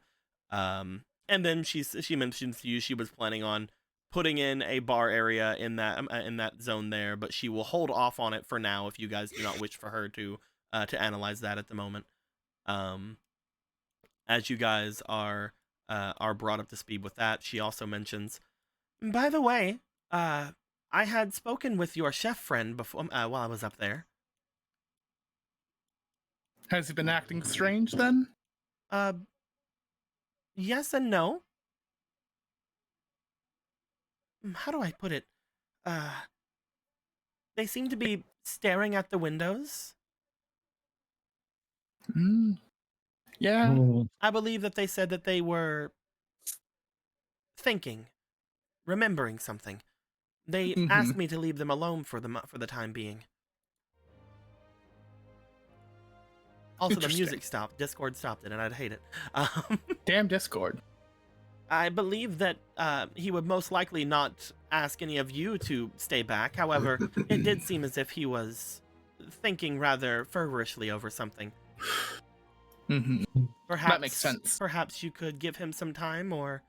And then she mentions to you she was planning on putting in a bar area in that zone there, but she will hold off on it for now if you guys do not wish for her to analyze that at the moment. As you guys are brought up to speed with that, she also mentions, by the way, I had spoken with your chef friend before while I was up there. Has he been acting strange then? Yes and no. How do I put it? They seem to be staring at the windows. Yeah. I believe that they said that they were thinking, remembering something. They asked me to leave them alone for the time being. Also, the music stopped. Discord stopped it, and I'd hate it. Damn Discord. I believe that he would most likely not ask any of you to stay back. However, it did seem as if he was thinking rather feverishly over something. Perhaps, that makes sense. Perhaps you could give him some time, or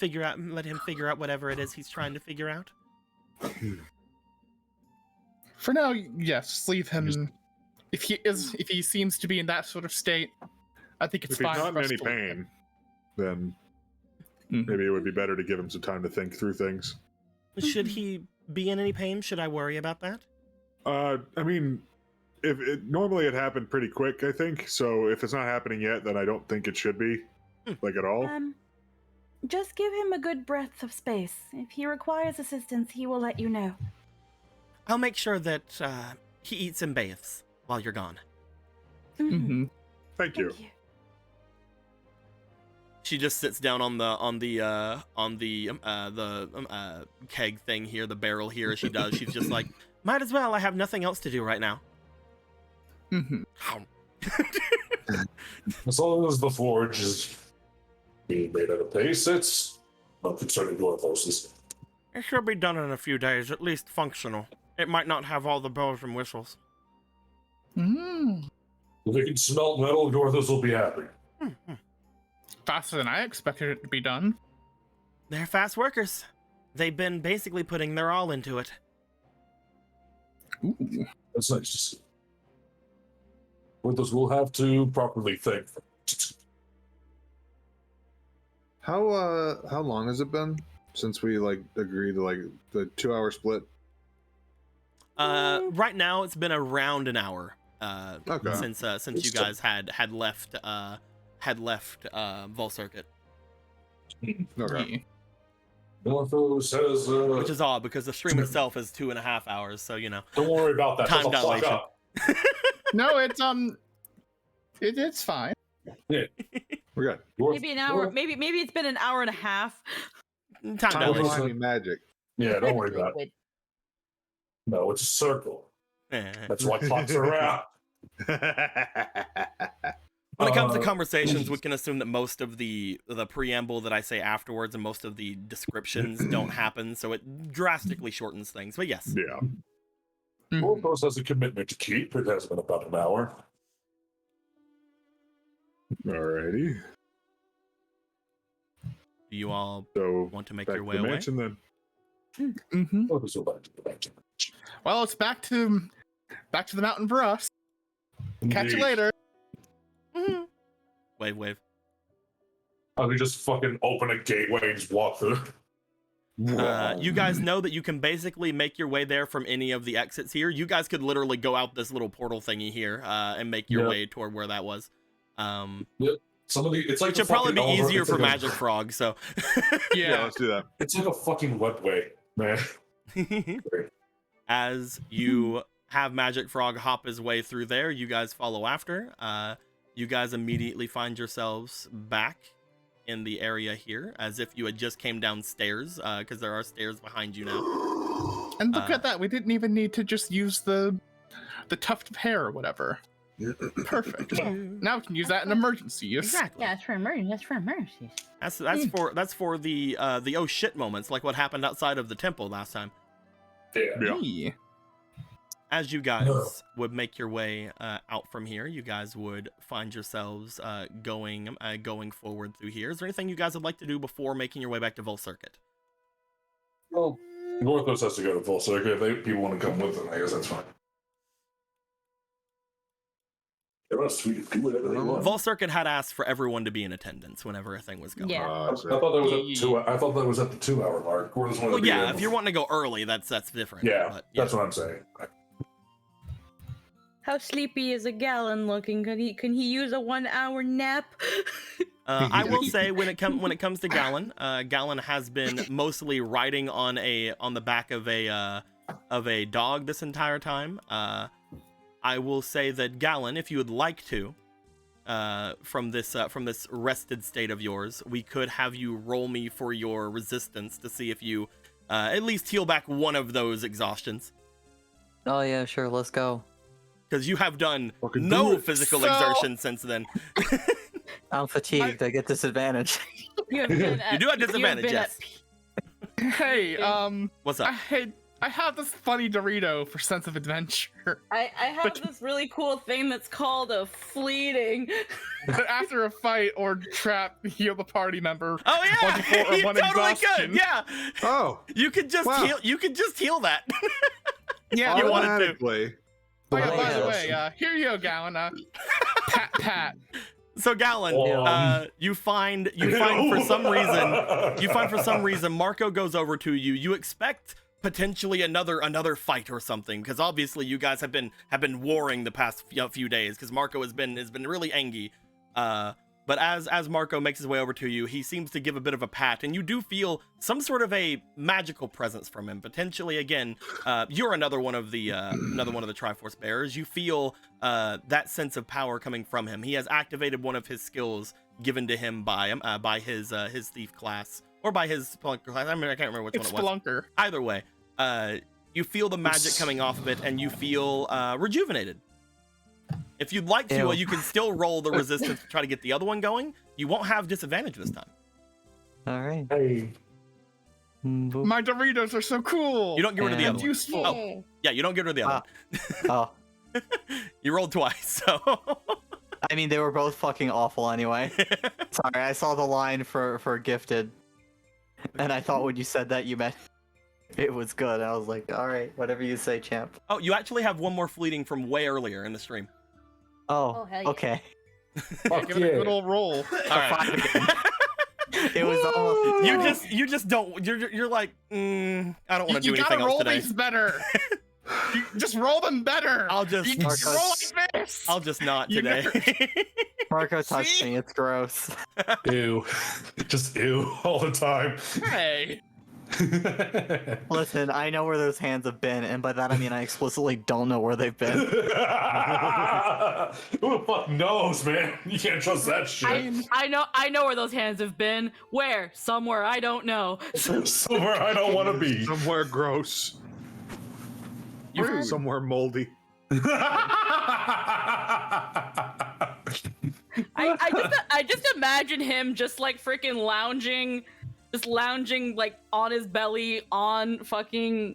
let him figure out whatever it is he's trying to figure out. For now, yes, leave him. If he seems to be in that sort of state, I think it's fine. If he's not in any pain, then maybe it would be better to give him some time to think through things. Should he be in any pain? Should I worry about that? I mean, normally it happened pretty quick, I think. So if it's not happening yet, then I don't think it should be, like at all. Just give him a good breadth of space. If he requires assistance, he will let you know. I'll make sure that he eats and bathes while you're gone. Thank you. She just sits down on the keg thing here, the barrel here. As she does, she's just like, might as well. I have nothing else to do right now. As long as the forge is being made at a pace, it's not concerning to our forces. It should be done in a few days, at least functional. It might not have all the bells and whistles. If they can smelt metal, Gorthos will be happy. Faster than I expected it to be done. They're fast workers. They've been basically putting their all into it. Ooh. That's nice to see. Gorthos will have to properly thank them. How long has it been since we agreed to the 2-hour split? Right now it's been around an hour. Okay. Since you guys had left Vol Circuit. Okay. Gorthos has Which is odd because the stream itself is 2.5 hours, so you know. Don't worry about that. Time Shut the fuck dilation. up. No, it's fine. Yeah. We're good. Maybe an hour. Maybe it's been an hour and a half. Time Time dilation. will magic. Yeah, don't worry about it. No, it's a circle. That's why clocks are around. When it comes to conversations, we can assume that most of the preamble that I say afterwards and most of the descriptions don't happen, so it drastically shortens things. But yes. Yeah. Porthos has a commitment to keep. It has been about an hour. Alrighty. Do you all So want to make back your to way the away? mansion then. Mm-hmm. Porthos will back to the mansion. Well, it's back to the mountain for us. Catch you Indeed. later. Wave, wave. I could just fucking open a gateway and just walk through. You guys know that you can basically make your way there from any of the exits here. You guys could literally go out this little portal thingy here and make your way toward where that was. It's like Which would probably be easier for Magic Frog, so. Yeah, let's do that. It's like a fucking webway, man. As you have Magic Frog hop his way through there, you guys follow after. You guys immediately find yourselves back in the area here, as if you had just came downstairs, because there are stairs behind you now. And look at that. We didn't even need to just use the tuft of hair or whatever. Perfect. Now we can use that in emergency use. Exactly. Yeah, it's for emergency. That's for emergencies. That's for the oh shit moments, like what happened outside of the temple last time. Yeah. Hey. As you guys would make your way out from here, you guys would find yourselves going forward through here. Is there anything you guys would like to do before making your way back to Vol Circuit? Well, Porthos has to go to full circuit. If people want to come with them, I guess that's fine. Everyone's free to do whatever they want. Vol Circuit had asked for everyone to be in attendance whenever a thing was going. Yeah. I thought that was at I thought that was at the 2 hour mark. Or was one Well, at the yeah. end? If you're wanting to go early, that's different. Yeah, but, that's what I'm saying. How sleepy is a Gallon looking? Can he use a 1 hour nap? I will say when it comes to Gallon, Gallon has been mostly riding on the back of a dog this entire time. I will say that Gallon, if you would like to, from this rested state of yours, we could have you roll me for your resistance to see if you at least heal back one of those exhaustions. Oh yeah, sure, let's go. Because you have done Fucking no do it. physical exertion since then. I'm fatigued. I get disadvantage. You do have disadvantage, yes. Hey, What's up? I have this funny Dorito for sense of adventure. I have this really cool thing that's called a fleeting. But after a fight or trap, heal the party member. Oh yeah, 1d4 or you one totally exhaustion. could. Yeah. Oh, You could just Wow. heal. You could just heal that. Yeah, You wanted to. automatically. Oh, yeah, by the Yes. way, here you go, Gallon. Pat. So Gallon, you find for some reason Marco goes over to you. You expect potentially another fight or something, because obviously you guys have been warring the past few days, because Marco has been really angry. But as Marco makes his way over to you, he seems to give a bit of a pat, and you do feel some sort of a magical presence from him. Potentially, again, you're another one of the Triforce bearers. You feel that sense of power coming from him. He has activated one of his skills given to him by his thief class, or by his spelunker class. I mean, I can't remember which It's one it was. Spelunker. Either way, you feel the magic coming off of it, and you feel rejuvenated. If you'd like to, Ew. you can still roll the resistance to try to get the other one going. You won't have disadvantage this time. All right. Hey. My Doritos are so cool. You don't get rid of the And other one. useful. Oh, yeah, you don't get rid of the other Oh, one. You rolled twice, so. I mean, they were both fucking awful anyway. Sorry, I saw the line for gifted, and I thought when you said that you meant it was good. I was like, all right, whatever you say, champ. Oh, you actually have one more fleeting from way earlier in the stream. Oh, hell yeah. okay. Fuck Give it a good old roll. All right. It was almost. You just don't. You're like, I don't want to do You anything gotta else roll today. these better. You just roll them better. I'll just You can Marcos. roll like this. I'll just not You today. Marco touched See? me. It's gross. Ew. Just ew all the time. Hey. Listen, I know where those hands have been, and by that I mean I explicitly don't know where they've been. Who the fuck knows, man? You can't trust that shit. I know where those hands have been. Where? Somewhere I don't know. Somewhere I don't want to be. Somewhere gross. Somewhere moldy. I just imagine him just like freaking lounging like on his belly on fucking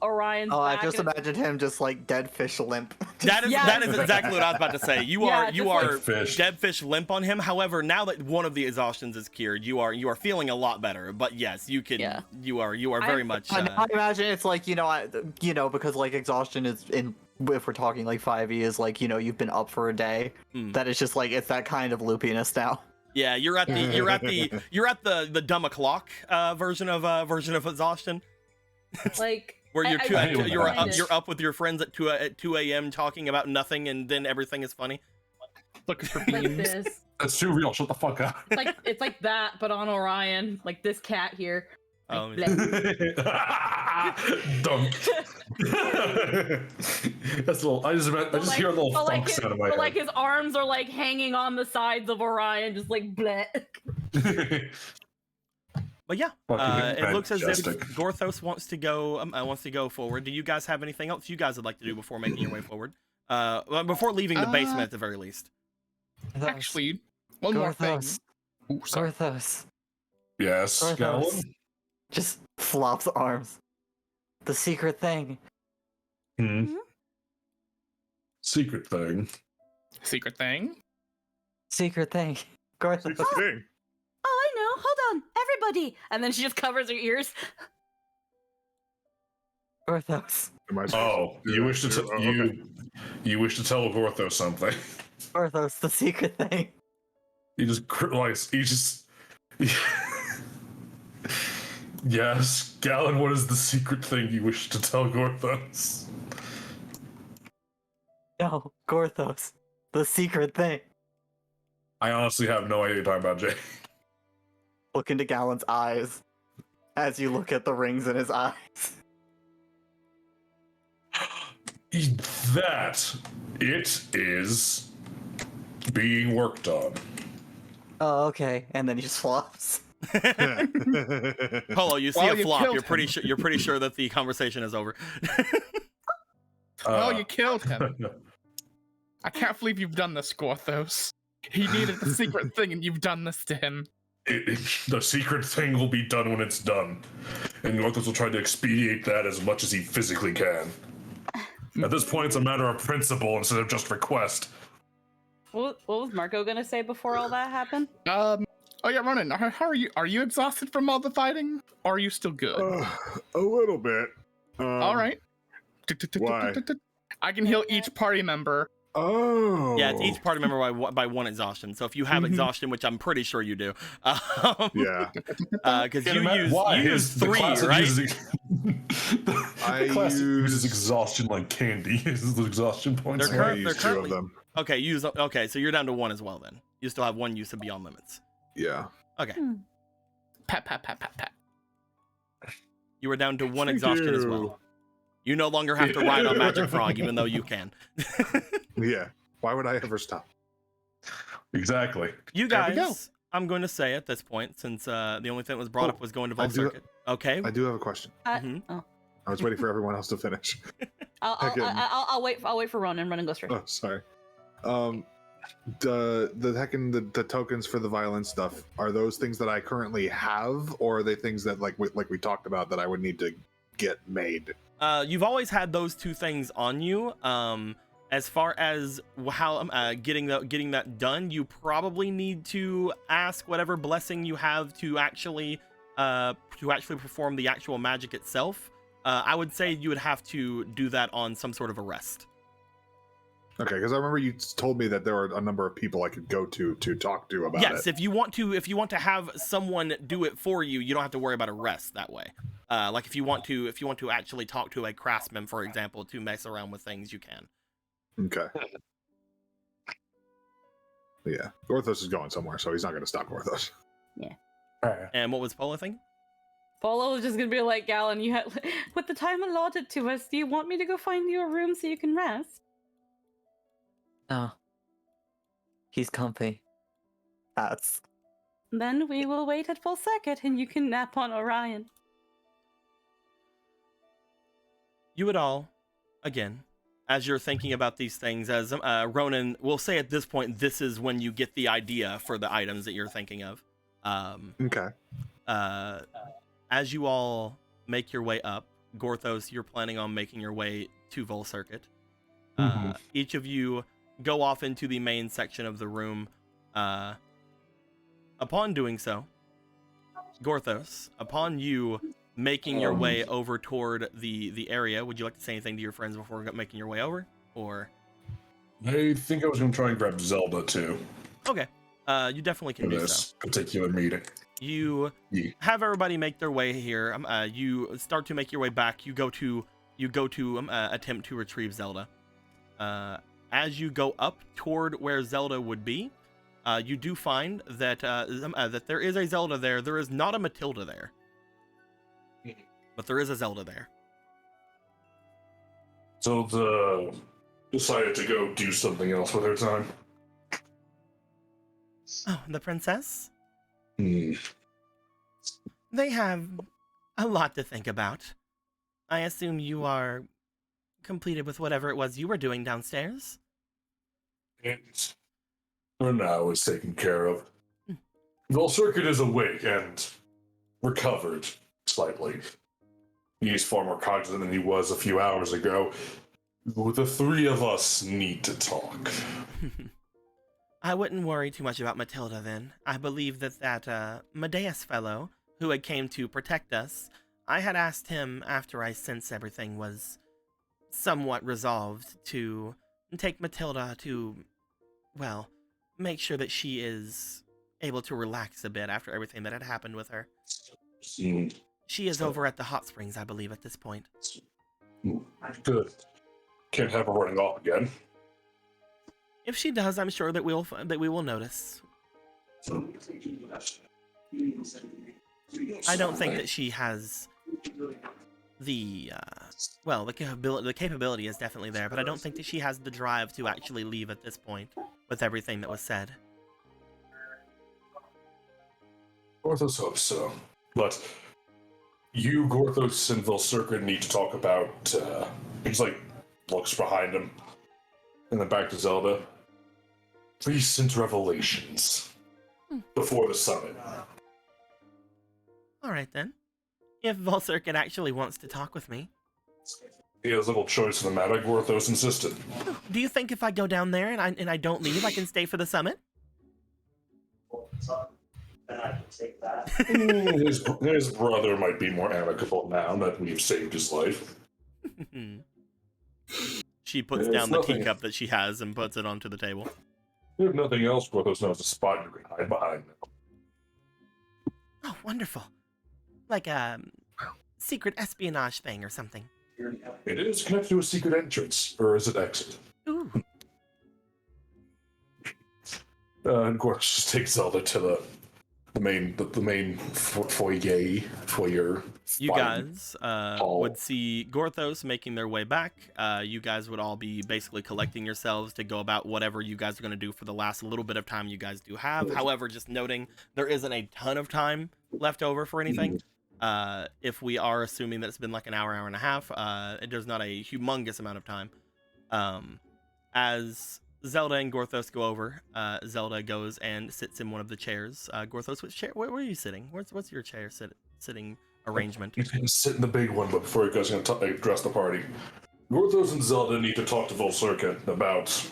Orion's Oh, I back. just and it's- imagined him just like dead fish limp. That is Yeah. that is exactly what I was about to say. You Yeah, are just like fish. dead fish limp on him. However, now that one of the exhaustions is cured, you are feeling a lot better. But yes, you can. Yeah. You are very much. I imagine it's like because like exhaustion is in. If we're talking like 5e is like you've been up for a day. That it's just like it's that kind of loopiness now. Yeah, you're at the dumb o'clock version of exhaustion. like Where you're I you're up with your friends at 2 a.m. talking about nothing, and then everything is funny. Looking for like beans. this. That's too real. Shut the fuck up. It's like that, but on Orion, like this cat here. Like, Oh, bleh. Dunk. That's a little. I just hear a little but funk sound in my but like head. his arms are like hanging on the sides of Orion, just like bleh. But yeah, Fucking it looks as if majestic. Gorthos wants to go forward. Do you guys have anything else you guys would like to do before making your way forward? Well, before leaving the basement at the very least. Actually, one more thing. Gorthos. Ooh, sorry. Gorthos. Yes, Gorthos. Galen? Just flops arms. The secret thing. Secret thing. Secret thing. Secret thing. Gorthos. Secret thing. Oh, I know. Hold on, everybody. And then she just covers her ears. Gorthos. Am I supposed Oh, to do you that wish to too? Oh, okay. you wish to tell Gorthos something. Gorthos, the secret thing. He just Yes, Galen, what is the secret thing you wish to tell Gorthos? No, Gorthos. The secret thing. I honestly have no idea what you're talking about, Jay. Look into Galen's eyes as you look at the rings in his eyes. That it is being worked on. Oh, okay. And then he just flops. Polo, you see Well, a you flop. killed You're pretty sure that the conversation is over. Oh, you killed him. I can't believe you've done this, Gorthos. He needed the secret thing, and you've done this to him. The secret thing will be done when it's done, and Gorthos will try to expedite that as much as he physically can. At this point, it's a matter of principle instead of just request. What was Marco gonna say before all that happened? Oh yeah, Ronan. How are you? Are you exhausted from all the fighting, or are you still good? A little bit. All right. Why? I can heal each party member. Oh. Yeah, it's each party member by one exhaustion. So if you have exhaustion, which I'm pretty sure you do, Yeah. because you use The 3, class right? The class uses exhaustion like candy. Is the exhaustion points? They're I use 2 currently- of them. Okay, so you're down to 1 as well then. You still have 1 use of Beyond Limits. Yeah. Okay, Pat, pat, pat, pat, pat. you were down to 1 Thank exhaustion as you. well. You no longer have to ride on Magic Frog, even though you can. Yeah. Why would I ever stop? Exactly. You There we go. guys, I'm going to say at this point, since the only thing that was brought up was going to I Vault do- Circuit. Okay. I do have a question. Mhm. Oh, I was waiting for everyone else to finish. I'll wait. I'll wait for Ronan. Ronan goes first. Oh, sorry. The tokens for the violence stuff, are those things that I currently have, or are they things that like we talked about that I would need to get made? You've always had those 2 things on you. As far as how getting that done, you probably need to ask whatever blessing you have to actually perform the actual magic itself. I would say you would have to do that on some sort of a rest. Okay, because I remember you told me that there were a number of people I could go to talk to about Yes, it. if you want to have someone do it for you, you don't have to worry about a rest that way. Like if you want to actually talk to a craftsman, for example, to mess around with things, you can. Okay. Yeah, Gorthos is going somewhere, so he's not going to stop Gorthos. And what was Polo thing? Polo is just gonna be like, Galen, you had with the time allotted to us. Do you want me to go find you a room so you can rest? No. He's comfy. That's. Then we will wait at full circuit, and you can nap on Orion. You would all, again, as you're thinking about these things, as Ronan will say at this point, this is when you get the idea for the items that you're thinking of. Okay. As you all make your way up, Gorthos, you're planning on making your way to Vol Circuit. Mhm. Each of you go off into the main section of the room. Upon doing so, Gorthos, upon you making your way over toward the area, would you like to say anything to your friends before making your way over? Or I think I was going to try and grab Zelda too okay, you definitely can for do this so. particular meeting. You Yeah. have everybody make their way here. You start to make your way back. You go to attempt to retrieve Zelda. As you go up toward where Zelda would be, you do find that that there is a Zelda there. There is not a Matilda there, but there is a Zelda there. Zelda decided to go do something else with her time. Oh, the princess? Hmm. They have a lot to think about. I assume you are completed with whatever it was you were doing downstairs? And for now, it's taken care of. Vol Circuit is awake and recovered slightly. He's far more cognizant than he was a few hours ago. The three of us need to talk. I wouldn't worry too much about Matilda then. I believe that Medeus fellow, who had came to protect us, I had asked him after I sensed everything was somewhat resolved to take Matilda to, well, make sure that she is able to relax a bit after everything that had happened with her. She is over at the hot springs, I believe, at this point. Good. Can't have her running off again. If she does, I'm sure that we will notice. I don't think that she has the capability is definitely there, but I don't think that she has the drive to actually leave at this point with everything that was said. Gorthos hopes so. But you, Gorthos, and Vol Circuit need to talk about, he's like, looks behind him, and then back to Zelda. Recent revelations before the summit. Alright then. If Vol Circuit actually wants to talk with me. He has little choice in the matter, Gorthos insisted. Do you think if I go down there and I don't leave, I can stay for the summit? His brother might be more amicable now that we've saved his life. She puts down the teacup that she has and puts it onto the table. If nothing else, Gorthos knows a spot you can hide behind now. Oh, wonderful. Like a secret espionage thing or something. It is connected to a secret entrance, or is it exit? Ooh. And Gorthos just takes Zelda to the main foyer. You guys would see Gorthos making their way back. You guys would all be basically collecting yourselves to go about whatever you guys are going to do for the last little bit of time you guys do have. However, just noting, there isn't a ton of time left over for anything. If we are assuming that it's been like an hour and a half, there's not a humongous amount of time. As Zelda and Gorthos go over, Zelda goes and sits in one of the chairs. Gorthos, which chair? Where are you sitting? What's your chair sitting arrangement? He's going to sit in the big one, but before he goes, he's going to address the party. Gorthos and Zelda need to talk to Vol Circuit about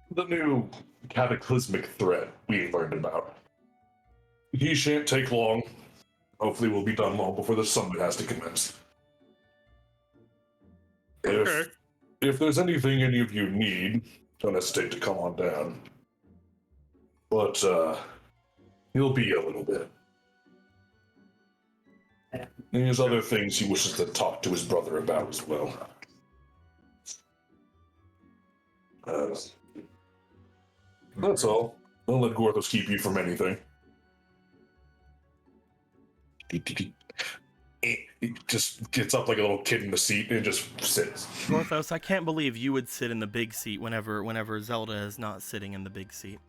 the new cataclysmic threat we learned about. He shan't take long. Hopefully we'll be done long before the summit has to commence. Okay. If there's anything any of you need, don't hesitate to come on down. But, he'll be a little bit. And there's other things he wishes to talk to his brother about as well. That's all. Don't let Gorthos keep you from anything. He just gets up like a little kid in the seat and just sits. Gorthos, I can't believe you would sit in the big seat whenever Zelda is not sitting in the big seat.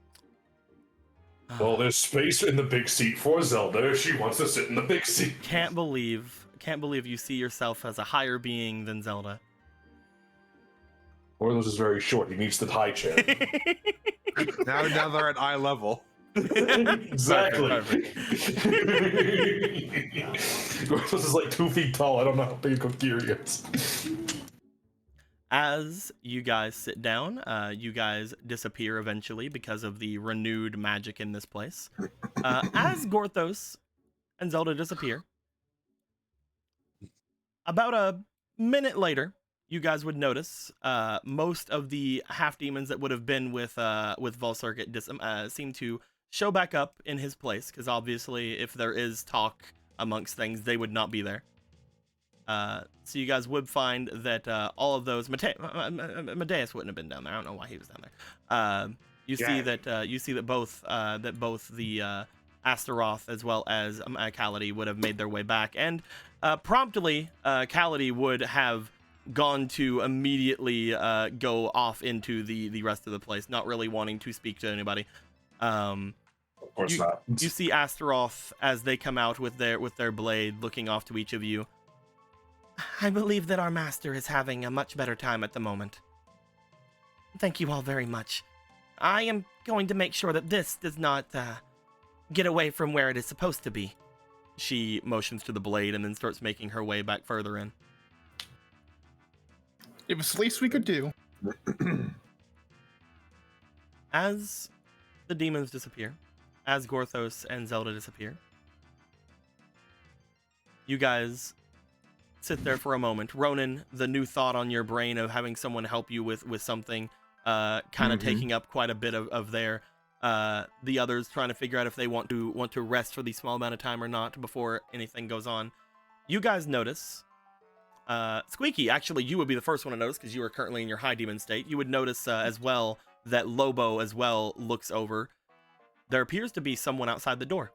Well, there's space in the big seat for Zelda if she wants to sit in the big seat. Can't believe you see yourself as a higher being than Zelda. Gorthos is very short. He needs the high chair. Now they're at eye level. Exactly. Perfect. Gorthos is like 2 feet tall. I don't know how big a Kokiri is. As you guys sit down, you guys disappear eventually because of the renewed magic in this place. As Gorthos and Zelda disappear, about a minute later, you guys would notice most of the half demons that would have been with Volcircuit seem to show back up in his place, because obviously, if there is talk amongst things, they would not be there. So you guys would find that all of those Medeus wouldn't have been down there. I don't know why he was down there. You see that both the Astaroth as well as Kaladi would have made their way back, and promptly Kaladi would have gone to immediately go off into the rest of the place, not really wanting to speak to anybody. Of course not. You see Astaroth as they come out with their blade, looking off to each of you. I believe that our master is having a much better time at the moment. Thank you all very much. I am going to make sure that this does not get away from where it is supposed to be. She motions to the blade and then starts making her way back further in. It was the least we could do. As the demons disappear, as Gorthos and Zelda disappear, you guys sit there for a moment. Ronan, the new thought on your brain of having someone help you with something kind of taking up quite a bit of their the others trying to figure out if they want to rest for the small amount of time or not before anything goes on. You guys notice Squeaky, actually you would be the first one to notice because you are currently in your high demon state. You would notice as well that Lobo as well looks over. There appears to be someone outside the door.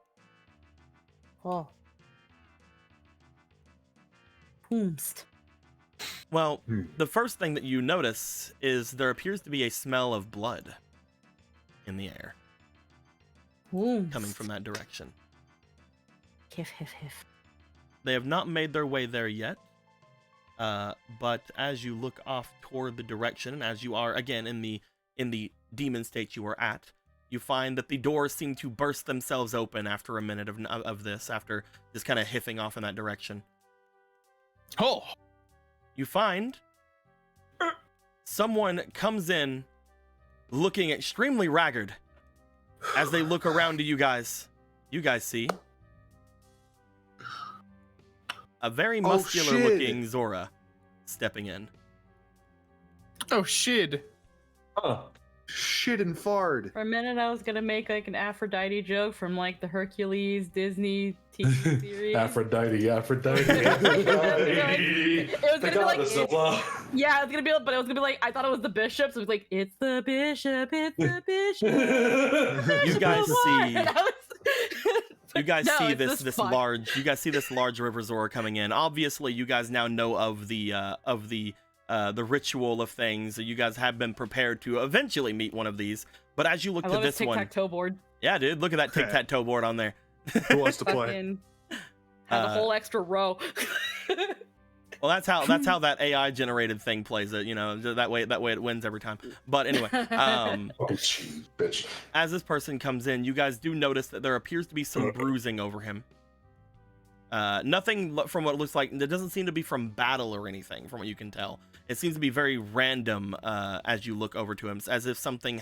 Oh. Whomst. Well, the first thing that you notice is there appears to be a smell of blood in the air. Whomst. Coming from that direction. Hiff, hiff, hiff. They have not made their way there yet, but as you look off toward the direction, as you are again in the demon state you are at, you find that the doors seem to burst themselves open after a minute of this, after just kind of hiffing off in that direction. Oh! You find someone comes in looking extremely ragged. As they look around to you guys see a very muscular looking Zora stepping in. Oh, shit. Huh. Shit and fard. For a minute, I was gonna make like an Aphrodite joke from like the Hercules Disney TV series. Aphrodite. It was gonna be like, yeah, it was gonna be, but it was gonna be like, I thought it was the bishop, so it was like, it's the bishop, it's the bishop. You guys see. You guys No, see it's this fun. large. You guys see this large river Zora coming in. Obviously, you guys now know of the ritual of things. You guys have been prepared to eventually meet one of these. But as you look I to love this his one, tic-tac-toe board. yeah, dude, look at that tic-tac-toe board on there. Who wants to play? Fucking have a whole extra row. Well, that's how that AI generated thing plays it. You know, that way it wins every time. But anyway, Oh, bitch. as this person comes in, you guys do notice that there appears to be some bruising over him. Nothing from what it looks like. There doesn't seem to be from battle or anything, from what you can tell. It seems to be very random as you look over to him, as if something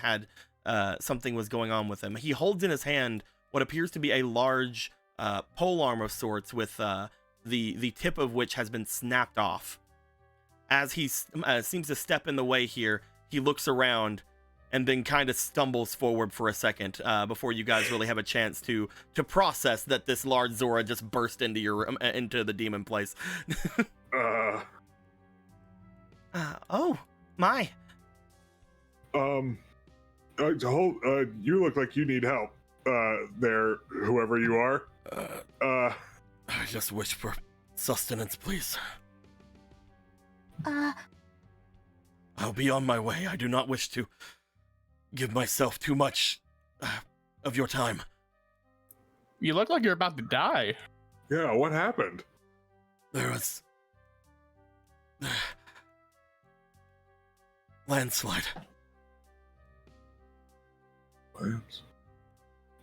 was going on with him. He holds in his hand what appears to be a large polearm of sorts, with the tip of which has been snapped off. As he seems to step in the way here, he looks around and then kind of stumbles forward for a second before you guys really have a chance to process that this large Zora just burst into the demon place. Oh my! You look like you need help. There, whoever you are. I just wish for sustenance, please. I'll be on my way. I do not wish to give myself too much of your time. You look like you're about to die. Yeah, what happened? There was landslide.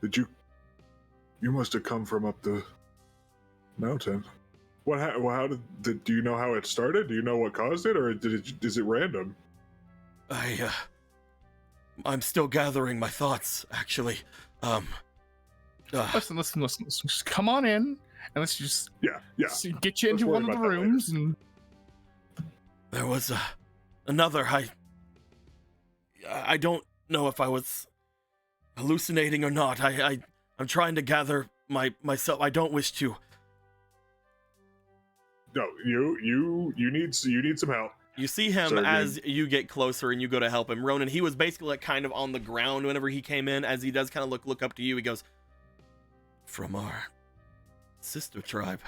Did you? You must have come from up the mountain. How did? Do you know how it started? Do you know what caused it, or is it random? I'm still gathering my thoughts, actually. Listen. Just come on in, and let's just get you Let's into worry one of the about that later. rooms. And There was another. I don't know if I was hallucinating or not. I'm trying to gather myself. I don't wish to. No, you need some help. You see him as you get closer and you go to help him. Ronan, he was basically like kind of on the ground whenever he came in. As he does kind of look up to you, he goes, "From our sister tribe,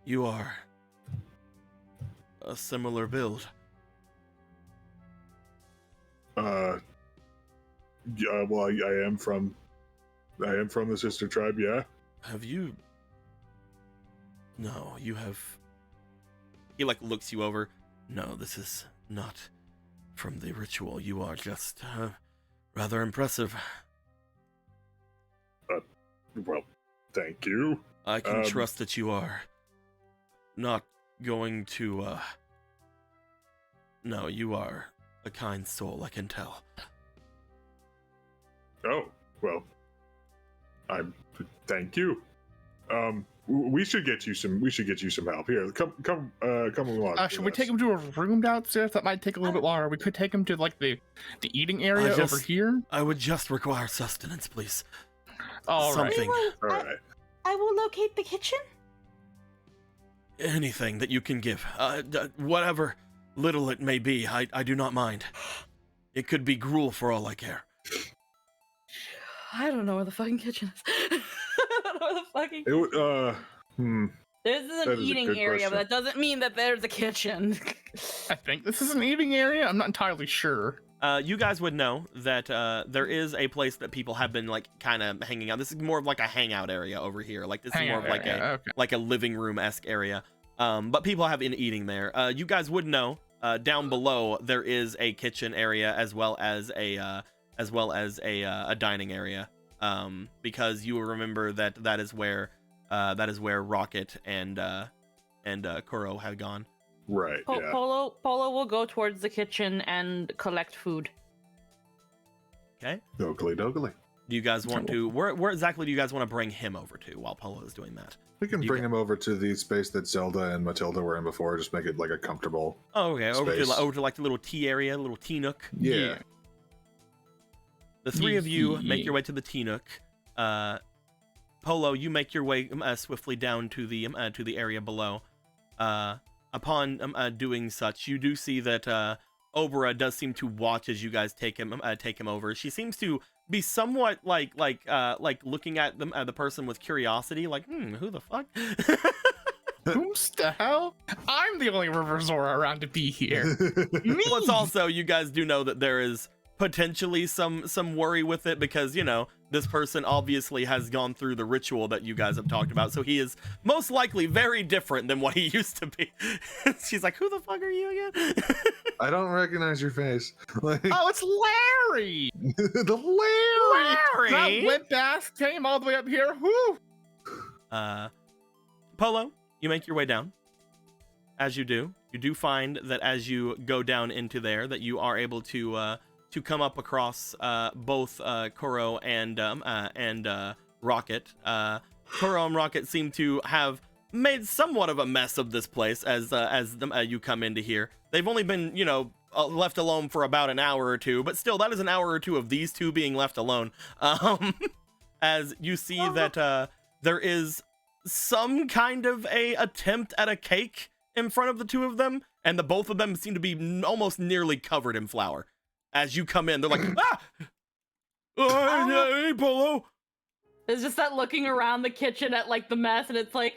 you are a similar build." Yeah, well, I am from the sister tribe. Yeah. Have you? No, you have. He like looks you over. No, this is not from the ritual. You are just rather impressive. Well, thank you. I can trust that you are not going to. No, you are a kind soul. I can tell. Oh, well, thank you. We should get you some help. Here, come along. should we take him to a room downstairs? That might take a little bit longer. We could take him to like the eating area over here. I would just require sustenance, please. All right. Something. All right. I will locate the kitchen. Anything that you can give. Whatever little it may be, I do not mind. It could be gruel for all I care. I don't know where the fucking kitchen is. I don't know where the fucking. This is an eating area, but that doesn't mean that there's a kitchen. I think this is an eating area. I'm not entirely sure. You guys would know that there is a place that people have been like kind of hanging out. This is more of like a hangout area over here. Like this is more of like like a living room-esque area. But people have been eating there. You guys would know down below there is a kitchen area as well as a dining area. Because you will remember that is where Rocket and Kuro had gone. Right. Yeah. Polo will go towards the kitchen and collect food. Okay. Dogly. Do you guys want to? Where exactly do you guys want to bring him over to while Polo is doing that? We can bring him over to the space that Zelda and Matilda were in before. Just make it like a comfortable. Oh, okay. Space. Over to like the little tea area, little tea nook. Yeah. The three of you make your way to the tea nook. Polo, you make your way swiftly down to the area below. Upon doing such, you do see that Obra does seem to watch as you guys take him over. She seems to be somewhat like looking at the person with curiosity, like, who the fuck? Who's the hell? I'm the only River Zora around to be here. Me. Plus, also, you guys do know that there is potentially some worry with it because, you know, this person obviously has gone through the ritual that you guys have talked about, so he is most likely very different than what he used to be. She's like, who the fuck are you again? I don't recognize your face. Like, oh, it's Larry! the Larry! That limp ass came all the way up here. Whoo! Polo, you make your way down. As you do find that as you go down into there, that you are able to come up across both Kuro and Rocket. Kuro and Rocket seem to have made somewhat of a mess of this place as you come into here. They've only been, you know, left alone for about an hour or two, but still, that is an hour or two of these two being left alone. As you see that there is some kind of a attempt at a cake in front of the two of them, and the both of them seem to be almost nearly covered in flour. As you come in, they're like, ah! Hey, Polo! It's just that looking around the kitchen at, like, the mess, and it's like...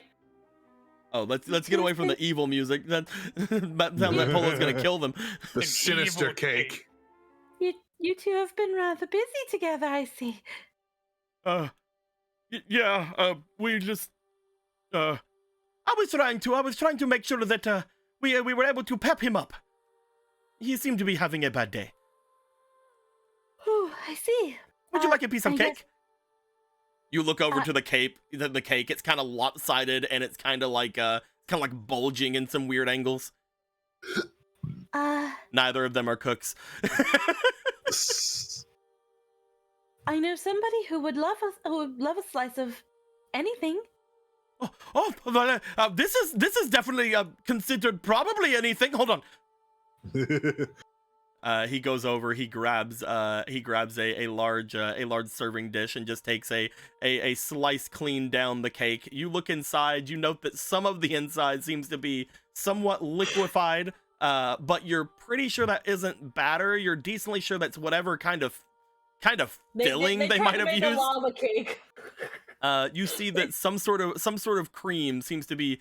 Oh, let's get away from the evil music. That Polo's gonna kill them. The sinister cake. You two have been rather busy together, I see. Yeah, we just... I was trying to make sure that, we were able to pep him up. He seemed to be having a bad day. Oh, I see. Would you like a piece of cake? You look over to the cake. The cake. It's kind of lopsided and it's kind of like bulging in some weird angles. Neither of them are cooks. I know somebody who would love a slice of anything. This is definitely considered probably anything. Hold on. He goes over. He grabs a large serving dish and just takes a slice clean down the cake. You look inside. You note that some of the inside seems to be somewhat liquefied, but you're pretty sure that isn't batter. You're decently sure that's whatever kind of filling they might have used. A lava cake. You see that some sort of cream seems to be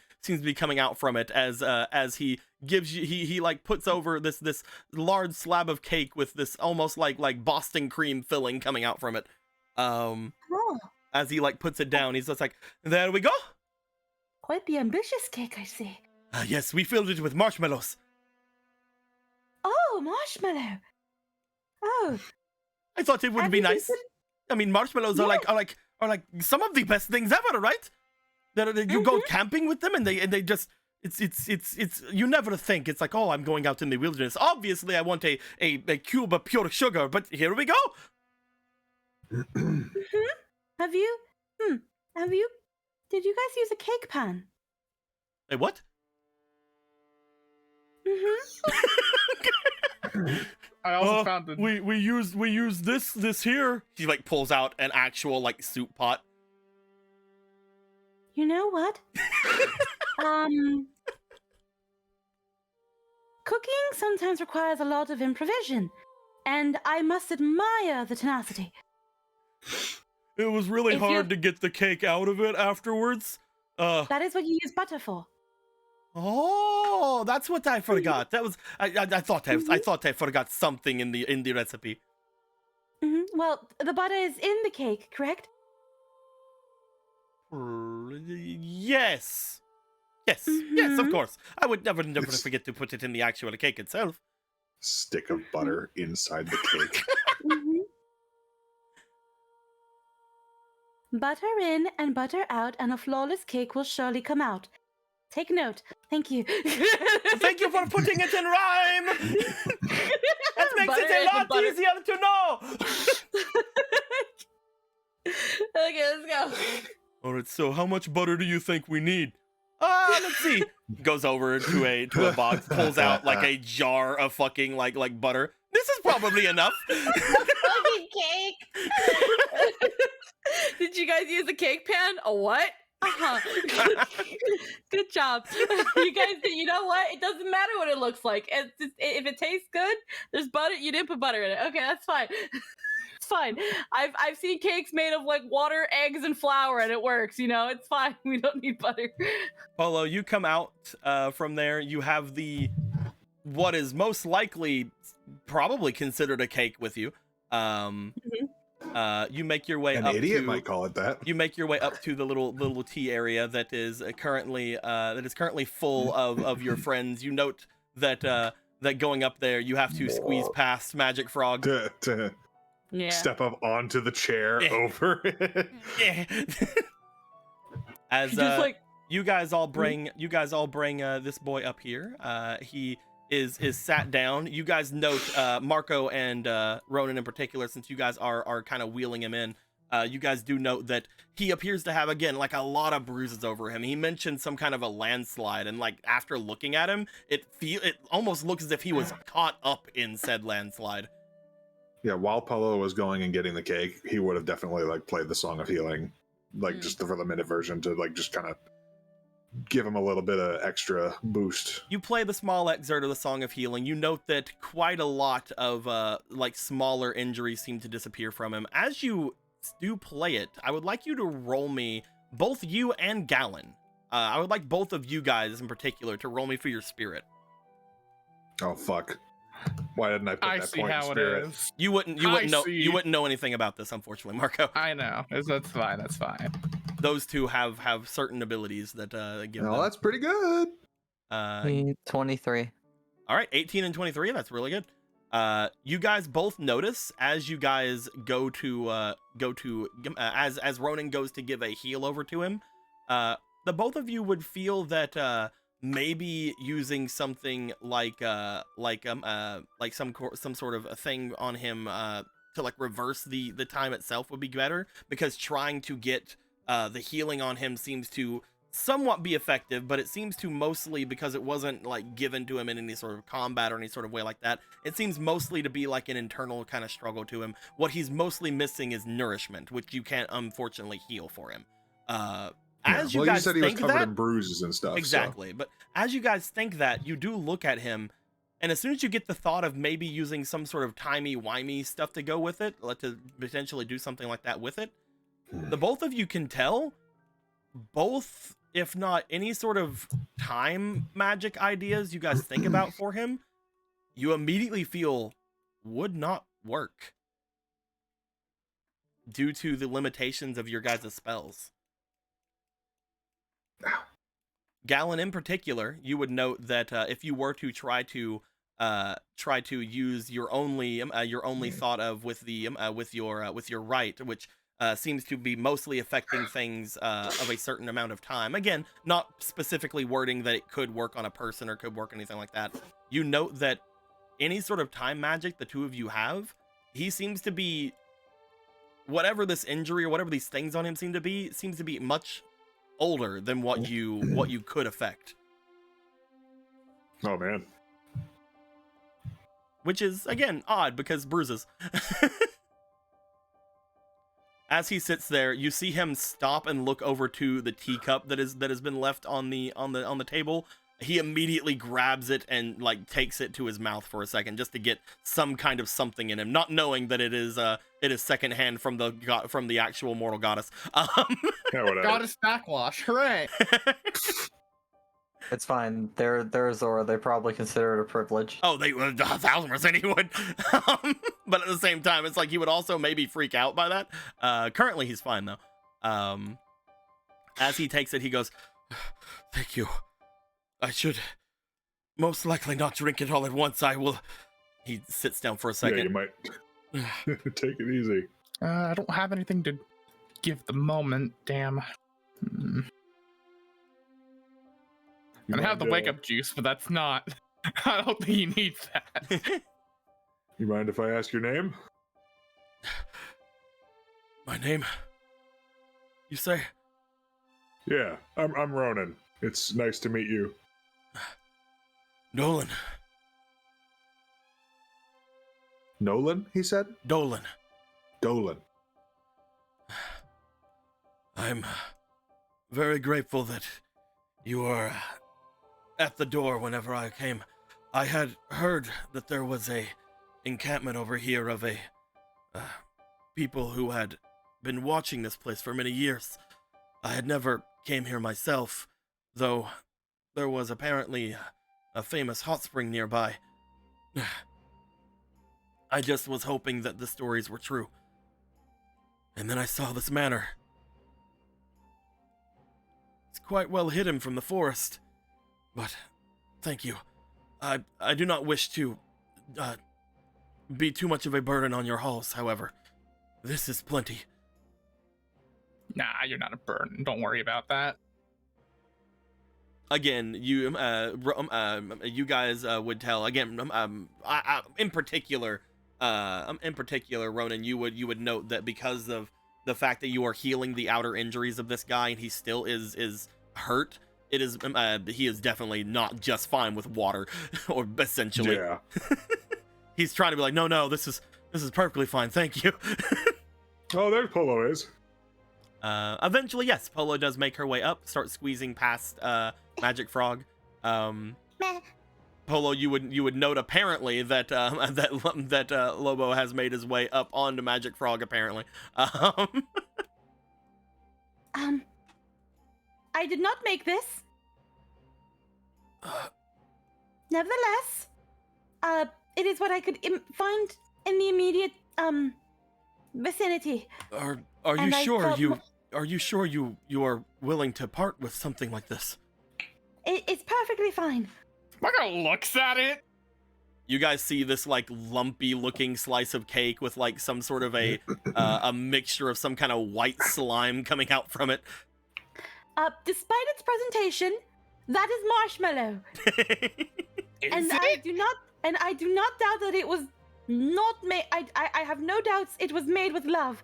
coming out from it as he gives you he like puts over this large slab of cake with this almost like Boston cream filling coming out from it. As he like puts it down, he's just like, there we go. Quite the ambitious cake, I see. Yes, we filled it with marshmallows. Oh, marshmallow. Oh. I thought it would be nice. I mean, marshmallows are like some of the best things ever, right? You go camping with them and they just it's you never think it's like, oh, I'm going out in the wilderness. Obviously I want a cube of pure sugar, but here we go. Have you did you guys use a cake pan? A what? I also found the... we use this here. He like pulls out an actual like soup pot. You know what? Cooking sometimes requires a lot of improvisation, and I must admire the tenacity. It was really hard to get the cake out of it afterwards. That is what you use butter for. Oh, that's what I forgot. That was I thought I forgot something in the recipe. Well, the butter is in the cake, correct? Yes. Yes, of course. I would never forget to put it in the actual cake itself. Stick of butter inside the cake. Butter in and butter out, and a flawless cake will surely come out. Take note. Thank you. Thank you for putting it in rhyme. That makes it a lot easier to know. Okay, let's go. All right, so how much butter do you think we need? Let's see. Goes over to a box, pulls out like a jar of fucking like butter. This is probably enough. Fucking cake. Did you guys use a cake pan? A what? Good job. You guys, you know what? It doesn't matter what it looks like. It's just, if it tastes good, there's butter. You didn't put butter in it. Okay, that's fine. It's fine. I've seen cakes made of like water, eggs, and flour, and it works. You know, it's fine. We don't need butter. Polo, you come out from there. You have what is most likely probably considered a cake with you. You make your way An up idiot to, might call it that. You make your way up to the little tea area that is currently full of your friends. You note that going up there, you have to squeeze past Magic Frog. Yeah. Step up onto the chair over it. Yeah. As you guys all bring this boy up here. He is sat down. You guys note Marco and Ronan in particular, since you guys are kind of wheeling him in. You guys do note that he appears to have, again, like a lot of bruises over him. He mentioned some kind of a landslide, and like after looking at him, it almost looks as if he was caught up in said landslide. Yeah, while Polo was going and getting the cake, he would have definitely like played the Song of Healing, like just for the minute version to like just kind of give him a little bit of extra boost. You play the small excerpt of the Song of Healing. You note that quite a lot of like smaller injuries seem to disappear from him. As you do play it, I would like you to roll me, both you and Gallon. I would like both of you guys in particular to roll me for your spirit. Oh fuck. Why didn't I put that point in spirit? Is. You wouldn't know anything about this, unfortunately, Marco. I know. That's fine. That's fine. Those two have certain abilities that give them. That's pretty good. 23. All right, 18 and 23. That's really good. You guys both notice as you guys go to as Ronan goes to give a heal over to him, the both of you would feel that maybe using something like some sort of a thing on him to like reverse the time itself would be better, because trying to get the healing on him seems to somewhat be effective, but it seems to mostly, because it wasn't like given to him in any sort of combat or any sort of way like that, it seems mostly to be like an internal kind of struggle to him. What he's mostly missing is nourishment, which you can't unfortunately heal for him. As you guys you said he was think covered that, in bruises and stuff. exactly, So. but as you guys think that, you do look at him, and as soon as you get the thought of maybe using some sort of timey-wimey stuff to go with it, to potentially do something like that with it, the both of you can tell, both, if not any sort of time magic ideas you guys think about for him, you immediately feel would not work due to the limitations of your guys' spells. Galen, in particular, you would note that if you were to try to use your only thought of with your right, which seems to be mostly affecting things of a certain amount of time. Again, not specifically wording that it could work on a person or could work anything like that. You note that any sort of time magic the two of you have, he seems to be, whatever this injury or whatever these things on him seems to be much older than what you could affect. Oh man. Which is, again, odd, because bruises. As he sits there, you see him stop and look over to the teacup that has been left on the table. He immediately grabs it and like takes it to his mouth for a second, just to get some kind of something in him, not knowing that it is secondhand from the actual mortal goddess. Yeah, whatever. Goddess backwash, hooray! It's fine. They're Zora. They probably consider it a privilege. Oh, they would 1,000% he would. But at the same time, it's like he would also maybe freak out by that. Currently, he's fine though. As he takes it, he goes, "Thank you. I should most likely not drink it all at once. I will." He sits down for a second. Yeah, you might. Take it easy. I don't have anything to give the moment. Damn. You I have mind, the wake up juice, but that's not. I don't think he needs that. You mind if I ask your name? My name? You say? Yeah, I'm Ronan. It's nice to meet you. Dolan. Nolan, he said? Dolan. Dolan. I'm very grateful that you are at the door whenever I came. I had heard that there was a encampment over here of a people who had been watching this place for many years. I had never came here myself, though there was apparently a famous hot spring nearby. I just was hoping that the stories were true. And then I saw this manor. It's quite well hidden from the forest. But, thank you. I do not wish to be too much of a burden on your halls, however. This is plenty. Nah, you're not a burden. Don't worry about that. Again, you guys would tell. Again, in particular, Ronan, you would note that because of the fact that you are healing the outer injuries of this guy, and he still is hurt. It is he is definitely not just fine with water, or essentially. Yeah. He's trying to be like, no, this is perfectly fine, thank you. Oh, there Polo is. Eventually, yes, Polo does make her way up, start squeezing past Magic Frog. Polo, you would note apparently that that Lobo has made his way up onto Magic Frog apparently. I did not make this. Nevertheless, it is what I could find in the immediate vicinity. Are And you I sure felt are you sure you are willing to part with something like this? It's perfectly fine. Margo looks at it. you guys see this like lumpy looking slice of cake with like some sort of a mixture of some kind of white slime coming out from it. Despite its presentation, that is marshmallow. Is it? I do not doubt that it was not made. I have no doubts it was made with love.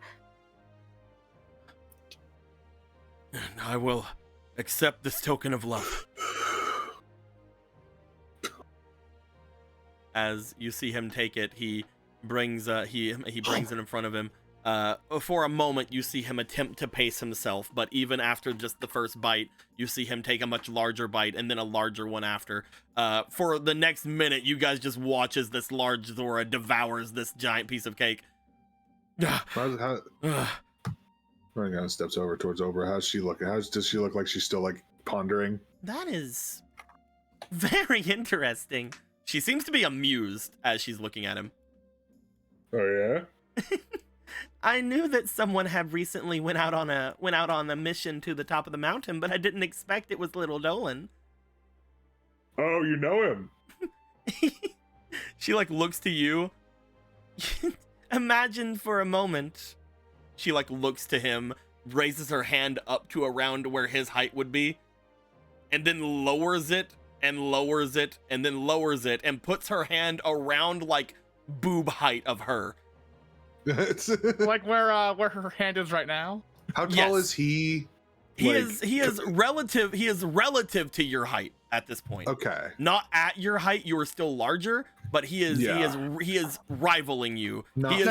And I will accept this token of love. As you see him take it, he brings he brings it in front of him. For a moment, you see him attempt to pace himself, but even after just the first bite, you see him take a much larger bite and then a larger one after. For the next minute, you guys just watch as this large Zora devours this giant piece of cake. Running down steps over towards Obra. How's she looking? Does she look like she's still like pondering? That is very interesting. She seems to be amused as she's looking at him. Oh yeah. I knew that someone had recently went out on a mission to the top of the mountain, but I didn't expect it was little Dolan. Oh, you know him. She like looks to you. Imagine for a moment. She like looks to him, raises her hand up to around where his height would be, and then lowers it and lowers it and then lowers it and puts her hand around like boob height of her. Like where her hand is right now. How tall is he? He is relative to your height at this point. Okay. Not at your height, you are still larger, but he is rivaling you. No. He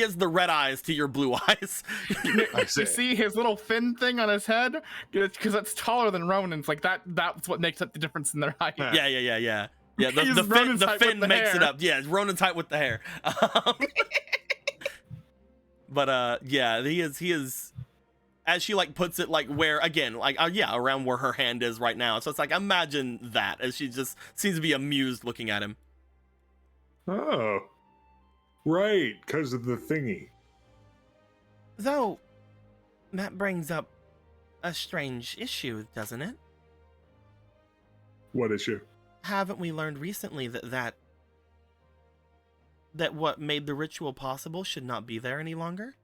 is the red eyes to your blue eyes. You see his little fin thing on his head? Because that's taller than Ronan's. Like that's what makes up the difference in their height. Yeah. Yeah, the fin makes it up. Yeah, it's Ronan's height with the hair. But yeah, he is as she like puts it like where again like around where her hand is right now. So it's like imagine that as she just seems to be amused looking at him. Oh, right, because of the thingy. Though that brings up a strange issue, doesn't it? What issue? Haven't we learned recently that what made the ritual possible should not be there any longer?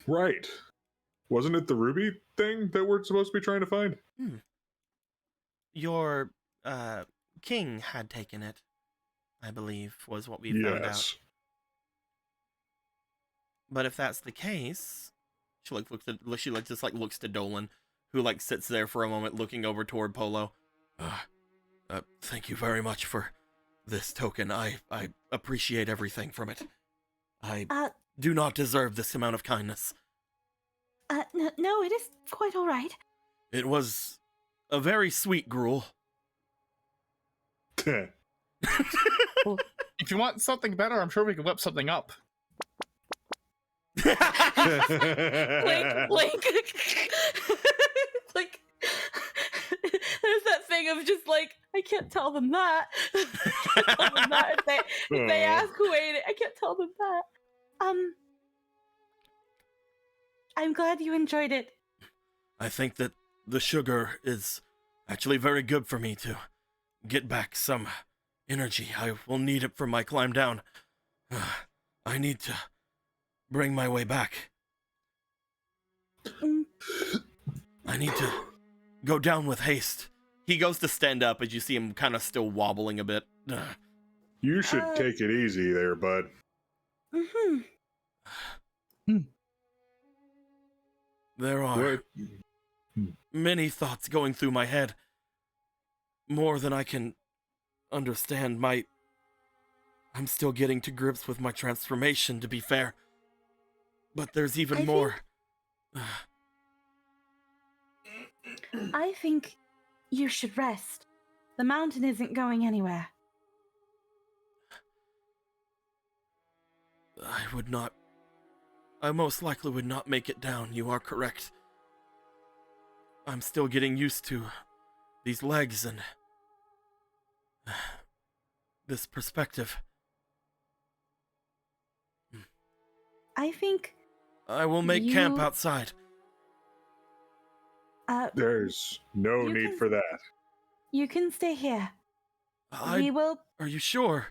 Right. Wasn't it the ruby thing that we're supposed to be trying to find? Your king had taken it, I believe, was what we found out. But if that's the case, she looks to Dolan, who like sits there for a moment looking over toward Polo. Thank you very much for this token. I appreciate everything from it. I do not deserve this amount of kindness. No, it is quite all right. It was a very sweet gruel. Well, if you want something better, I'm sure we can whip something up. Like there's that thing of just like I can't tell them that. I can't tell them that if they ask who ate it, I can't tell them that. I'm glad you enjoyed it. I think that the sugar is actually very good for me to get back some energy. I will need it for my climb down. I need to bring my way back. I need to go down with haste. He goes to stand up as you see him kind of still wobbling a bit. You should take it easy there, bud. There are many thoughts going through my head. More than I can understand. I'm still getting to grips with my transformation, to be fair. But there's even more. I think you should rest. The mountain isn't going anywhere. I most likely would not make it down, you are correct. I'm still getting used to these legs and this perspective. I think I will make camp outside. There's no need for that. You can stay here. Are you sure?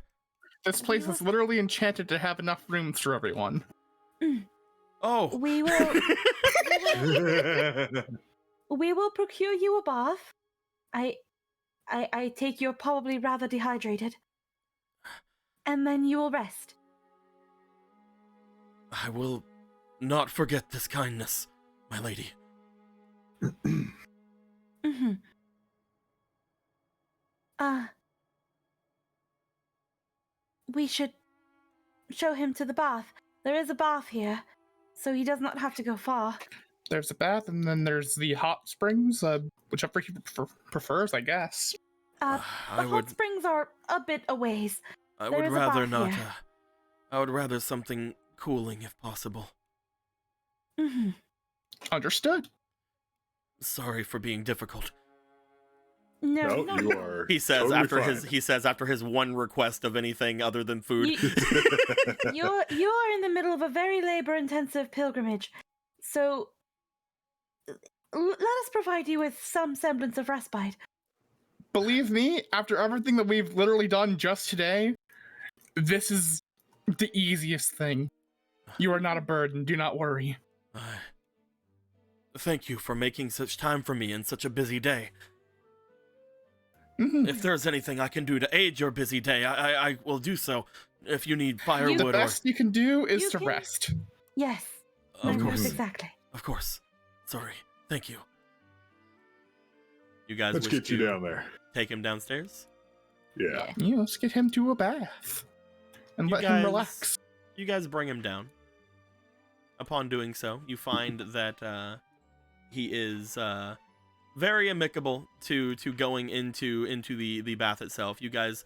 This place is literally enchanted to have enough rooms for everyone. Oh. We will. We will procure you a bath. I take you're probably rather dehydrated. And then you will rest. I will not forget this kindness, my lady. Mm-hmm. We should show him to the bath. There is a bath here, so he does not have to go far. There's a bath, and then there's the hot springs, whichever he prefers, I guess. The hot springs are a bit a ways. I There would is a rather bath not. here. I would rather something cooling if possible. Mm-hmm. Understood. Sorry for being difficult. No, you are. He says totally after fine. after his one request of anything other than food. You are in the middle of a very labor-intensive pilgrimage, so let us provide you with some semblance of respite. Believe me, after everything that we've literally done just today, this is the easiest thing. You are not a burden. Do not worry. Thank you for making such time for me in such a busy day. Mhm. If there's anything I can do to aid your busy day, I will do so. If you need firewood The best you can do is to can- rest. Yes. Of my words course. exactly. Of course. Sorry. Thank you. You guys Let's wish get you to down there. take him downstairs? Yeah. Yeah, let's get him to a bath and You let guys- him relax. You guys bring him down. Upon doing so, you find that he is very amicable to going into the bath itself. You guys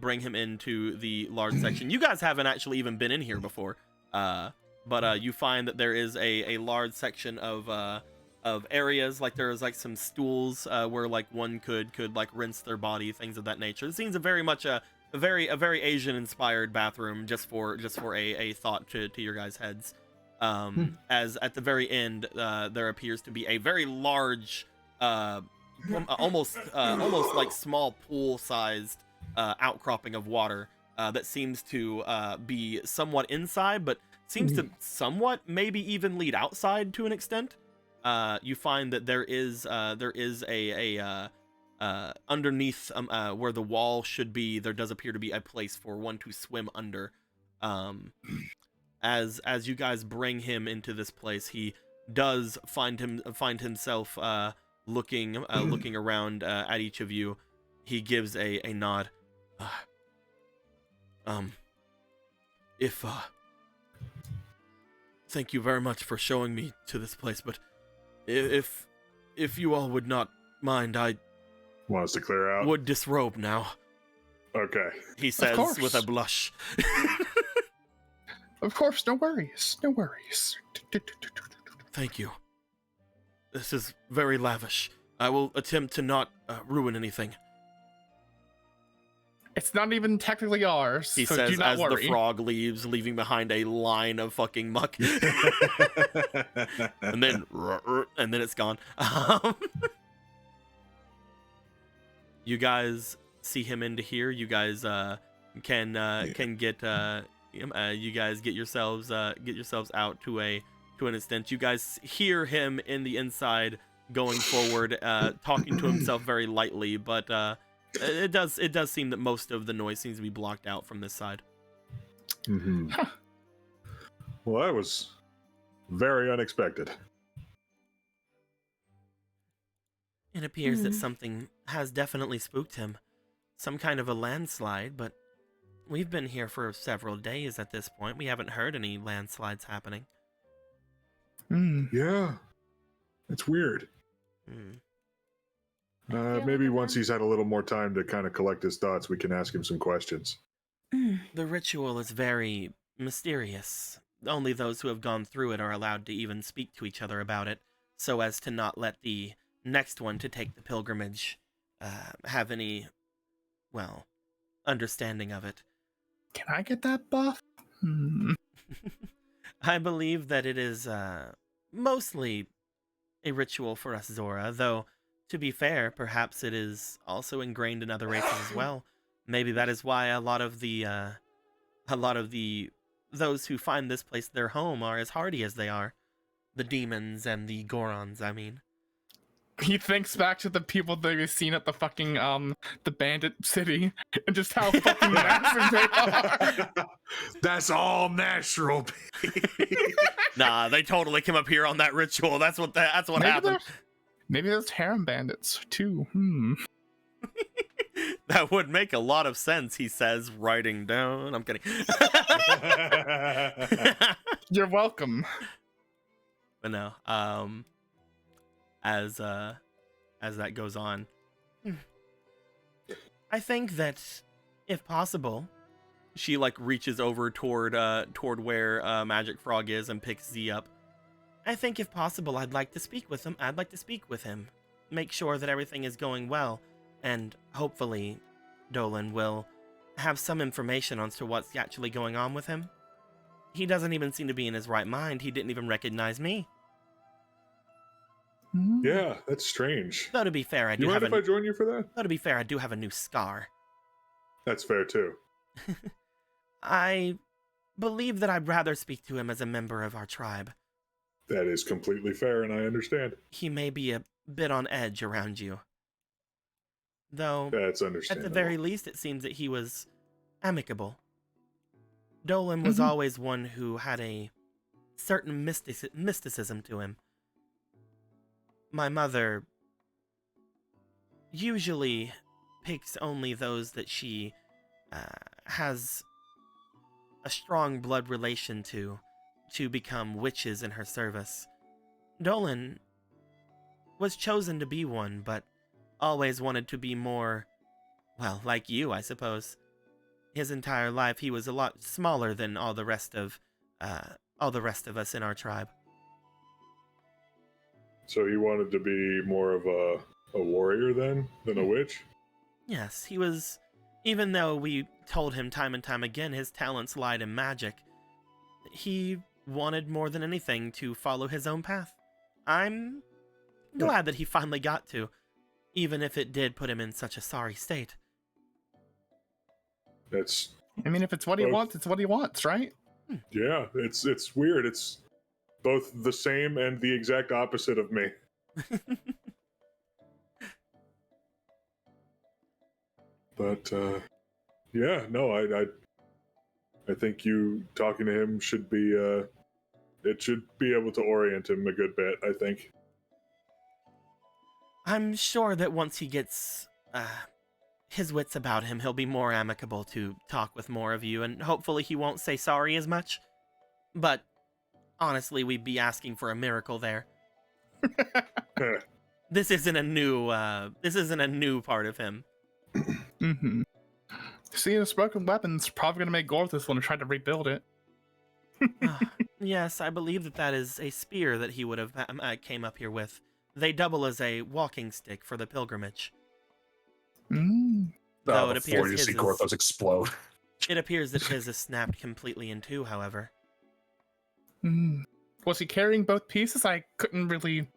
bring him into the large section. You guys haven't actually even been in here before, but you find that there is a large section of areas, like there's like some stools where like one could like rinse their body, things of that nature. It seems very much a very Asian inspired bathroom, just for a thought to your guys' heads. As at the very end, there appears to be a very large, almost like small pool-sized outcropping of water that seems to be somewhat inside, but seems to somewhat maybe even lead outside to an extent. You find that there is a underneath where the wall should be. There does appear to be a place for one to swim under. As you guys bring him into this place, he does find himself looking around at each of you. He gives a nod. Thank you very much for showing me to this place, but if you all would not mind, I Want us to clear out? would disrobe now. Okay. He says course. with a blush. Of course, no worries. No worries. Thank you. This is very lavish. I will attempt to not ruin anything. It's not even technically ours, He so says do not as worry. the frog leaves, leaving behind a line of fucking muck. and then it's gone. You guys see him into here. You guys can get you guys get yourselves out to an extent. You guys hear him in the inside going forward, talking to himself very lightly, but it does seem that most of the noise seems to be blocked out from this side. Mm-hmm. Well, that was very unexpected. It appears that something has definitely spooked him. Some kind of a landslide, but we've been here for several days at this point. We haven't heard any landslides happening. Yeah. It's weird. Maybe once he's had a little more time to kind of collect his thoughts, we can ask him some questions. The ritual is very mysterious. Only those who have gone through it are allowed to even speak to each other about it, so as to not let the next one to take the pilgrimage have any, well, understanding of it. Can I get that buff? I believe that it is mostly a ritual for us Zora, though To be fair, perhaps it is also ingrained in other races as well. Maybe that is why a lot of those who find this place their home are as hardy as they are. The demons and the Gorons, I mean. He thinks back to the people that we've seen at the fucking the bandit city and just how fucking massive they are. That's all natural. Nah, they totally came up here on that ritual. That's what happened. Maybe there's harem bandits too. That would make a lot of sense, he says, writing down. I'm kidding. You're welcome. But no, as that goes on, I think that if possible, she like reaches over toward where Magic Frog is and picks Z up. I think if possible, I'd like to speak with him. Make sure that everything is going well, and hopefully Dolan will have some information as to what's actually going on with him. He doesn't even seem to be in his right mind. He didn't even recognize me. Yeah, that's strange. Though to be fair, I do You have mind if I join you for that? Though to be fair, I do have a new scar. That's fair too. I believe that I'd rather speak to him as a member of our tribe. That is completely fair, and I understand. He may be a bit on edge around you. Though, That's understandable. at the very least, it seems that he was amicable. Dolan was always one who had a certain mysticism to him. My mother usually picks only those that she has a strong blood relation to become witches in her service. Dolan was chosen to be one, but always wanted to be more, well, like you, I suppose. His entire life, he was a lot smaller than all the rest of us in our tribe. So he wanted to be more of a warrior then than a witch? Yes, he was. Even though we told him time and time again his talents lied in magic, he wanted more than anything to follow his own path. I'm glad that he finally got to, even if it did put him in such a sorry state. That's. I mean, if it's what he wants, it's what he wants, right? Yeah, it's weird. It's both the same and the exact opposite of me. But yeah, no, I think you talking to him should be it should be able to orient him a good bit, I think. I'm sure that once he gets his wits about him, he'll be more amicable to talk with more of you, and hopefully he won't say sorry as much. But honestly, we'd be asking for a miracle there. This isn't a new part of him. Seeing his broken weapon's probably gonna make Gorthus want to try to rebuild it. Yes, I believe that is a spear that he would have came up here with. They double as a walking stick for the pilgrimage. Though it appears you see Gorthos explode. It appears that his is snapped completely in two, however. Was he carrying both pieces? I couldn't really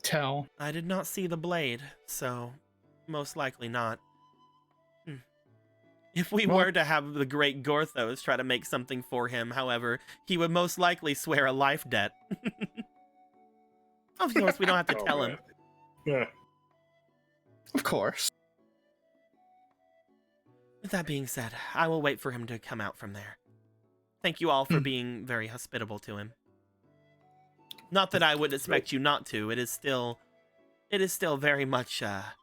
tell. I did not see the blade, so most likely not. If we were to have the great Gorthos try to make something for him, however, he would most likely swear a life debt. Of course, we don't have to tell him. Yeah. Of course. With that being said, I will wait for him to come out from there. Thank you all for being very hospitable to him. Not that I would expect you not to. It is still very much a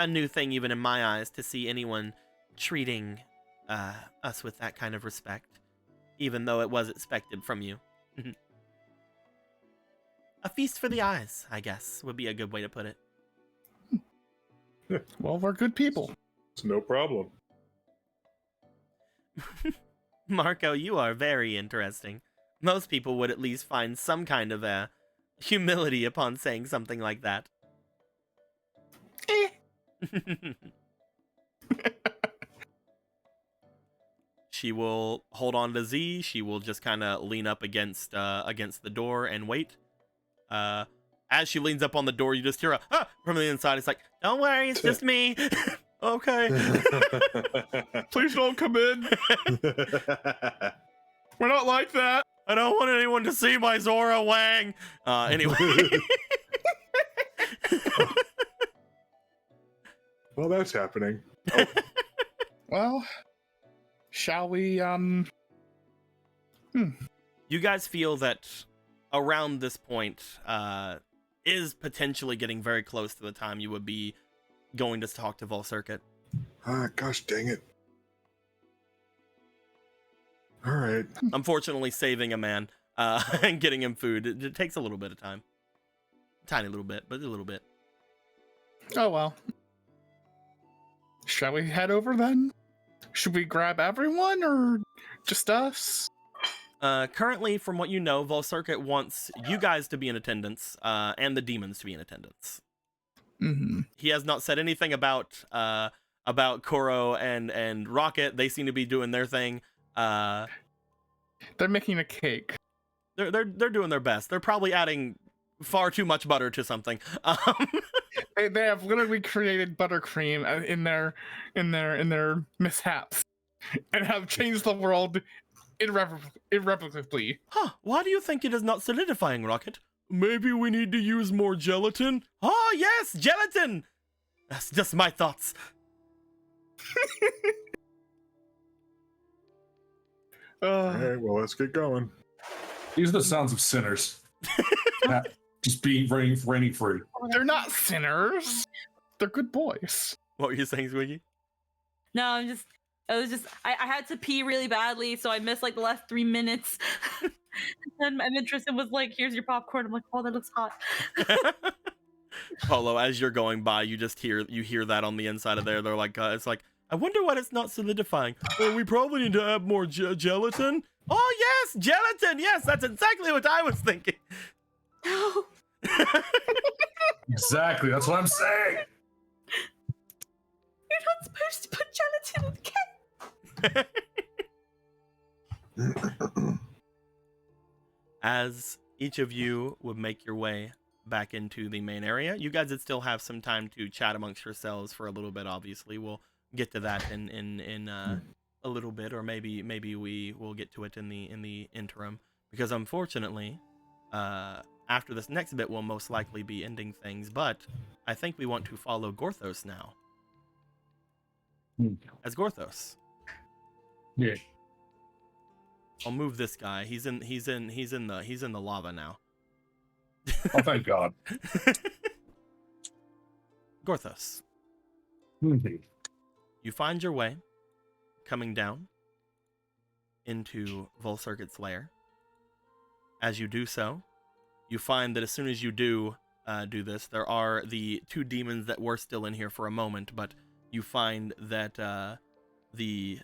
new thing, even in my eyes, to see anyone treating us with that kind of respect, even though it was expected from you. A feast for the eyes, I guess, would be a good way to put it. Well, we're good people. It's no problem. Marco, you are very interesting. Most people would at least find some kind of humility upon saying something like that. She will hold on to Z. She will just kind of lean up against the door and wait. as she leans up on the door, you just hear a from the inside. It's like, don't worry, it's just me. Okay. Please don't come in. We're not like that. I don't want anyone to see my Zora Wang. Anyway. Well, that's happening. Well, shall we, You guys feel that around this point is potentially getting very close to the time you would be going to talk to Vol Circuit. Ah, gosh dang it. All right. Unfortunately, saving a man and getting him food, it takes a little bit of time. Tiny little bit, but a little bit. oh well. Shall we head over then? Should we grab everyone or just us? Currently, from what you know, Vol Circuit wants you guys to be in attendance and the demons to be in attendance. Mm-hmm. He has not said anything about Koro and Rocket. They seem to be doing their thing. They're making a cake. They're doing their best. They're probably adding far too much butter to something. They have literally created buttercream in their mishaps, and have changed the world irrevocably. Huh, why do you think it is not solidifying, Rocket? Maybe we need to use more gelatin? Oh, yes, gelatin! That's just my thoughts. All right, well, let's get going. These are the sounds of sinners. Just being reigning free. They're not sinners. They're good boys. What were you saying, Swiggy? No, I had to pee really badly, so I missed like the last 3 minutes. And Tristan was like, "Here's your popcorn." I'm like, "Oh, that looks hot." Polo, as you're going by, you hear that on the inside of there. They're like, it's like, I wonder why it's not solidifying. Well, we probably need to add more gelatin. Oh yes, gelatin. Yes, that's exactly what I was thinking. No. Exactly, that's what I'm saying. You're not supposed to put gelatin in the cake. As each of you would make your way back into the main area, you guys would still have some time to chat amongst yourselves for a little bit. Obviously, we'll get to that in a little bit, or maybe we will get to it in the interim, because unfortunately, after this next bit, we'll most likely be ending things. But I think we want to follow Gorthos now. As Gorthos. Yeah. I'll move this guy. He's in the lava now. Oh, thank God. Gorthos. You find your way coming down into Vol Circuit's lair. As you do so, you find that as soon as you do this, there are the two demons that were still in here for a moment, but you find that the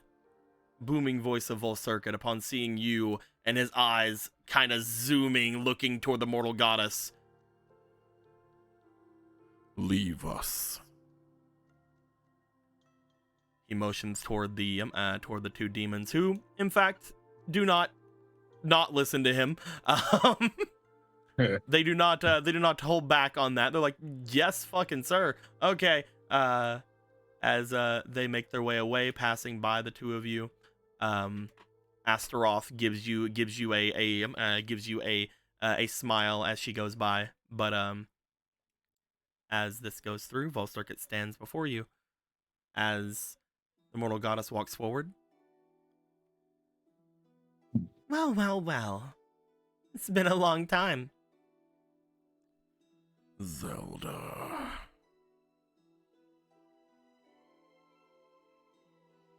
booming voice of Vol Circuit, upon seeing you and his eyes kind of zooming, looking toward the mortal goddess. Leave us. He motions toward the two demons, who, in fact, do not listen to him. They do not hold back on that. They're like, yes, fucking sir. Okay. As they make their way away, passing by the two of you, Astaroth gives you a smile as she goes by. But as this goes through, Vol Circuit stands before you as the mortal goddess walks forward. Well, well, well. It's been a long time. Zelda.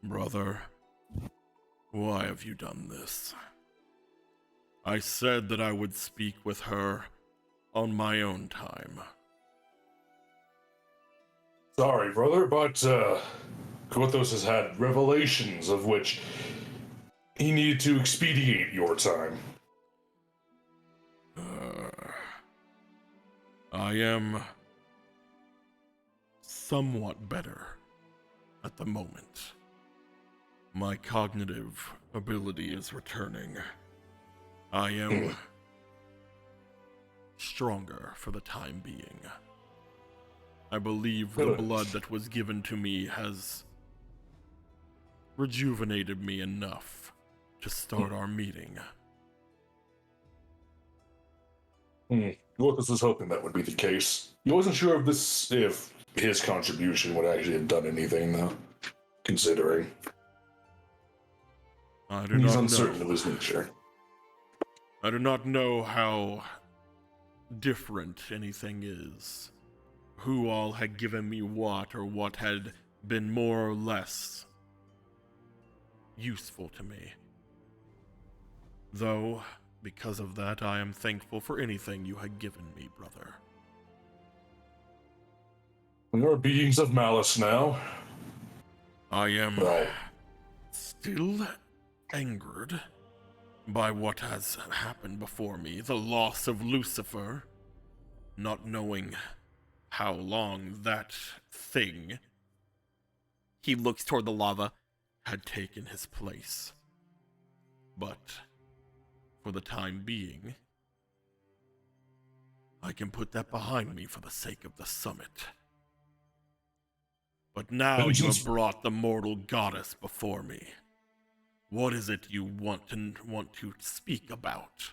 Brother, why have you done this? I said that I would speak with her on my own time. Sorry, brother, but Gorthos has had revelations of which he needed to expedite your time. I am somewhat better at the moment. My cognitive ability is returning. I am stronger for the time being. I believe the blood that was given to me has rejuvenated me enough to start our meeting. Lucas was hoping that would be the case. He wasn't sure if his contribution would actually have done anything, though, considering. He's uncertain of his nature. I do not know how different anything is. Who all had given me what, or what had been more or less useful to me. Though, because of that, I am thankful for anything you had given me, brother. We are beings of malice now. I am still angered by what has happened before me, the loss of Lucifer, not knowing how long that thing, he looks toward the lava, had taken his place. But for the time being, I can put that behind me for the sake of the summit. But now you have brought the mortal goddess before me. What is it you want to speak about?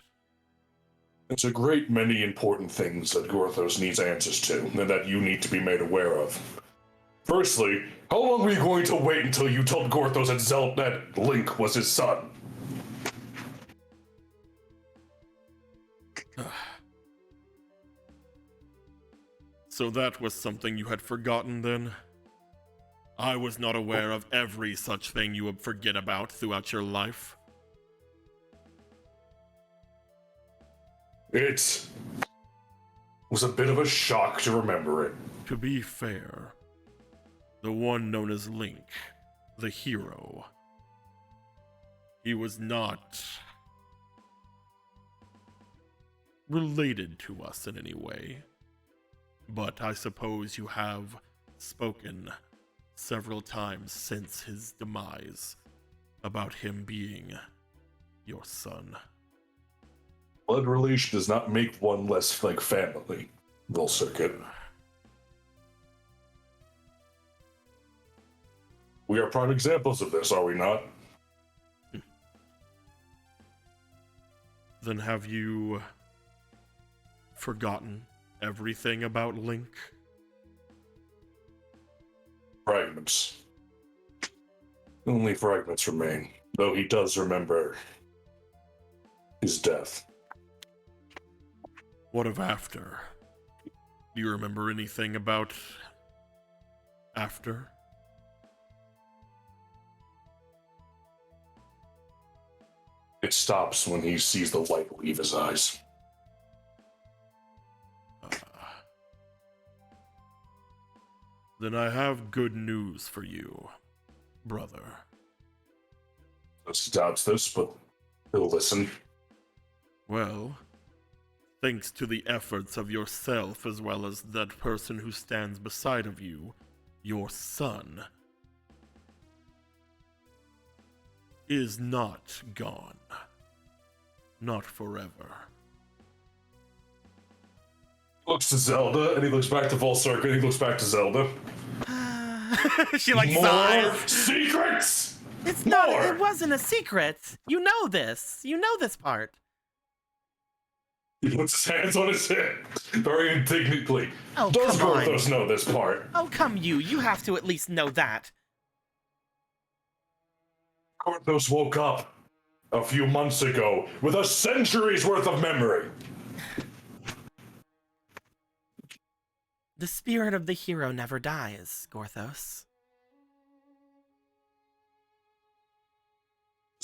It's a great many important things that Gorthos needs answers to, and that you need to be made aware of. Firstly, how long were you going to wait until you told Gorthos that Zelda Link was his son? So that was something you had forgotten then? I was not aware of every such thing you would forget about throughout your life. It was a bit of a shock to remember it. To be fair, the one known as Link, the hero, he was not related to us in any way. But I suppose you have spoken several times since his demise about him being your son. Blood relation does not make one less like family, Roll Circuit. We are prime examples of this, are we not? Then have you forgotten everything about Link? Fragments. Only fragments remain, though he does remember his death. What of after? Do you remember anything about after? It stops when he sees the light leave his eyes. Then I have good news for you, brother. He doubts this, but he'll listen. Well, thanks to the efforts of yourself as well as that person who stands beside of you, your son is not gone. Not forever. Looks to Zelda, and he looks back to Full Circuit, and he looks back to Zelda. She like More sighs. secrets! It's More! not. It wasn't a secret. You know this. You know this part. He puts his hands on his hip, very indignantly. Oh, Does come on. Gorthos know this part? Oh, come you. You have to at least know that. Gorthos woke up a few months ago with a century's worth of memory. The spirit of the hero never dies, Gorthos.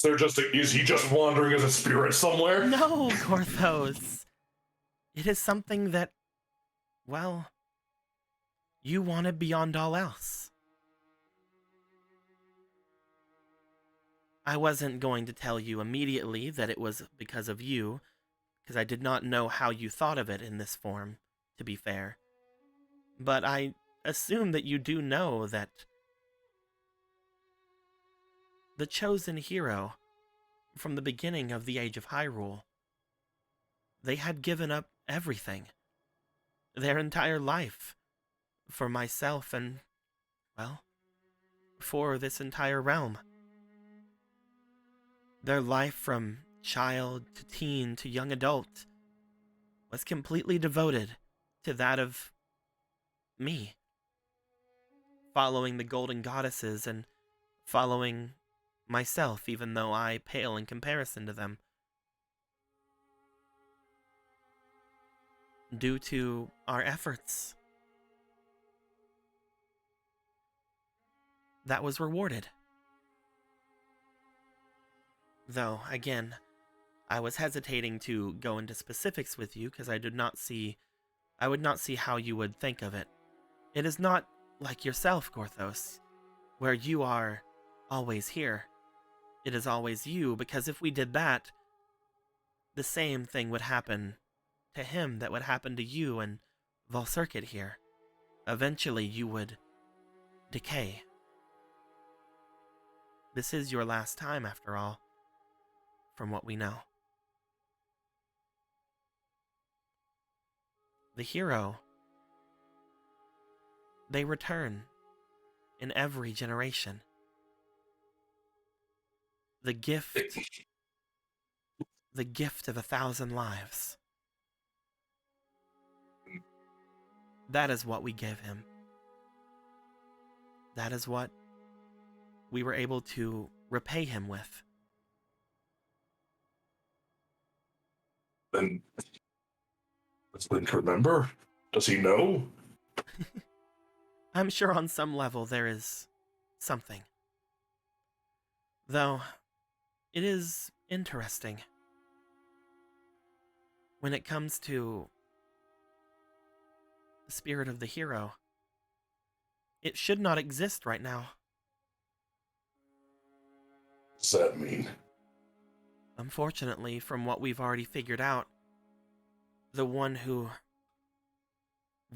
Is he just wandering as a spirit somewhere? No, Gorthos. It is something that, well, you wanted beyond all else. I wasn't going to tell you immediately that it was because of you, because I did not know how you thought of it in this form, to be fair. But I assume that you do know that the chosen hero, from the beginning of the Age of Hyrule, they had given up everything. Their entire life. For myself and, well, for this entire realm. Their life from child to teen to young adult was completely devoted to that of me. Following the golden goddesses and following myself, even though I pale in comparison to them. Due to our efforts. That was rewarded. Though, again, I was hesitating to go into specifics with you because I would not see how you would think of it. It is not like yourself, Gorthos, where you are always here. It is always you, because if we did that, the same thing would happen to him that would happen to you and Volcircuit here. Eventually you would decay. This is your last time, after all, from what we know. The hero, they return in every generation. The gift of 1,000 lives. That is what we gave him. That is what we were able to repay him with. Then, does Link remember? Does he know? I'm sure on some level there is something. Though, it is interesting. When it comes to the spirit of the hero, it should not exist right now. What does that mean? Unfortunately, from what we've already figured out, the one who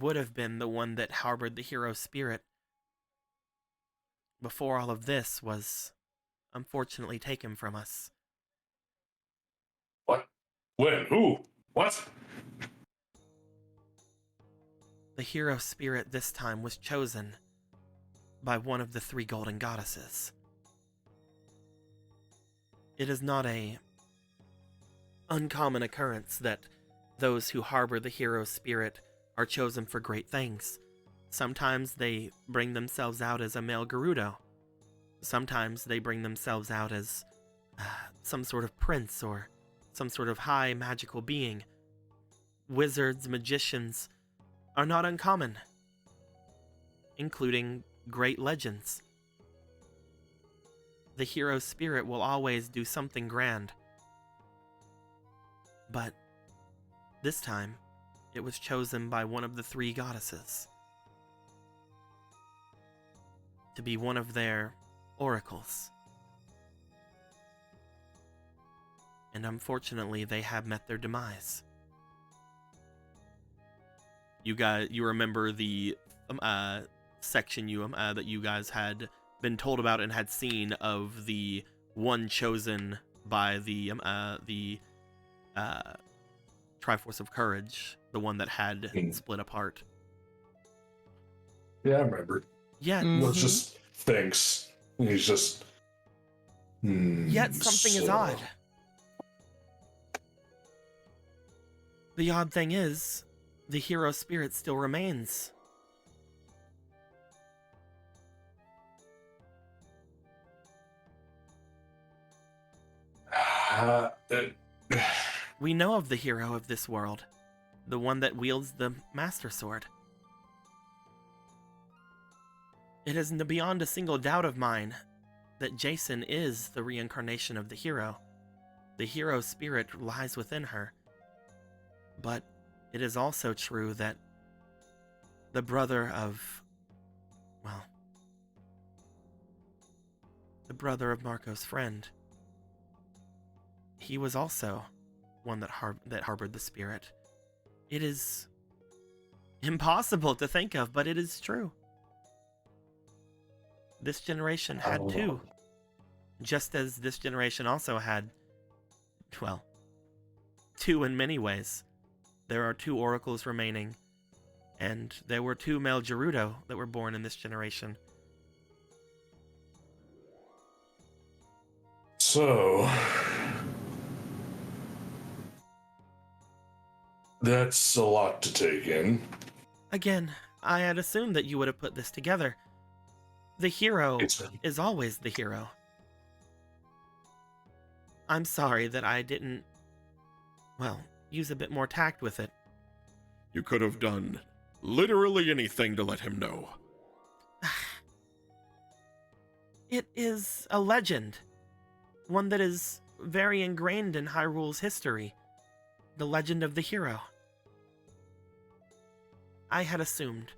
would have been the one that harbored the hero spirit before all of this was unfortunately taken from us. What? When? Who? What? The hero spirit this time was chosen by one of the 3 golden goddesses. It is not a uncommon occurrence that those who harbor the hero spirit are chosen for great things. Sometimes they bring themselves out as a male Gerudo. Sometimes they bring themselves out as some sort of prince or some sort of high magical being. Wizards, magicians are not uncommon, including great legends. The hero spirit will always do something grand. But this time, it was chosen by one of the 3 goddesses to be one of their oracles. And unfortunately, they have met their demise. You remember the section that you guys had been told about and had seen of the one chosen by the Triforce of Courage, the one that had split apart. Yeah, I remember. Yeah. Well, it's just thanks. He's just. Yet something is odd. The odd thing is, the hero spirit still remains. We know of the hero of this world, the one that wields the Master Sword. It is beyond a single doubt of mine that Jason is the reincarnation of the hero. The hero spirit lies within her. But it is also true that the brother of, well, the brother of Marco's friend, he was also one that harbored the spirit. It is impossible to think of, but it is true. This generation had 2. Just as this generation also had, well, 2 in many ways. there are 2 oracles remaining, and there were 2 male Gerudo that were born in this generation. So, that's a lot to take in. Again, I had assumed that you would have put this together. The hero It's- is always the hero. I'm sorry that I didn't, well, use a bit more tact with it. You could have done literally anything to let him know. It is a legend. One that is very ingrained in Hyrule's history. The legend of the hero. I had assumed.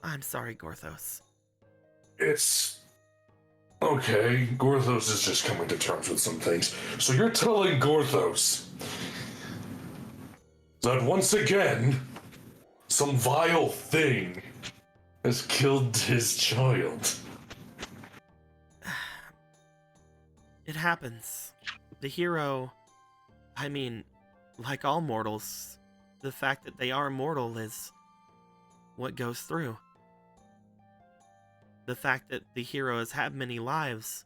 I'm sorry, Gorthos. It's... Okay, Gorthos is just coming to terms with some things. So you're telling Gorthos that once again, some vile thing has killed his child. It happens. The hero, I mean, like all mortals, the fact that they are mortal is what goes through. The fact that the hero has had many lives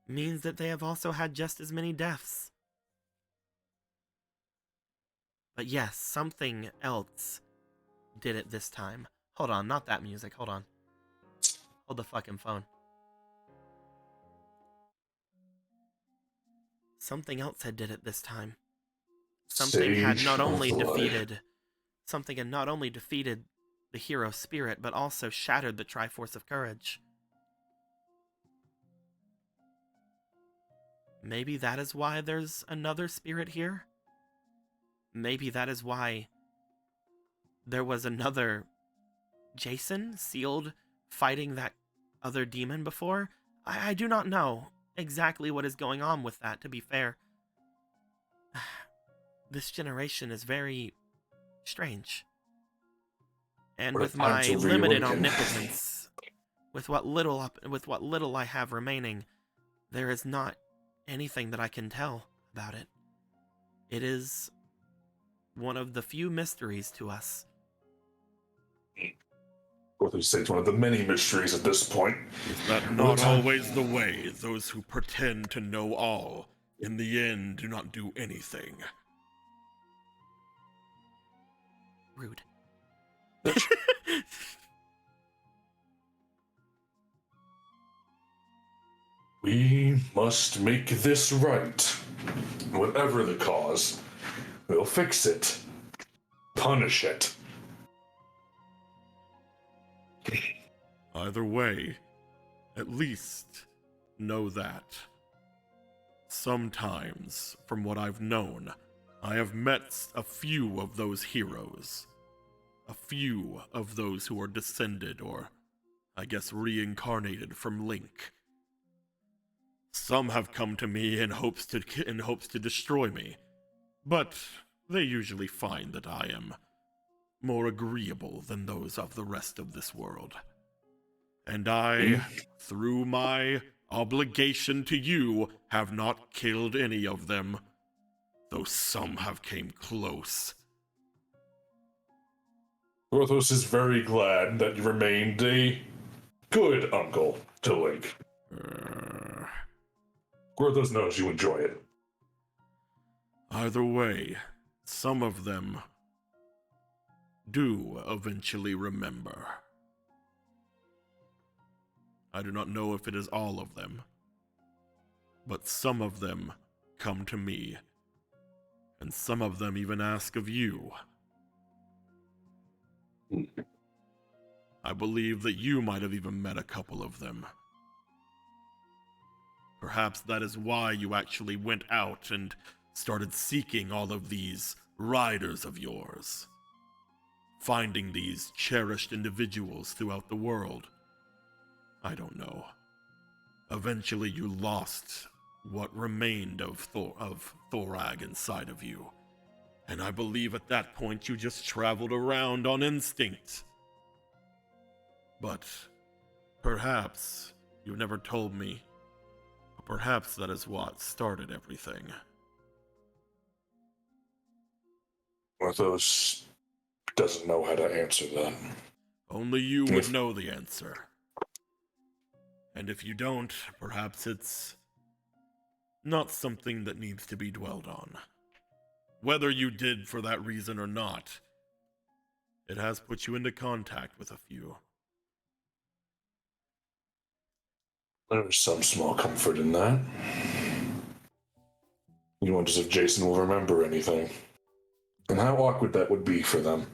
means that they have also had just as many deaths. But yes, something else did it this time. Hold on, not that music, hold on. Hold the fucking phone. Something else had did it this time. Something had not only defeated the hero's spirit, but also shattered the Triforce of Courage. Maybe that is why there's another spirit here? Maybe that is why there was another Jason sealed fighting that other demon before? I do not know exactly what is going on with that, to be fair. This generation is very strange. And with my limited omnipotence, with what little I have remaining, there is not anything that I can tell about it. It is one of the few mysteries to us. Gorthos says one of the many mysteries at this point. Is that not always the way? Those who pretend to know all, in the end, do not do anything. Rude. We must make this right. Whatever the cause, we'll fix it. Punish it. Either way, at least know that. Sometimes, from what I've known, I have met a few of those heroes. A few of those who are descended, or I guess reincarnated from Link. Some have come to me in hopes to destroy me, but they usually find that I am more agreeable than those of the rest of this world. And I, through my obligation to you, have not killed any of them, though some have came close. Gorthos is very glad that you remained a good uncle to Link. Gorthos knows you enjoy it. Either way, some of them do eventually remember. I do not know if it is all of them, but some of them come to me, and some of them even ask of you. I believe that you might have even met a couple of them. Perhaps that is why you actually went out and started seeking all of these riders of yours. Finding these cherished individuals throughout the world. I don't know. Eventually you lost what remained of Thorag inside of you. And I believe at that point you just traveled around on instinct. But perhaps you never told me. Perhaps that is what started everything. Orthos doesn't know how to answer that. Only you would know the answer. And if you don't, perhaps it's not something that needs to be dwelled on. Whether you did for that reason or not, it has put you into contact with a few. There's some small comfort in that. You wonder if Jason will remember anything. And how awkward that would be for them.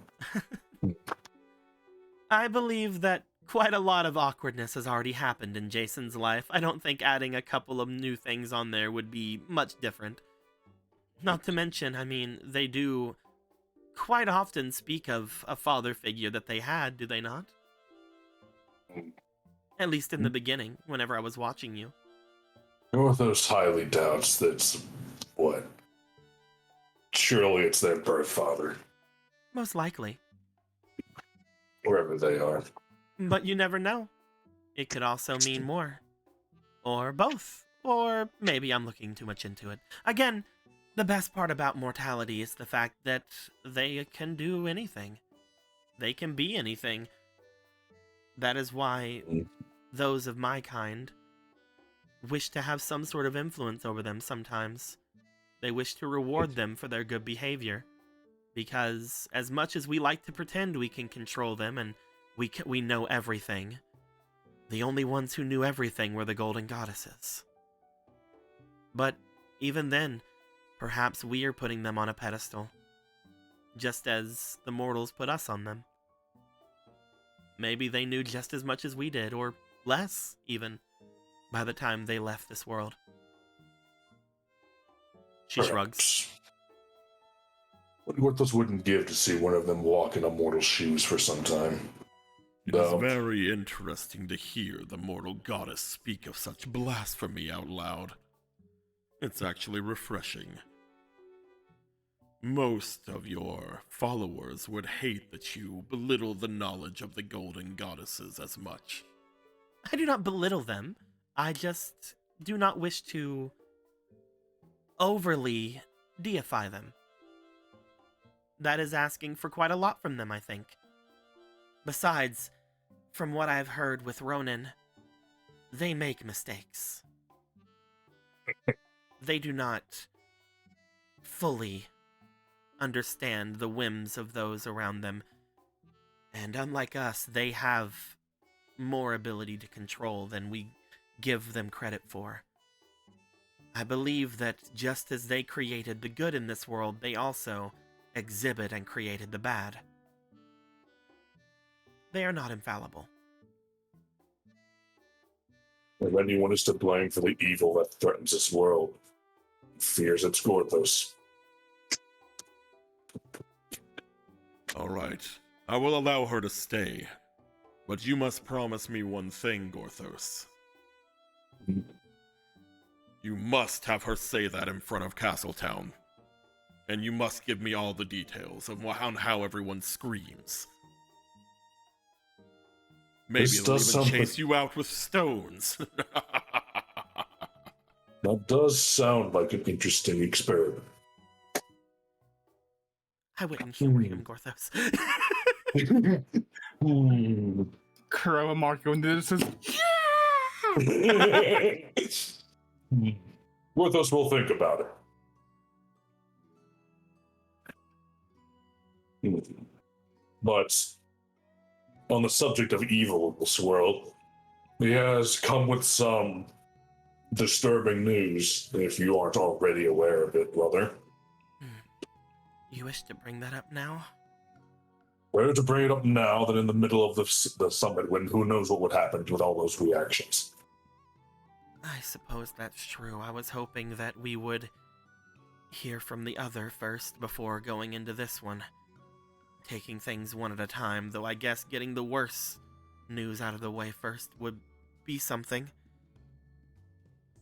I believe that quite a lot of awkwardness has already happened in Jason's life. I don't think adding a couple of new things on there would be much different. Not to mention, I mean, they do quite often speak of a father figure that they had, do they not? At least in the beginning, whenever I was watching you. Orthos highly doubts that's what? Surely it's their birth father. Most likely. Wherever they are. But you never know. It could also mean more. Or both. Or maybe I'm looking too much into it. Again, the best part about mortality is the fact that they can do anything. They can be anything. That is why those of my kind wish to have some sort of influence over them sometimes. They wish to reward them for their good behavior. Because as much as we like to pretend we can control them and we know everything, the only ones who knew everything were the Golden Goddesses. But even then, perhaps we are putting them on a pedestal, just as the mortals put us on them. Maybe they knew just as much as we did, or less, even, by the time they left this world. She shrugs. Orthos wouldn't give to see one of them walk in a mortal's shoes for some time. It is very interesting to hear the mortal goddess speak of such blasphemy out loud. It's actually refreshing. Most of your followers would hate that you belittle the knowledge of the golden goddesses as much. I do not belittle them. I just do not wish to overly deify them. That is asking for quite a lot from them, I think. Besides, from what I've heard with Ronin, they make mistakes. They do not fully understand the whims of those around them. And unlike us, they have more ability to control than we give them credit for. I believe that just as they created the good in this world, they also exhibit and created the bad. They are not infallible. If anyone is to blame for the evil that threatens this world, fears it's Gorthos. All right, I will allow her to stay, but you must promise me one thing, Gorthos. You must have her say that in front of Castletown. And you must give me all the details of how everyone screams. Maybe they'll even chase you out with stones. That does sound like an interesting experiment. I wouldn't humor him, Gorthos. Kuro and Marco into this is Gorthos will think about it. But on the subject of evil in this world, he has come with some disturbing news, if you aren't already aware of it, brother. You wish to bring that up now? Better to bring it up now than in the middle of the summit, when who knows what would happen with all those reactions. I suppose that's true. I was hoping that we would hear from the other first before going into this one. Taking things one at a time, though I guess getting the worst news out of the way first would be something.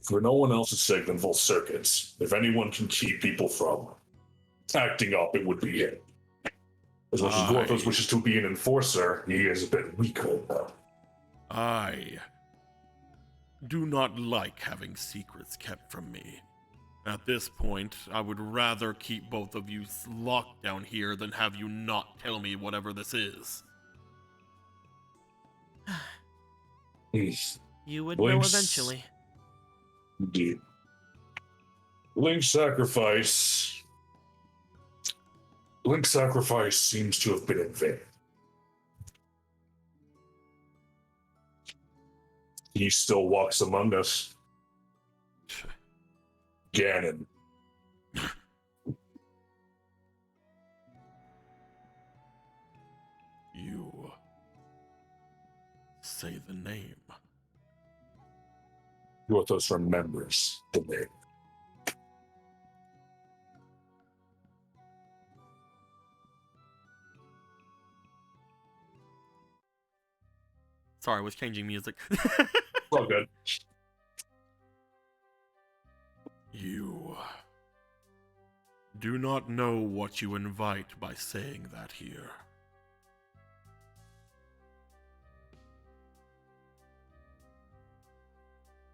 For no one else's sake than full circuits, if anyone can keep people from acting up, it would be him. As much as Gorthos wishes to be an enforcer, he is a bit weaker now. I do not like having secrets kept from me. At this point, I would rather keep both of you locked down here than have you not tell me whatever this is. You would know eventually. Indeed. Link's sacrifice. Link's sacrifice seems to have been in vain. He still walks among us. Ganon. You say the name. Yorthos remembers the name. Sorry, I was changing music. All good. You do not know what you invite by saying that here.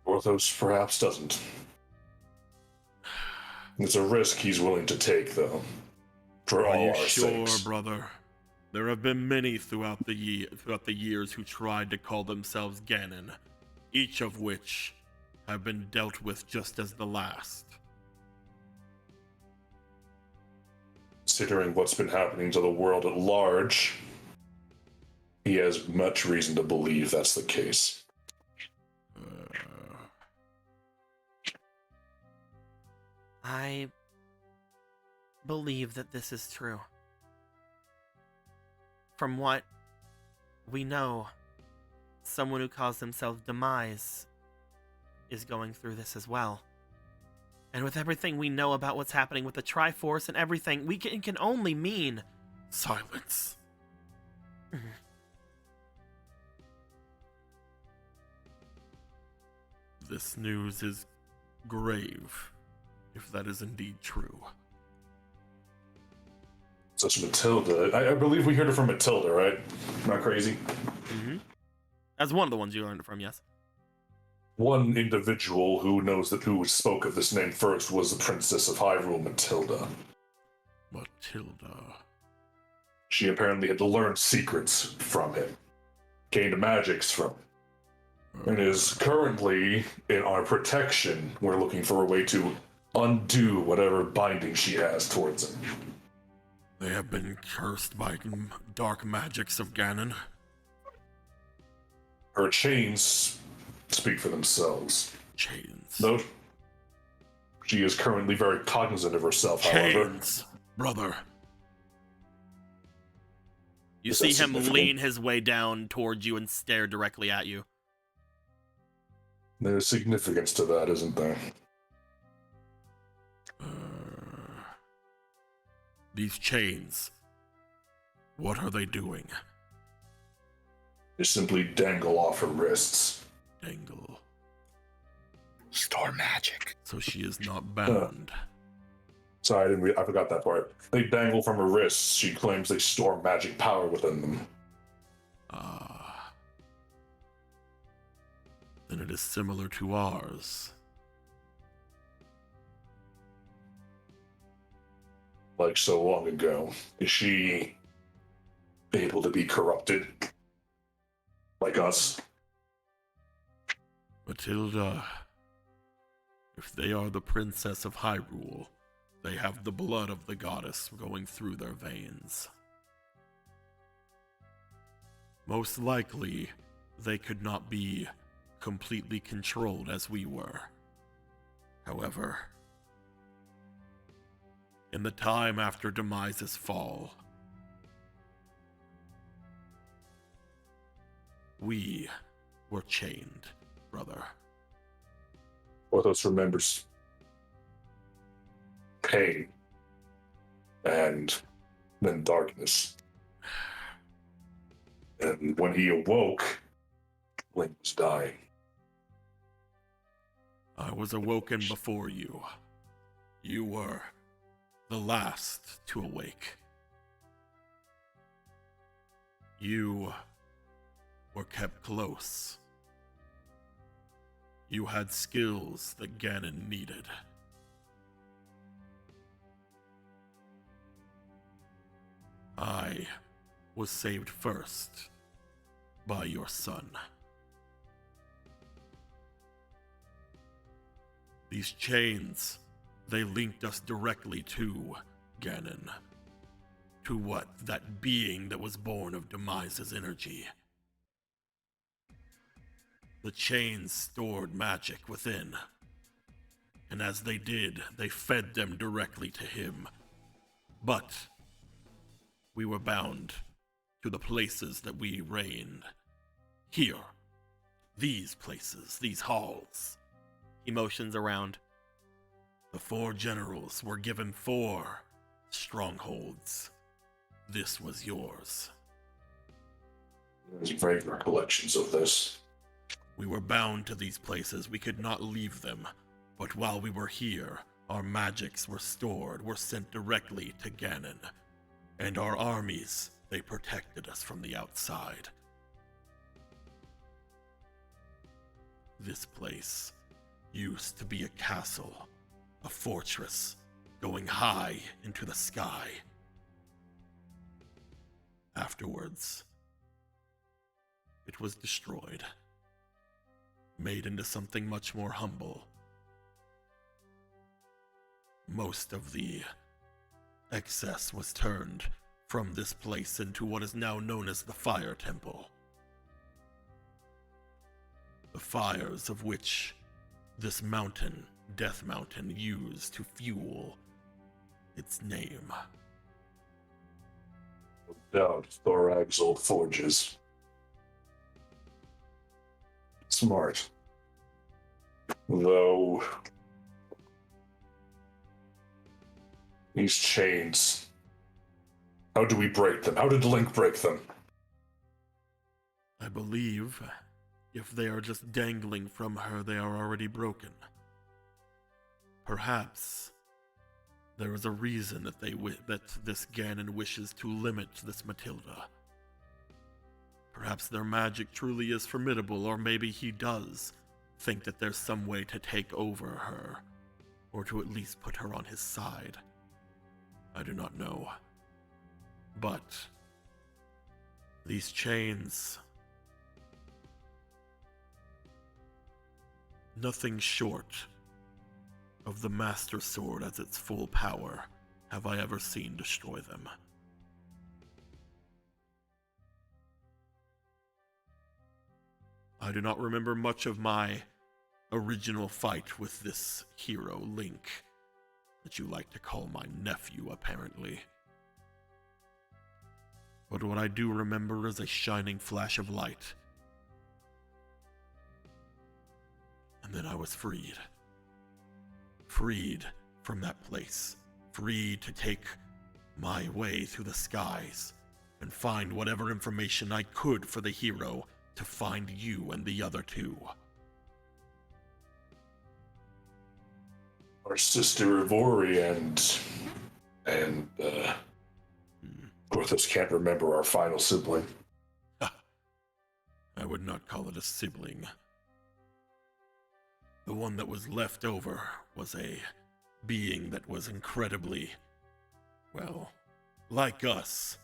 Orthos perhaps doesn't. It's a risk he's willing to take, though. For Are all you our sure, sakes. brother? There have been many throughout the years who tried to call themselves Ganon, each of which have been dealt with just as the last. Considering what's been happening to the world at large, he has much reason to believe that's the case. I believe that this is true. From what we know, someone who calls themselves Demise is going through this as well. And with everything we know about what's happening with the Triforce and everything, it can only mean silence. This news is grave, if that is indeed true. Such Matilda. I believe we heard it from Matilda, right? Not crazy? Mm-hmm. That's one of the ones you learned it from, yes. One individual who spoke of this name first was the Princess of Hyrule, Matilda. Matilda. She apparently had to learn secrets from him, gained magics from him, and is currently in our protection. We're looking for a way to undo whatever binding she has towards him. They have been cursed by dark magics of Ganon. Her chains speak for themselves. Chains. No, she is currently very cognizant of herself, however. Chains, brother. You Is see that him significant? lean his way down towards you and stare directly at you. There's significance to that, isn't there? These chains. What are they doing? They simply dangle off her wrists. Dangle. Store magic. So she is not bound. Sorry, I forgot that part. They dangle from her wrists. She claims they store magic power within them. Ah. Then it is similar to ours. Like so long ago. Is she able to be corrupted? Like us? Matilda, if they are the Princess of Hyrule, they have the blood of the goddess going through their veins. Most likely, they could not be completely controlled as we were. However, in the time after Demise's fall, we were chained, brother. Orthos remembers pain and then darkness. And when he awoke, Link was dying. I was awoken before you. You were the last to awake. You were kept close. You had skills that Ganon needed. I was saved first by your son. These chains, they linked us directly to Ganon. To what? That being that was born of Demise's energy. The chains stored magic within. And as they did, they fed them directly to him. But we were bound to the places that we reigned. Here. These places, these halls. Emotions around. The 4 generals were given 4 strongholds. This was yours. There's vague recollections of this. We were bound to these places. We could not leave them. But while we were here, our magics were stored, were sent directly to Ganon. And our armies, they protected us from the outside. This place used to be a castle, a fortress, going high into the sky. Afterwards, it was destroyed, made into something much more humble. Most of the excess was turned from this place into what is now known as the Fire Temple. The fires of which this mountain, Death Mountain, used to fuel its name. No doubt, Thorag's old forges. Smart. Though... these chains... how do we break them? How did Link break them? I believe if they are just dangling from her, they are already broken. Perhaps there is a reason that that this Ganon wishes to limit this Matilda. Perhaps their magic truly is formidable, or maybe he does think that there's some way to take over her, or to at least put her on his side. I do not know. But these chains, nothing short of the Master Sword as its full power have I ever seen destroy them. I do not remember much of my original fight with this hero, Link, that you like to call my nephew, apparently. But what I do remember is a shining flash of light. And then I was freed. Freed from that place. Freed to take my way through the skies and find whatever information I could for the hero to find you and the other 2. Our sister Ivori and Porthos can't remember our final sibling. I would not call it a sibling. The one that was left over was a being that was incredibly, well, like us,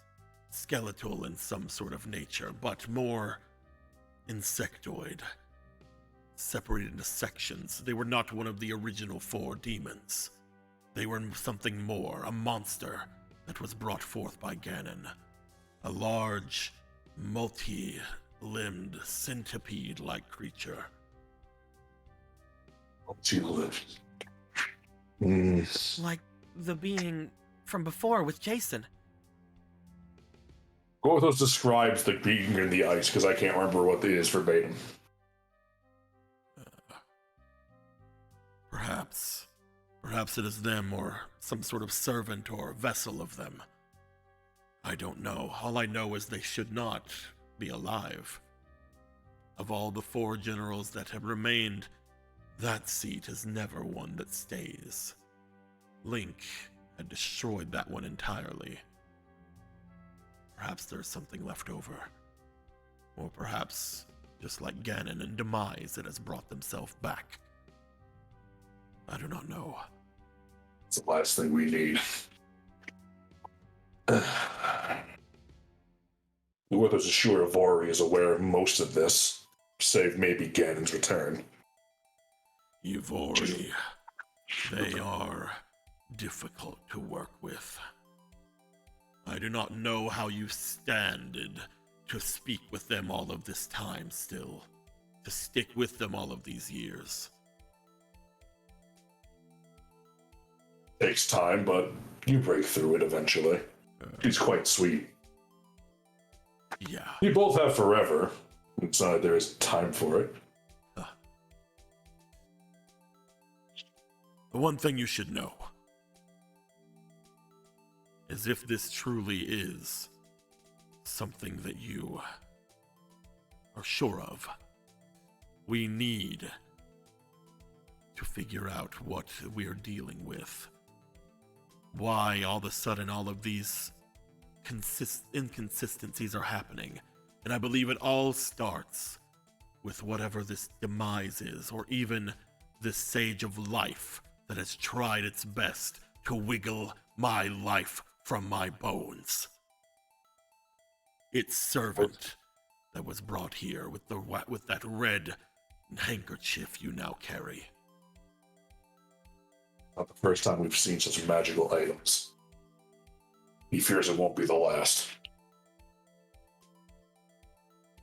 skeletal in some sort of nature, but more insectoid, separated into sections. They were not one of the original 4 demons. They were something more, a monster that was brought forth by Ganon. A large, multi-limbed, centipede-like creature. Multi-limbed. Like the being from before with Jason. Porthos describes the being in the ice, because I can't remember what it is verbatim. Perhaps. Perhaps it is them, or some sort of servant or vessel of them. I don't know. All I know is they should not be alive. Of all the 4 generals that have remained, that seat is never one that stays. Link had destroyed that one entirely. Perhaps there's something left over. Or perhaps, just like Ganon and Demise, it has brought themselves back. I do not know. It's the last thing we need. Gorthos is sure Ivory is aware of most of this, save maybe Ganon's return. Ivory. They are difficult to work with. I do not know how you standed to speak with them all of this time still, to stick with them all of these years. Takes time, but you break through it eventually. He's quite sweet. Yeah. You both have forever. It's not there is time for it. The one thing you should know is if this truly is something that you are sure of, we need to figure out what we're dealing with. Why all of a sudden all of these inconsistencies are happening. And I believe it all starts with whatever this demise is, or even this sage of life that has tried its best to wiggle my life from my bones. Its servant that was brought here with that red handkerchief you now carry. Not the first time we've seen such magical items. He fears it won't be the last.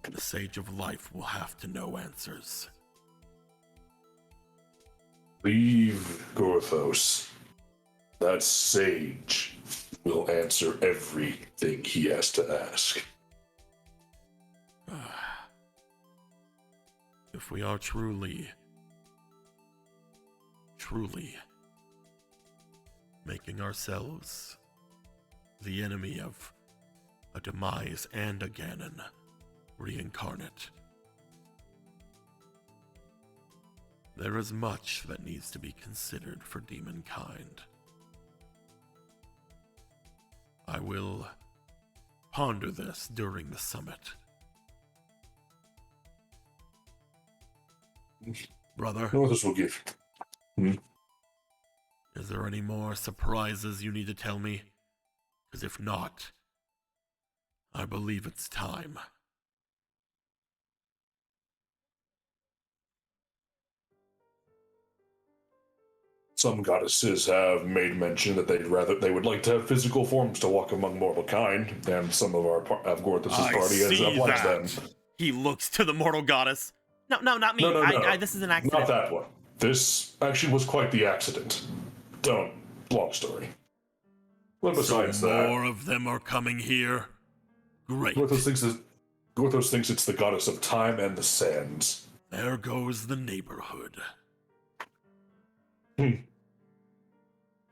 The Sage of Life will have to know answers. Leave Gorthos. That sage will answer everything he has to ask. If we are truly making ourselves the enemy of a demise and a Ganon reincarnate, there is much that needs to be considered for demonkind. I will ponder this during the summit. Brother? No, this will give. Is there any more surprises you need to tell me? Because if not, I believe it's time. Some goddesses have made mention that they would like to have physical forms to walk among mortal kind, and some of Gorthos' party has obliged them. He looks to the mortal goddess. No, not me. No. This is an accident. Not that one. This actually was quite the accident. Long story. But besides that, more of them are coming here. Great. Gorthos thinks it's the goddess of time and the sands. There goes the neighborhood.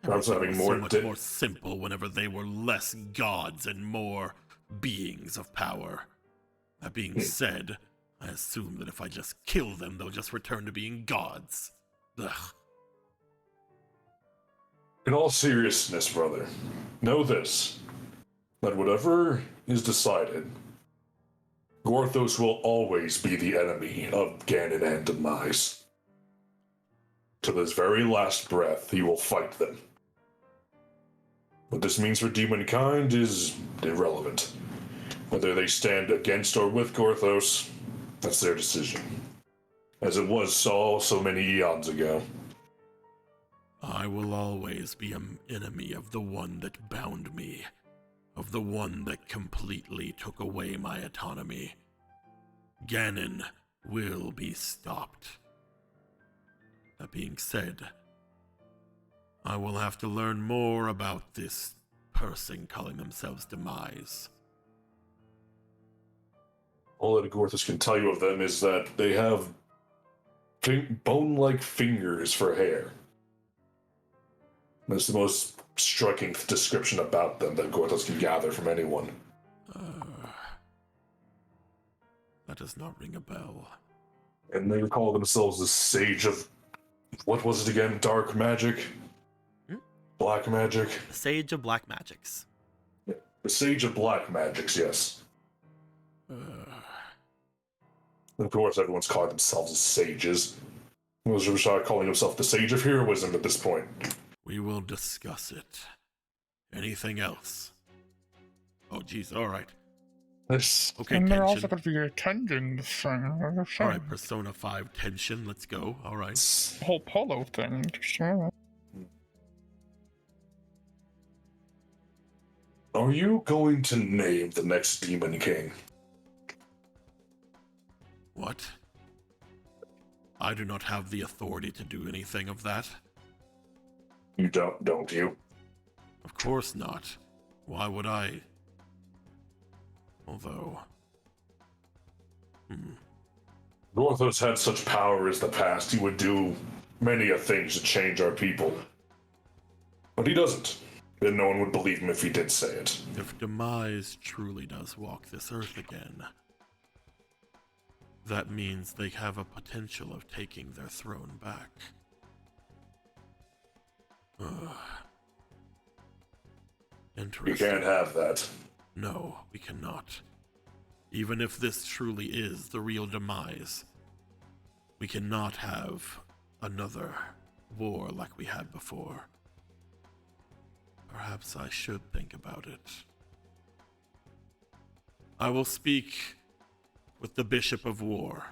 Perhaps having so much more simple whenever they were less gods and more beings of power. That being said, I assume that if I just kill them, they'll just return to being gods. Ugh. In all seriousness, brother, know this, that whatever is decided, Gorthos will always be the enemy of Ganon and Demise. To his very last breath, he will fight them. What this means for demonkind is irrelevant. Whether they stand against or with Gorthos, that's their decision. As it was so many eons ago. I will always be an enemy of the one that bound me, of the one that completely took away my autonomy. Ganon will be stopped. That being said, I will have to learn more about this person calling themselves Demise. All that Gorthos can tell you of them is that they have bone-like fingers for hair. That's the most striking description about them that Gorthos can gather from anyone. That does not ring a bell. And they call themselves the Sage of... What was it again? Dark magic? Black magic? The Sage of Black Magics. Yeah, the Sage of Black Magics, yes. Of course, everyone's calling themselves as sages. Was Rashad calling himself the Sage of Heroism at this point? We will discuss it. Anything else? Oh, geez, alright. Okay, And they're tension. also going to be attending the thing. All right, Persona 5 tension. Let's go. All right. The whole polo thing. Are you going to name the next Demon King? What? I do not have the authority to do anything of that. You don't you? Of course not. Why would I? Although... Northos had such power as the past, he would do many a things to change our people. But he doesn't. And no one would believe him if he did say it. If Demise truly does walk this earth again, that means they have a potential of taking their throne back. Interesting. You can't have that. No, we cannot. Even if this truly is the real Demise, we cannot have another war like we had before. Perhaps I should think about it. I will speak with the Bishop of War.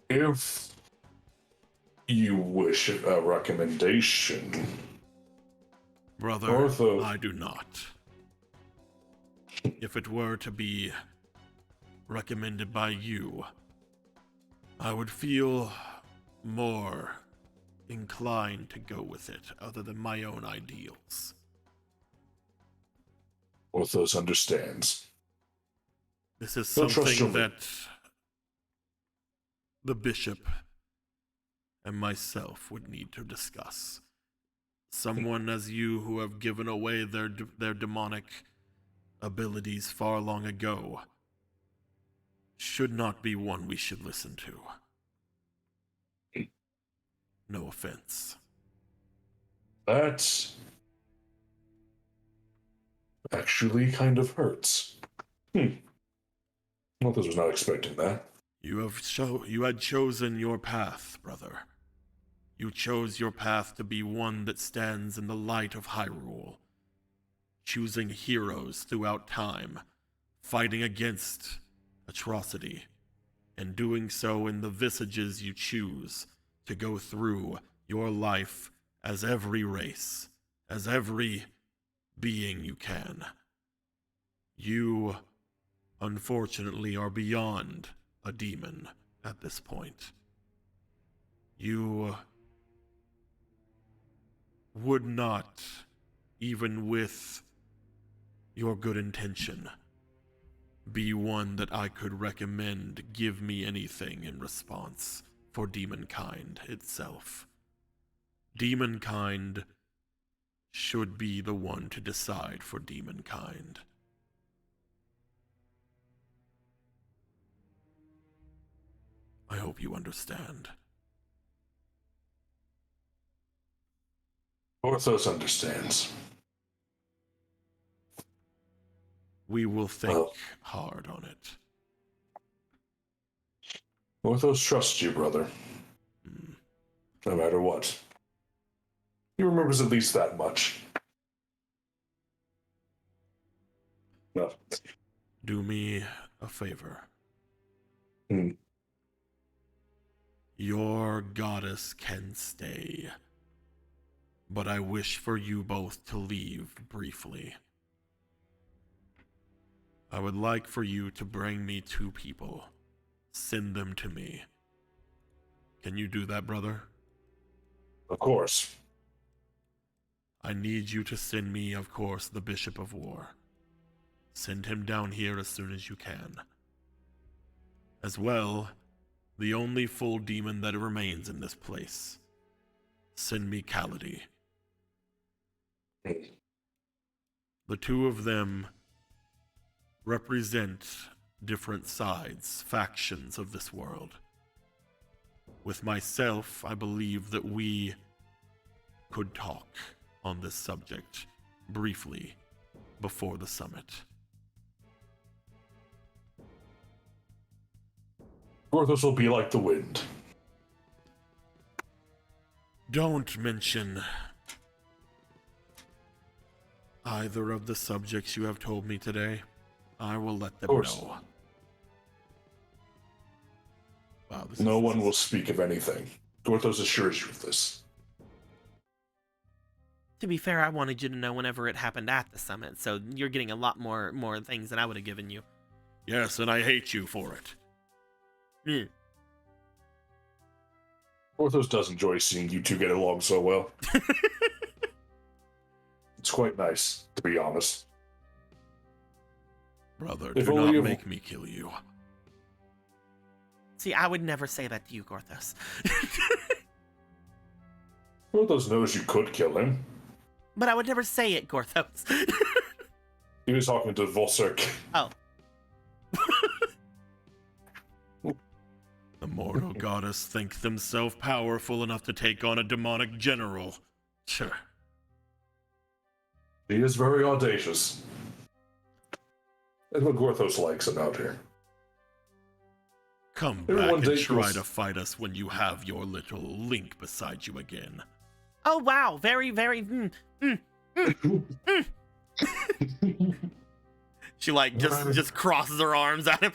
If you wish a recommendation... Brother, Northos. I do not. If it were to be recommended by you, I would feel more inclined to go with it, other than my own ideals. Orthos understands. This is Don't trust something your- that the bishop and myself would need to discuss. Someone as you who have given away their demonic abilities far long ago should not be one we should listen to. No offense. That actually kind of hurts. Orthos was not expecting that. You had chosen your path, brother. You chose your path to be one that stands in the light of Hyrule, choosing heroes throughout time, fighting against atrocity, and doing so in the visages you choose to go through your life as every race, as every being you can. You, unfortunately, are beyond a demon at this point. You would not, even with your good intention, be one that I could recommend give me anything in response for demonkind itself. Demonkind should be the one to decide for demonkind. I hope you understand. Orthos understands. We will think hard on it. Orthos trusts you, brother. No matter what. He remembers at least that much. No. Do me a favor. Your goddess can stay, but I wish for you both to leave briefly. I would like for you to bring me 2 people. Send them to me. Can you do that, brother? Of course. I need you to send me, of course, the Bishop of War. Send him down here as soon as you can. As well, the only full demon that remains in this place. Send me Kaladi. The 2 of them represent different sides, factions of this world. With myself, I believe that we could talk on this subject briefly before the summit. Orthos will be like the wind. Don't mention either of the subjects you have told me today, I will let them know. Wow, No one will speak of anything. Gorthos assures you of this. To be fair, I wanted you to know whenever it happened at the summit, so you're getting a lot more things than I would have given you. Yes, and I hate you for it. Gorthos does enjoy seeing you two get along so well. It's quite nice, to be honest. Brother, If do only not you- make me kill you. See, I would never say that to you, Gorthos. Gorthos knows you could kill him. But I would never say it, Gorthos. He was talking to Volsurk. Oh. The mortal goddess think themselves powerful enough to take on a demonic general. Sure. He is very audacious. That's what Gorthos likes about her. Come Everyone back and takes try this- to fight us when you have your little Link beside you again. Oh, wow. Very, very... She like just crosses her arms at him.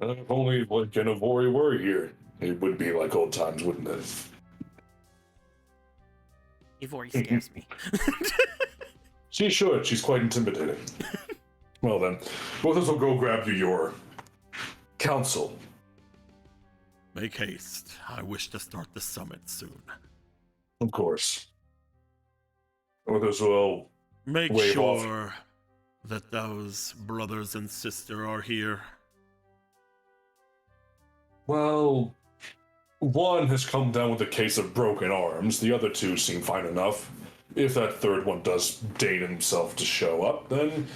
If only Link and Ivori were here, it would be like old times, wouldn't it? Ivori scares me. She should. She's quite intimidating. Well then, both of us will go grab you your council. Make haste. I wish to start the summit soon. Of course. Both of us will Make wave sure off. that those brothers and sister are here. Well, one has come down with a case of broken arms. The other two seem fine enough. If that third one does deign himself to show up, then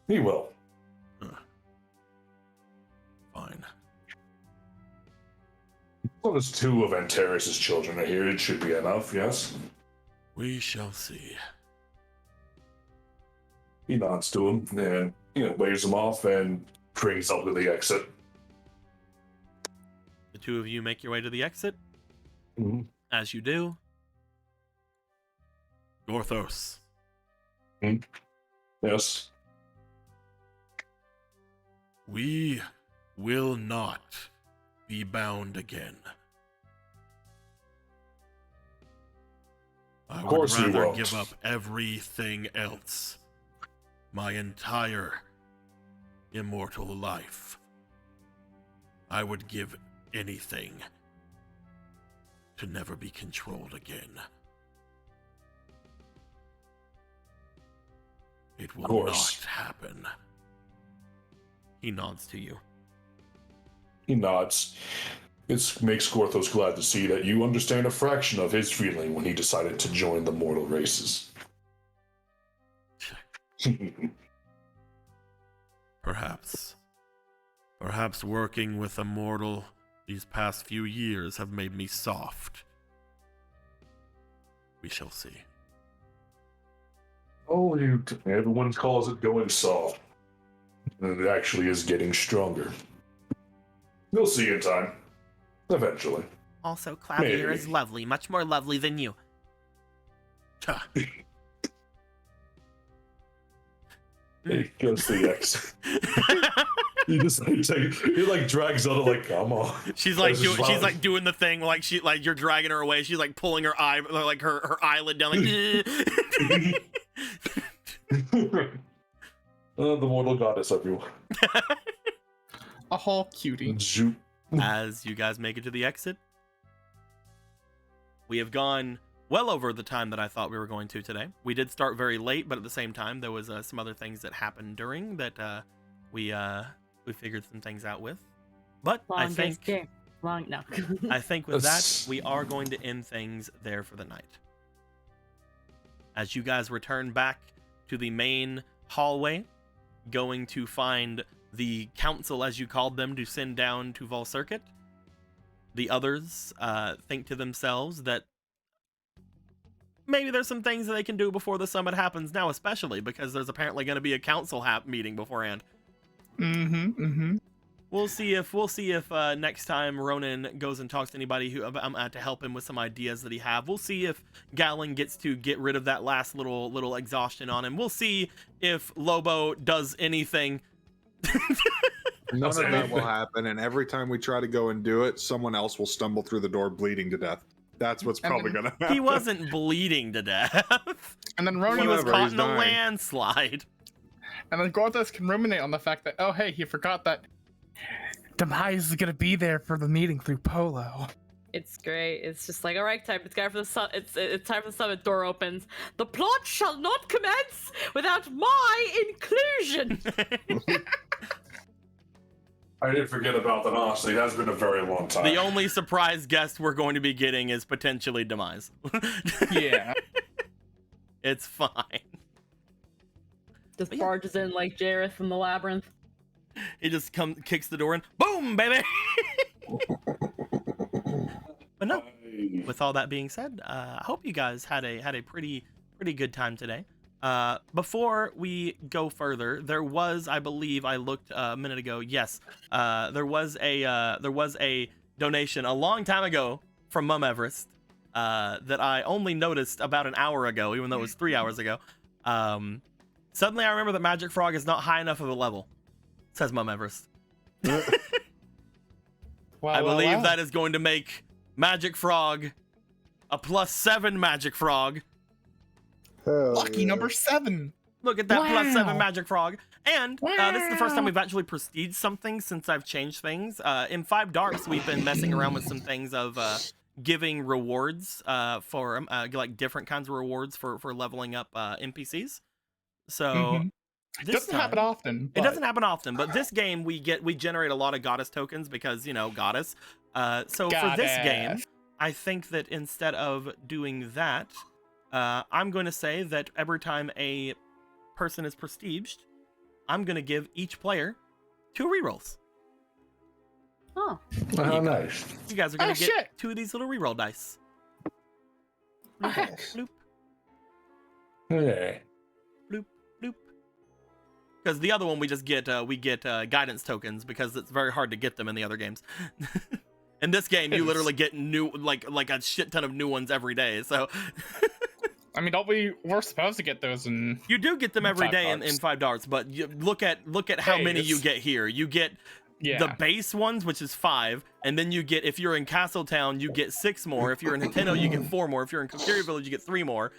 he will. Fine. As long as two of Antares' children are here, it should be enough, yes? We shall see. He nods to him and, waves him off and brings up to the exit. The two of you make your way to the exit. Mm-hmm. As you do. Gorthos. Yes. We will not be bound again. I Of course would you rather won't. give up everything else. My entire immortal life. I would give anything to never be controlled again. It will Of course. not happen. He nods to you. He nods. It makes Gorthos glad to see that you understand a fraction of his feeling when he decided to join the mortal races. Perhaps. Perhaps working with a mortal these past few years have made me soft. We shall see. Oh, everyone calls it going soft. And it actually is getting stronger. You'll see in time. Eventually. Also, Clavier Maybe. is lovely, much more lovely than you. He goes to the exit. He just he drags out like, come on. She's like This is doing, she's loud. like doing the thing like you're dragging her away. She's like pulling her eye, like her eyelid down, like. The mortal goddess, everyone. A whole cutie. Zoop. As you guys make it to the exit, we have gone well over the time that I thought we were going to today. We did start very late, but at the same time, there was some other things that happened during that we figured some things out with. But I think No. I think with that, we are going to end things there for the night. As you guys return back to the main hallway, going to find the council, as you called them, to send down to Vol Circuit, the others think to themselves that maybe there's some things that they can do before the summit happens now, especially because there's apparently going to be a council meeting beforehand. We'll see if next time Ronan goes and talks to anybody who to help him with some ideas that he have. We'll see if Galen gets to get rid of that last little exhaustion on him. We'll see if Lobo does anything. None of that will happen, and every time we try to go and do it, someone else will stumble through the door bleeding to death. That's what's probably gonna happen. He wasn't bleeding to death. And then Ronan he was caught in a landslide. And then Gorthos can ruminate on the fact that, oh hey, he forgot that Demise is gonna be there for the meeting through Polo. It's great. It's just like, all right, time. It's time for the it's time for the summit. Door opens. The plot shall not commence without my inclusion. I did forget about that, honestly. It has been a very long time. The only surprise guest we're going to be getting is potentially Demise. Yeah. It's fine. Just barges in like Jareth from the Labyrinth. He just kicks the door in. Boom, baby! But no, with all that being said, I hope you guys had a pretty good time today. Before we go further, there was, I believe, I looked a minute ago. Yes, there was a donation a long time ago from Mum Everest that I only noticed about an hour ago, even though it was 3 hours ago. Suddenly, I remember that Magic Frog is not high enough of a level. Says Mum Everest. I believe that is going to make Magic Frog a +7 Magic Frog. Lucky number 7. Look at that, +7 Magic Frog. And this is the first time we've actually prestiged something since I've changed things. In 5 Darks, we've been messing around with some things of giving rewards for like different kinds of rewards for leveling up NPCs. So it doesn't happen often. It doesn't happen often, but this game we generate a lot of goddess tokens because, you know, goddess. So for this game, I think that instead of doing that, I'm going to say that every time a person is prestiged, I'm going to give each player 2 rerolls. Oh. How nice. You guys are going to get 2 of these little reroll dice. Bloop. Yeah. Bloop, bloop. Because the other one we just get, guidance tokens because it's very hard to get them in the other games. In this game, you literally get new, like a shit ton of new ones every day. So, I mean, we're supposed to get those in. You do get them every day in 5 Darts, but you look at how many you get here. You get the base ones, which is 5, and then you get, if you're in Castletown, you get 6 more. If you're in Nintendo, you get 4 more. If you're in Kokiri Village, you get 3 more.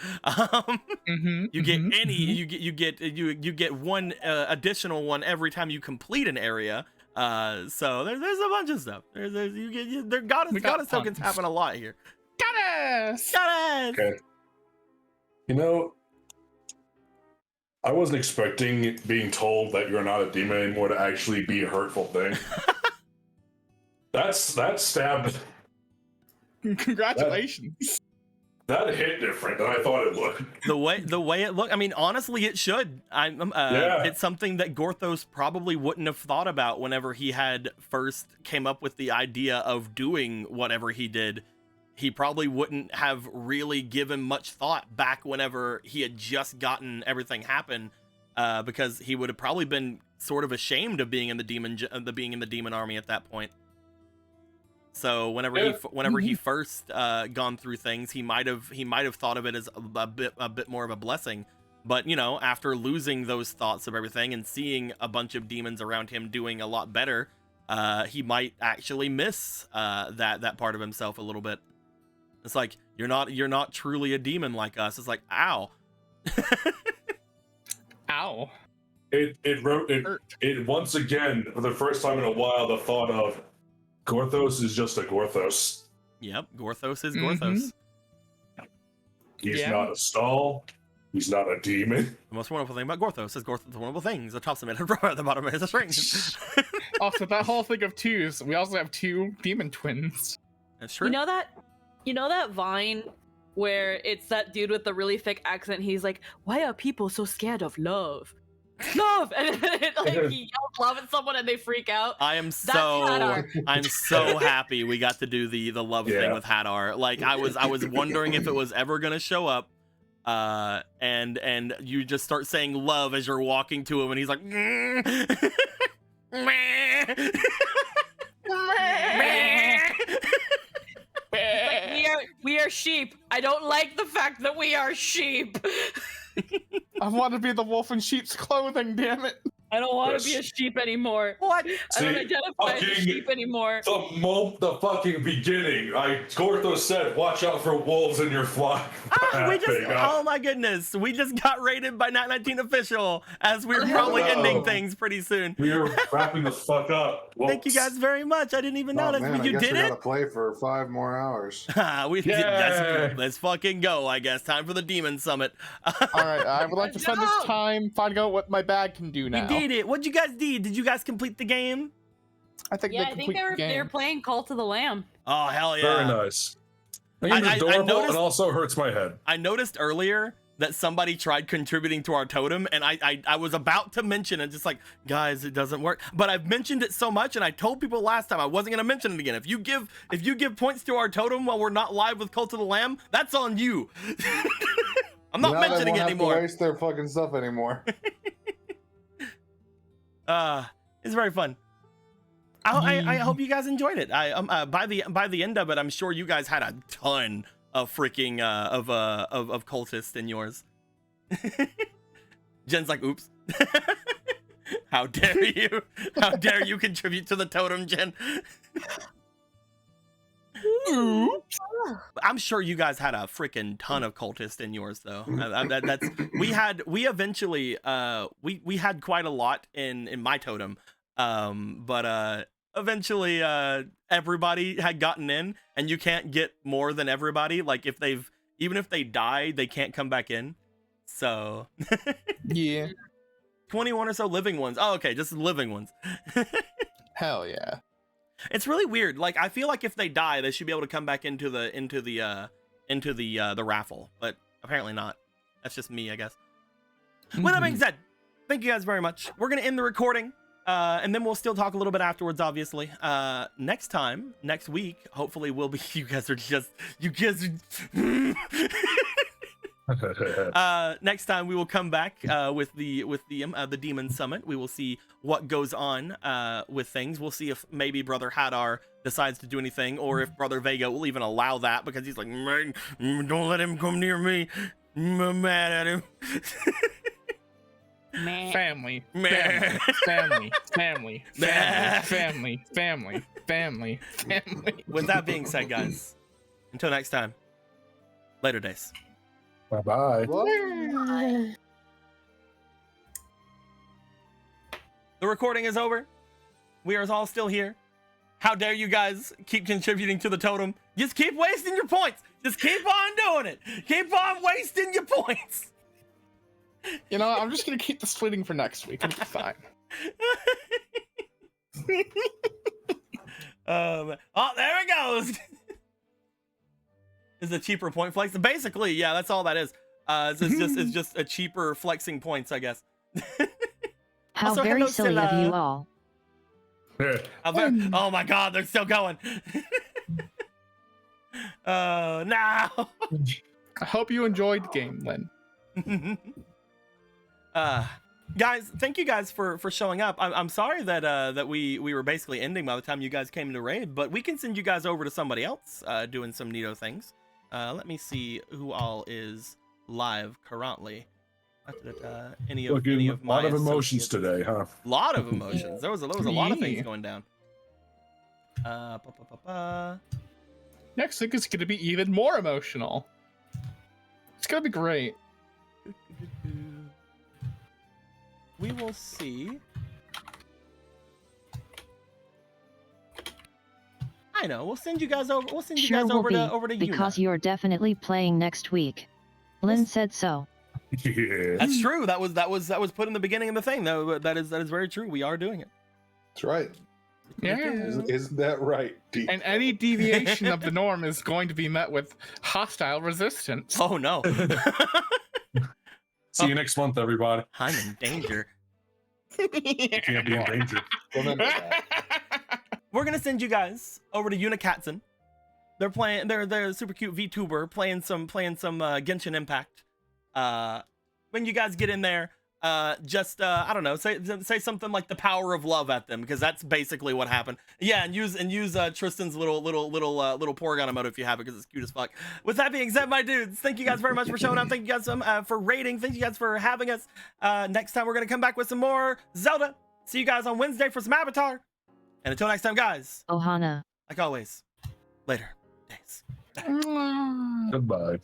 You get you get 1 additional one every time you complete an area. So there's a bunch of stuff. Goddess tokens happen a lot here. Goddess. Okay. You know, I wasn't expecting being told that you're not a demon anymore to actually be a hurtful thing. That stabbed. Congratulations. That hit different than I thought it would. The way it looked, I mean, honestly, it should. It's something that Gorthos probably wouldn't have thought about whenever he had first came up with the idea of doing whatever he did. He probably wouldn't have really given much thought back whenever he had just gotten everything happen, because he would have probably been sort of ashamed of being in the demon army at that point. So whenever he first gone through things, he might have thought of it as a bit more of a blessing. But, you know, after losing those thoughts of everything and seeing a bunch of demons around him doing a lot better, he might actually miss that part of himself a little bit. It's like, you're not truly a demon like us. It's like, ow. Ow. It once again, for the first time in a while, the thought of Gorthos is just a Gorthos. Yep, Gorthos is Gorthos. He's not a stall. He's not a demon. The most wonderful thing about Gorthos is Gorthos' wonderful things. The top's a minute, at the bottom is a string. Also, that whole thing of 2s, we also have 2 demon twins. That's true. You know that Vine where it's that dude with the really thick accent? He's like, "Why are people so scared of love? Love!" And he yells love at someone and they freak out. I'm so happy we got to do the love thing with Hadar. Like, I was wondering if it was ever gonna show up. And you just start saying love as you're walking to him, and he's like, We are sheep. I don't like the fact that we are sheep. I want to be the wolf in sheep's clothing, damn it. I don't want to be a sheep anymore. What? I don't identify as a sheep anymore. The fucking beginning, Gortho said, watch out for wolves in your flock. Oh my goodness, we just got raided by Nat 19 official as we're probably ending things pretty soon. We are wrapping the fuck up. Thank you guys very much. I didn't even notice. Man, You I guess did we it? gotta play for 5 more hours. Let's fucking go, I guess. Time for the Demon Summit. Alright, I would like to spend this time finding out what my bag can do now. You did it. What'd you guys do? Did you guys complete the game? I think they're playing Cult of the Lamb. Oh, hell yeah. Very nice. It's adorable and also hurts my head. I noticed earlier that somebody tried contributing to our totem, and I was about to mention it, just like, guys, it doesn't work. But I've mentioned it so much, and I told people last time I wasn't gonna mention it again. If you give points to our totem while we're not live with Cult of the Lamb, that's on you. I'm not mentioning it anymore. They won't have to waste their fucking stuff anymore. It's very fun. I hope you guys enjoyed it. By the end of it, I'm sure you guys had a ton of freaking of cultists in yours. Jen's like, oops. How dare you? How dare you contribute to the totem, Jen? Oops. I'm sure you guys had a freaking ton of cultists in yours, though. We eventually we had quite a lot in my totem, but eventually everybody had gotten in, and you can't get more than everybody. Like even if they die, they can't come back in. So yeah, 21 or so living ones. Oh, okay, just living ones. Hell yeah. It's really weird. Like, I feel like if they die, they should be able to come back into the raffle, but apparently not. That's just me, I guess. With that being said, thank you guys very much. We're gonna end the recording, and then we'll still talk a little bit afterwards, obviously. Next week, hopefully we'll be. You guys. Next time we will come back with the Demon Summit. We will see what goes on with things. We'll see if maybe Brother Hadar decides to do anything, or if Brother Vega will even allow that, because he's like, man, don't let him come near me. I'm mad at him. Family. With that being said, guys, until next time, later days. Bye-bye. The recording is over. We are all still here. How dare you guys keep contributing to the totem? Just keep wasting your points. Just keep on doing it. Keep on wasting your points. You know, I'm just gonna keep the splitting for next week. It'll be fine. Oh, there it goes. Is a cheaper point flex? Basically, yeah, that's all that is. It's just a cheaper flexing points, I guess. How Also, very hello, silly Scylla. of you all. Oh my god, they're still going. Oh, no. I hope you enjoyed the game, Lynn. Guys, thank you guys for showing up. I'm sorry that we were basically ending by the time you guys came to raid, but we can send you guys over to somebody else doing some neato things. Let me see who all is live currently. Any of my a lot of emotions associates. today, huh? Lot of emotions. There was a lot of things going down. Next week is gonna be even more emotional. It's gonna be great. We will see. I know. We'll send you guys over. We'll send you Sure guys will over to you. because you're definitely playing next week. Lynn said so. Yeah. That's true. That was put in the beginning of the thing. Though that is very true. We are doing it. That's right. Yeah. Isn't that right? And any deviation of the norm is going to be met with hostile resistance. Oh no. See you next month, everybody. I'm in danger. You can't be in danger. Remember that. We're gonna send you guys over to Unikatzen. They're playing. They're a super cute VTuber playing some Genshin Impact. When you guys get in there, just I don't know, say something like the power of love at them, because that's basically what happened. Yeah, and use Tristan's little Porygon emote if you have it, because it's cute as fuck. With that being said, my dudes, thank you guys very much for showing up. Thank you guys for rating. Thank you guys for having us. Next time we're gonna come back with some more Zelda. See you guys on Wednesday for some Avatar. And until next time, guys. Ohana. Like always, later days. Goodbye.